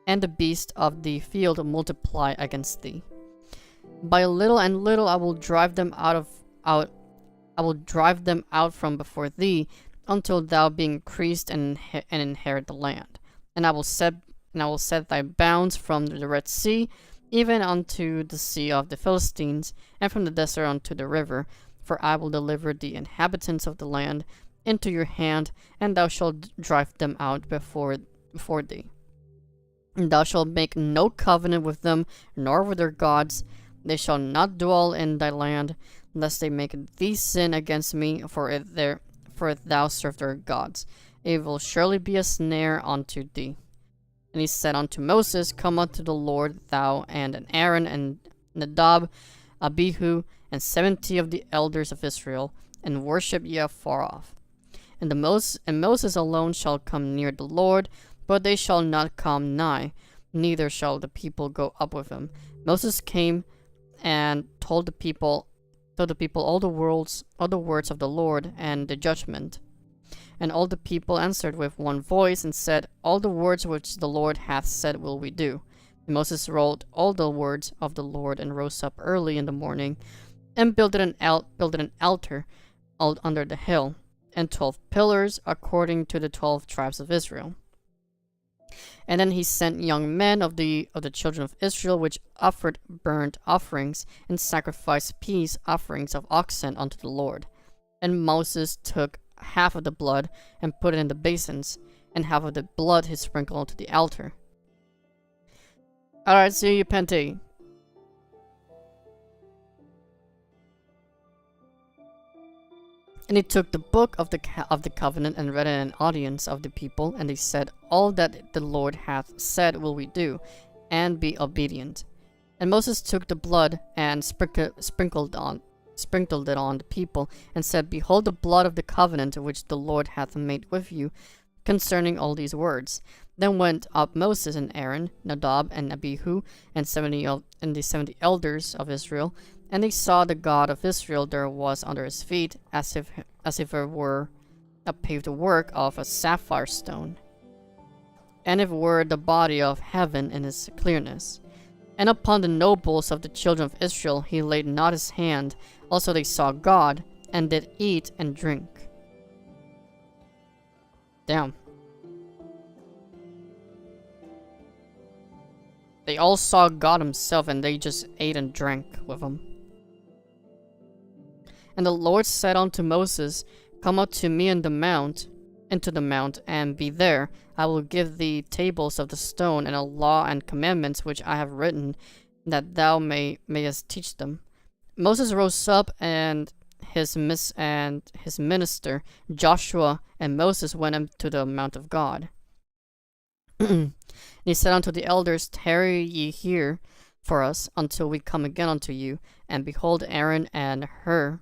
and the beasts of the field multiply against thee. By little and little I will drive them out from before thee, until thou be increased and inherit the land. And I will set thy bounds from the Red Sea, even unto the sea of the Philistines, and from the desert unto the river. For I will deliver the inhabitants of the land into your hand, and thou shalt drive them out before thee. And thou shalt make no covenant with them, nor with their gods. They shall not dwell in thy land, lest they make thee sin against me, for if thou serve their gods. It will surely be a snare unto thee. And he said unto Moses, Come unto the Lord, thou and Aaron and Nadab, Abihu, and 70 of the elders of Israel, and worship ye afar off. And Moses alone shall come near the Lord, but they shall not come nigh, neither shall the people go up with him. Moses came and told the people all the words of the Lord and the judgment. And all the people answered with one voice, and said, All the words which the Lord hath said will we do. And Moses wrote all the words of the Lord, and rose up early in the morning, and builded an altar under the hill, and 12 pillars according to the 12 tribes of Israel. And then he sent young men of the children of Israel, which offered burnt offerings, and sacrificed peace offerings of oxen unto the Lord. And Moses took half of the blood, and put it in the basins, and half of the blood he sprinkled onto the altar. Alright, see you, Pente. And he took the book of the covenant, and read it in an audience of the people, and they said, All that the Lord hath said will we do, and be obedient. And Moses took the blood, and sprinkled it on the people, and said, Behold the blood of the covenant which the Lord hath made with you concerning all these words. Then went up Moses and Aaron, Nadab and Abihu, and the 70 elders of Israel, and they saw the God of Israel there was under his feet, as if it were a paved work of a sapphire stone, and if it were the body of heaven in its clearness. And upon the nobles of the children of Israel he laid not his hand. Also they saw God, and did eat and drink. Damn. They all saw God himself, and they just ate and drank with him. And the Lord said unto Moses, Come up to me into the mount, and be there. I will give thee tables of the stone, and a law and commandments which I have written, that thou mayest teach them. Moses rose up, and his minister Joshua and Moses went up to the mount of God. And he said unto the elders, Tarry ye here for us until we come again unto you. And behold, Aaron and Hur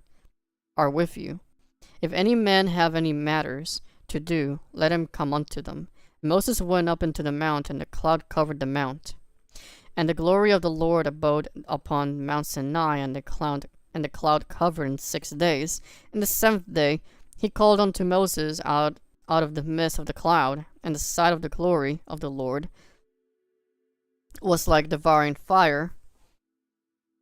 are with you. If any man have any matters to do, let him come unto them. Moses went up into the mount, and the cloud covered the mount. And the glory of the Lord abode upon Mount Sinai, and the cloud covered in 6 days. And the 7th day he called unto Moses out of the midst of the cloud, and the sight of the glory of the Lord was like devouring fire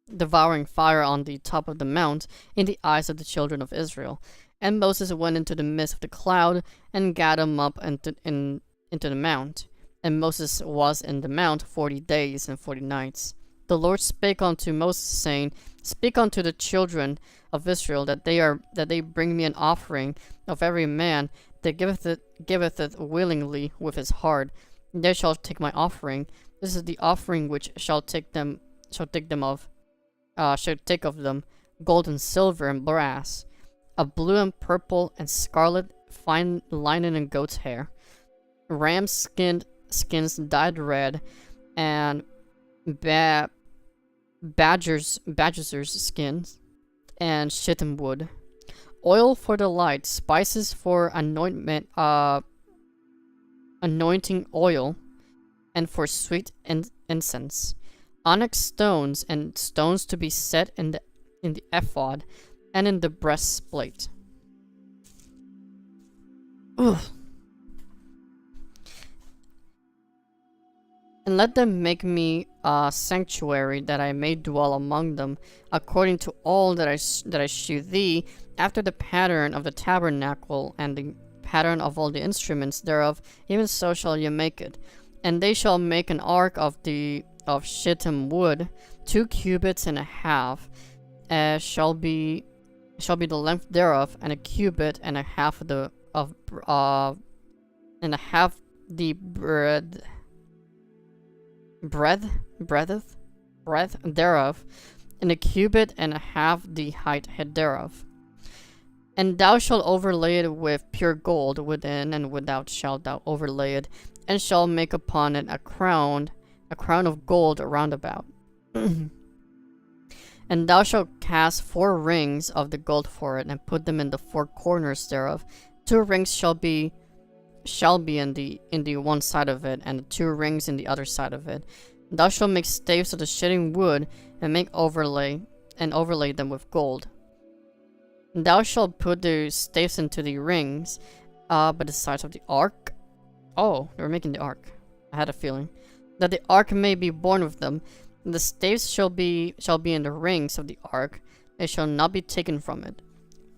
on the top of the mount in the eyes of the children of Israel. And Moses went into the midst of the cloud and gat him up into the mount. And Moses was in the mount 40 days and 40 nights. The Lord spake unto Moses, saying, Speak unto the children of Israel that they bring me an offering of every man that giveth it willingly with his heart. They shall take my offering. This is the offering which shall take of them gold and silver and brass, of blue and purple and scarlet, fine linen and goat's hair, ram skins dyed red, and badger's skins, and shittim wood, oil for the light, spices for anointing oil, and for sweet incense, onyx stones, and stones to be set in the ephod and in the breastplate. Ugh. And let them make me a sanctuary, that I may dwell among them, according to all that I shew thee, after the pattern of the tabernacle and the pattern of all the instruments thereof, even so shall ye make it. And they shall make an ark of shittim wood, 2 cubits and a half, shall be the length thereof, and a cubit and a half the breadth thereof, and a cubit and a half the height thereof. And thou shalt overlay it with pure gold, within and without shalt thou overlay it, and shalt make upon it a crown of gold round about. And thou shalt cast 4 rings of the gold for it, and put them in the 4 corners thereof. 2 rings shall be in the one side of it, and 2 rings in the other side of it. And thou shalt make staves of the shittim wood, and overlay them with gold. And thou shalt put the staves into the rings, by the sides of the ark. Oh, they were making the ark. I had a feeling that the ark may be borne with them. And the staves shall be in the rings of the ark; they shall not be taken from it.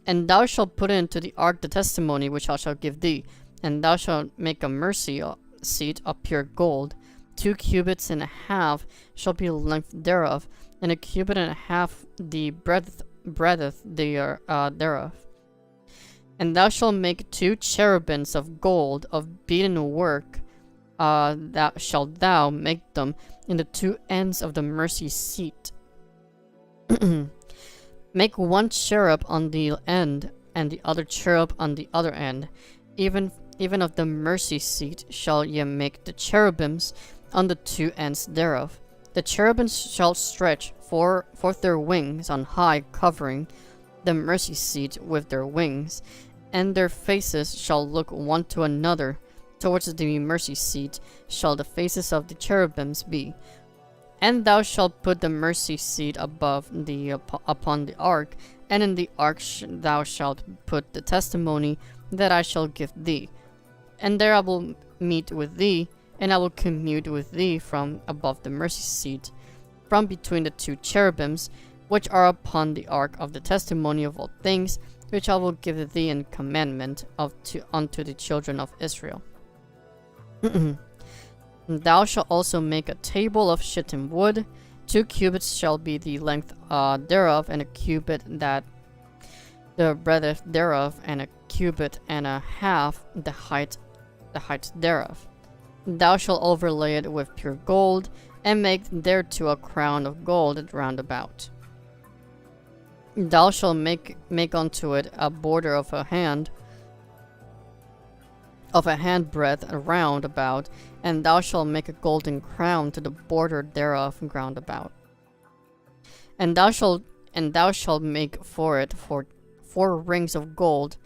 And thou shalt put into the ark the testimony which I shall give thee. And thou shalt make a mercy seat of pure gold. 2 cubits and a half shall be the length thereof, and a cubit and a half the breadth thereof. And thou shalt make 2 cherubims of gold of beaten work. That shalt thou make them in the 2 ends of the mercy seat. Make 1 cherub on the end, and the other cherub on the other end. Even of the mercy seat shall ye make the cherubims on the 2 ends thereof. The cherubims shall stretch forth their wings on high, covering the mercy seat with their wings, and their faces shall look one to another. Towards the mercy seat shall the faces of the cherubims be. And thou shalt put the mercy seat upon the ark, and in the ark thou shalt put the testimony that I shall give thee. And there I will meet with thee, and I will commune with thee from above the mercy seat, from between the 2 cherubims, which are upon the ark of the testimony of all things, which I will give thee in commandment unto the children of Israel. Thou shalt also make a table of shittim wood. 2 cubits shall be the length thereof, and a cubit that the breadth thereof, and a cubit and a half the height thereof. Thou shalt overlay it with pure gold, and make thereto a crown of gold round about. Thou shalt make unto it a border of a hand breadth round about, and thou shalt make a golden crown to the border thereof round about. And thou shalt make for it 4 rings of gold.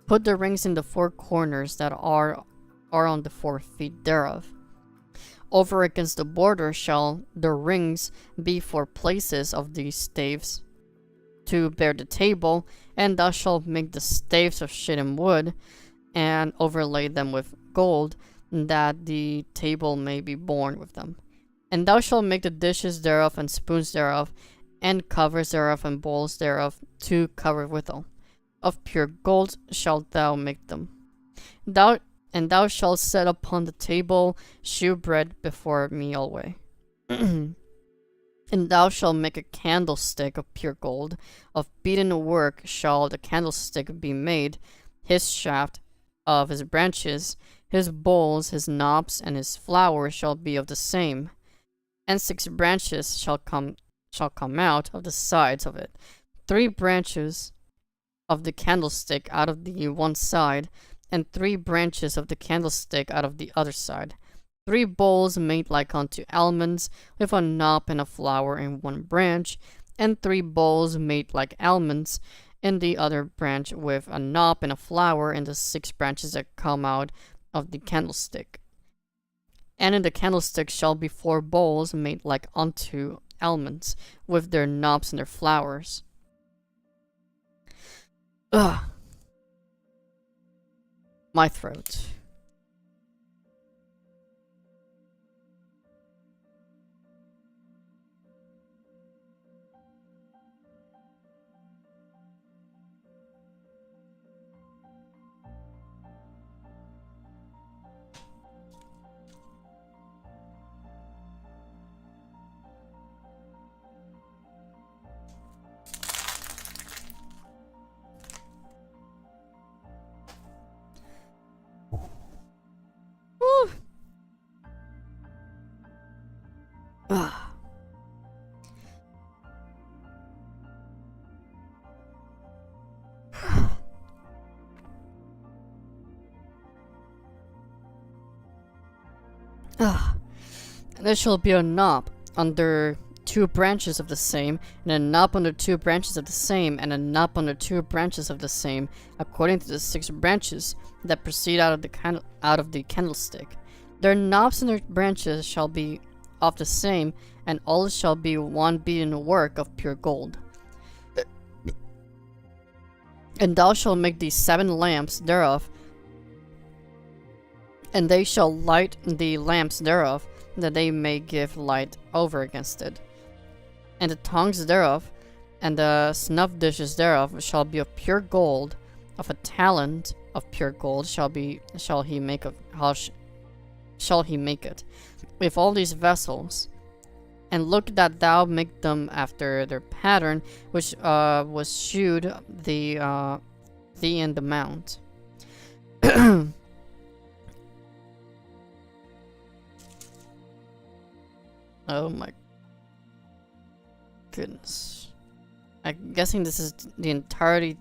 Put the rings in the 4 corners that are on the 4 feet thereof. Over against the border shall the rings be for places of these staves to bear the table, and thou shalt make the staves of shittim wood, and overlay them with gold, that the table may be borne with them. And thou shalt make the dishes thereof, and spoons thereof, and covers thereof, and bowls thereof, to cover withal. Of pure gold shalt thou make them. Thou shalt set upon the table shewbread before me alway. And thou shalt make a candlestick of pure gold. Of beaten work shall the candlestick be made. His shaft of his branches, his bowls, his knobs, and his flower shall be of the same. And 6 branches shall come out of the sides of it. 3 branches of the candlestick out of the one side, and 3 branches of the candlestick out of the other side. 3 bowls made like unto almonds, with a knob and a flower in one branch, and 3 bowls made like almonds in the other branch, with a knob and a flower in the 6 branches that come out of the candlestick. And in the candlestick shall be 4 bowls made like unto almonds, with their knobs and their flowers. Ugh. My throat. Woo. Ugh. And there shall be a knob under 2 branches of the same, and a knob under 2 branches of the same, and a knob under 2 branches of the same, according to the 6 branches that proceed out of the candlestick. Their knobs and their branches shall be of the same, and all shall be one beaten work of pure gold. And thou shalt make these 7 lamps thereof, and they shall light the lamps thereof, that they may give light over against it. And the tongues thereof, and the snuff dishes thereof, shall be of pure gold. Of a talent of pure gold shall he make it, with all these vessels. And look that thou make them after their pattern, which was shewed thee in the mount. Oh my goodness. I'm guessing this is the entirety.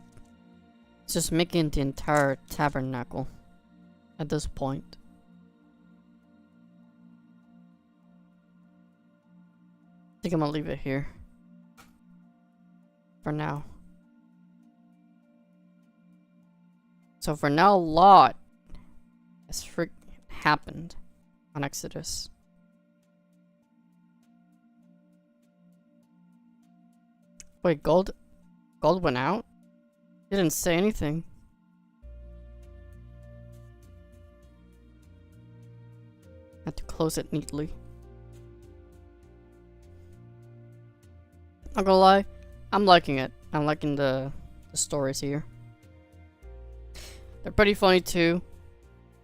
It's just making the entire tabernacle at this point. I think I'm gonna leave it here for now. So for now, a lot has happened on Exodus. Wait, gold went out? He didn't say anything. Had to close it neatly. Not gonna lie, I'm liking it. I'm liking the stories here. They're pretty funny too.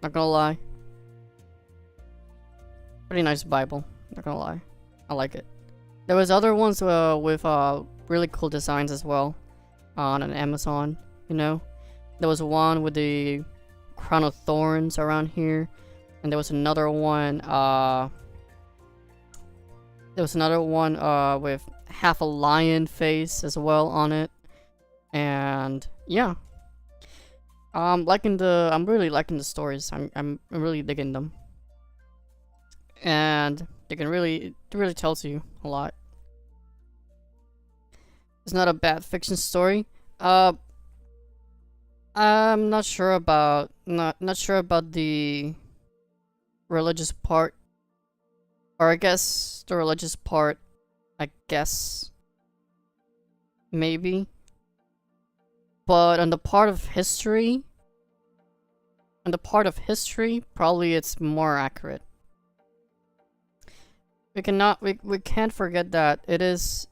Not gonna lie. Pretty nice Bible. Not gonna lie. I like it. There was other ones with really cool designs as well on Amazon, you know. There was one with the crown of thorns around here, and there was another one with half a lion face as well on it. And yeah, I'm really liking the stories. I'm really digging them, and it really tells you a lot. It's not a bad fiction story. I'm not sure about the religious part Or I guess the religious part, I guess. Maybe. But on the part of history, probably it's more accurate. We can't forget that it is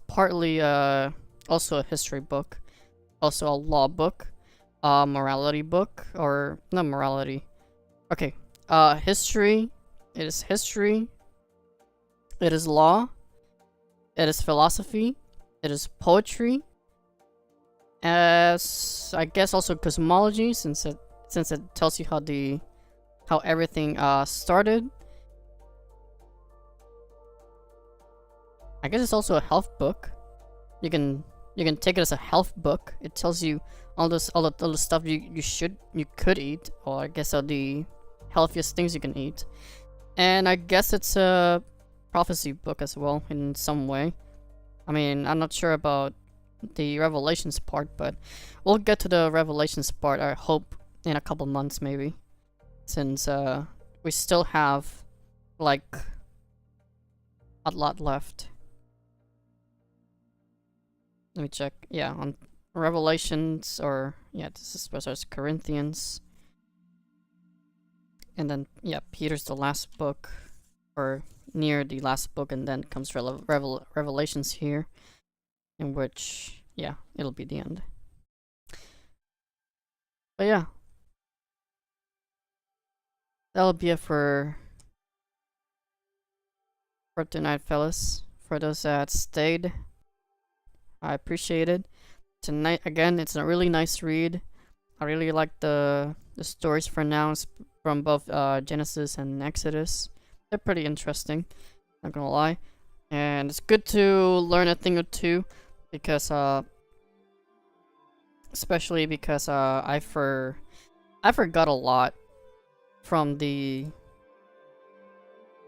partly also a history book, also a law book, morality book, or not morality. Okay, history. It is history. It is law. It is philosophy. It is poetry. As I guess also cosmology, since it tells you how everything started. I guess it's also a health book. You can take it as a health book. It tells you all the stuff you could eat, or I guess are the healthiest things you can eat. And I guess it's a prophecy book as well in some way. I mean, I'm not sure about the Revelations part, but we'll get to the Revelations part, I hope, in a couple months maybe. Since we still have like a lot left. Let me check. Yeah, on Revelations, or yeah, this is supposed to Corinthians. And then yeah, Peter's the last book, or near the last book, and then comes Revelations here, in which yeah, it'll be the end. But yeah, that'll be it for tonight, fellas. For those that stayed, I appreciate it. Tonight again, it's a really nice read. I really like the stories for now from both Genesis and Exodus. They're pretty interesting, not gonna lie. And it's good to learn a thing or two, because especially because I forgot a lot from the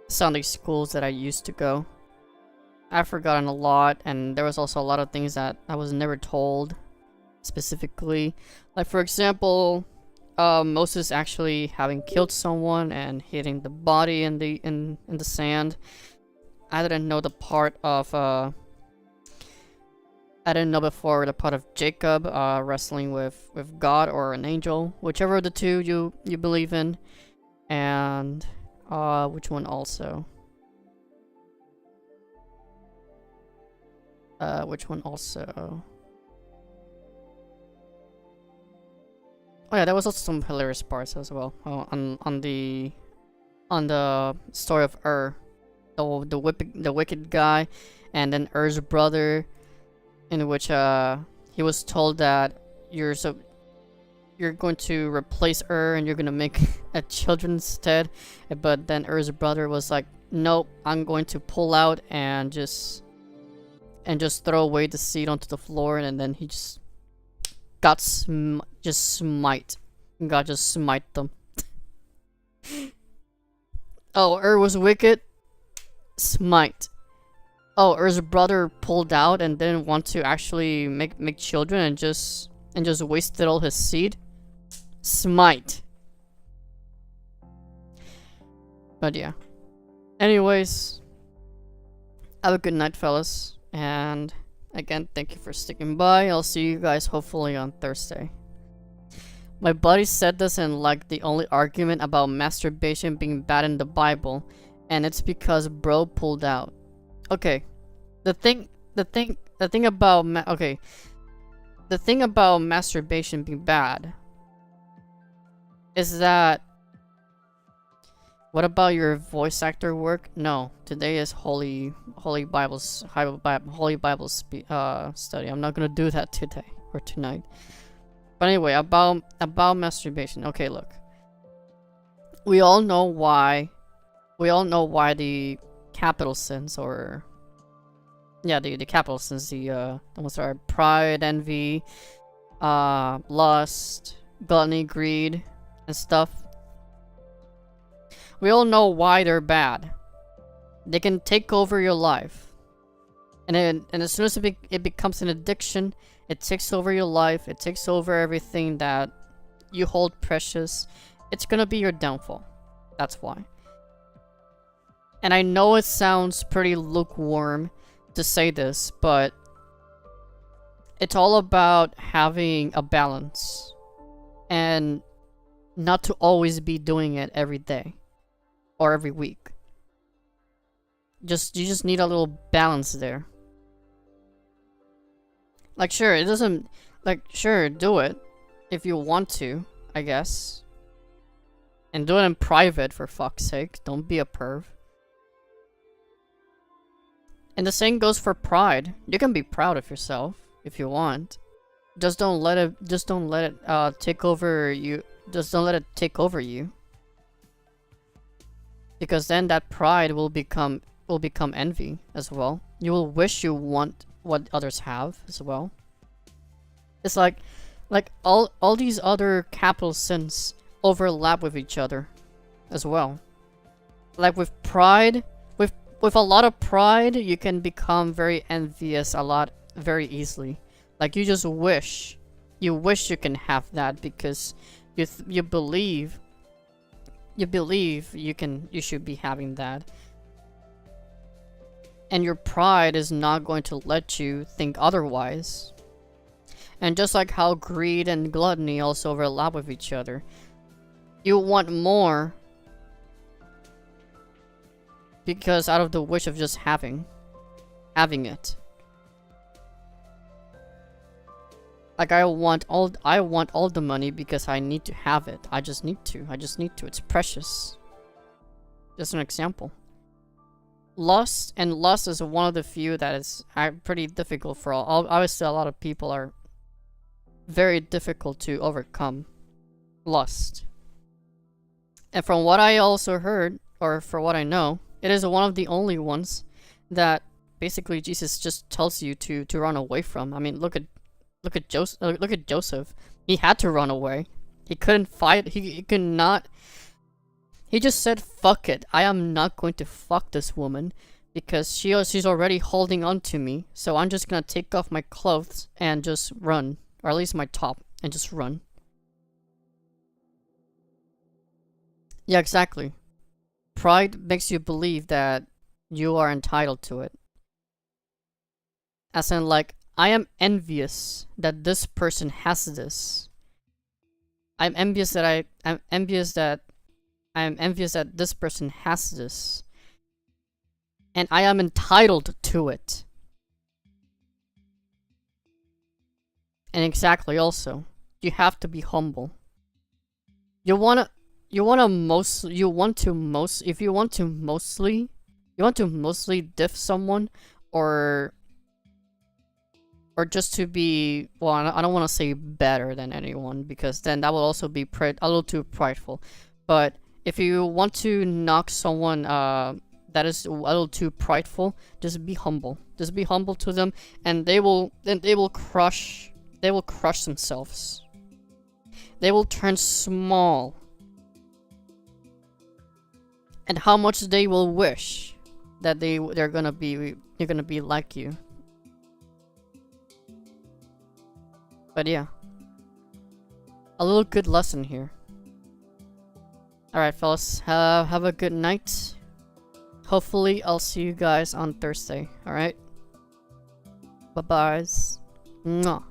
Sunday schools that I used to go. I've forgotten a lot, and there was also a lot of things that I was never told specifically. Like for example, Moses actually having killed someone and hitting the body in the sand. I didn't know the part of I didn't know before the part of Jacob wrestling with God or an angel, whichever of the two you believe in. And which one also? Which one also? Oh yeah, there was also some hilarious parts as well on the story of the wicked guy, and then Er's brother, in which he was told that you're going to replace and you're gonna make a children instead, but then Er's brother was like, nope, I'm going to pull out and just throw away the seed onto the floor, and then he just got smite. God just smite them. Oh, was wicked. Smite. Oh, Er's brother pulled out and didn't want to actually make children, and just wasted all his seed. Smite. But yeah. Anyways, have a good night, fellas. And again, thank you for sticking by. I'll see you guys hopefully on Thursday. My buddy said this in like the only argument about masturbation being bad in the Bible, and it's because bro pulled out. Okay, the thing about masturbation being bad is that, what about your voice actor work? No, today is Holy Bible study. I'm not gonna do that today or tonight. But anyway, about masturbation. Okay, look. We all know why the capital sins, or yeah, the capital sins, the ones that are pride, envy, lust, gluttony, greed, and stuff. We all know why they're bad. They can take over your life, and as soon as it becomes an addiction, it takes over your life. It takes over everything that you hold precious. It's gonna be your downfall. That's why. And I know it sounds pretty lukewarm to say this, but it's all about having a balance and not to always be doing it every day or every week. You just need a little balance there. Like, sure, it doesn't, like, sure, do it if you want to, I guess. And do it in private, for fuck's sake. Don't be a perv. And the same goes for pride. You can be proud of yourself if you want. Just don't let it take over you. Just don't let it take over you. Because then that pride will become envy as well. You will wish you want what others have as well. It's like all these other capital sins overlap with each other as well. Like with pride, with a lot of pride, you can become very envious very easily. Like you just wish you can have that because you believe you should be having that. And your pride is not going to let you think otherwise. And just like how greed and gluttony also overlap with each other, you want more because out of the wish of just having it. Like I want all the money because I need to have it. I just need to. It's precious. Just an example. Lust is one of the few that is pretty difficult for all. Obviously, a lot of people are very difficult to overcome lust. And from what I also heard, or for what I know, it is one of the only ones that basically Jesus just tells you to run away from. I mean, look at Joseph. He had to run away. He couldn't fight. He could not. He just said, "Fuck it. I am not going to fuck this woman because she's already holding on to me. So I'm just gonna take off my clothes and just run, or at least my top, and just run." Yeah, exactly. Pride makes you believe that you are entitled to it. As in, like, I am envious that this person has this. I'm envious that this person has this. And I am entitled to it. And exactly also, you have to be humble. If you want to mostly diff someone or just to be, well, I don't want to say better than anyone because then that will also be a little too prideful. But if you want to knock someone that is a little too prideful, just be humble. Just be humble to them, and they will crush themselves. They will turn small. And how much they will wish that you're gonna be like you. But yeah, a little good lesson here. Alright, fellas, have a good night. Hopefully, I'll see you guys on Thursday, alright? Bye-byes. Mwah.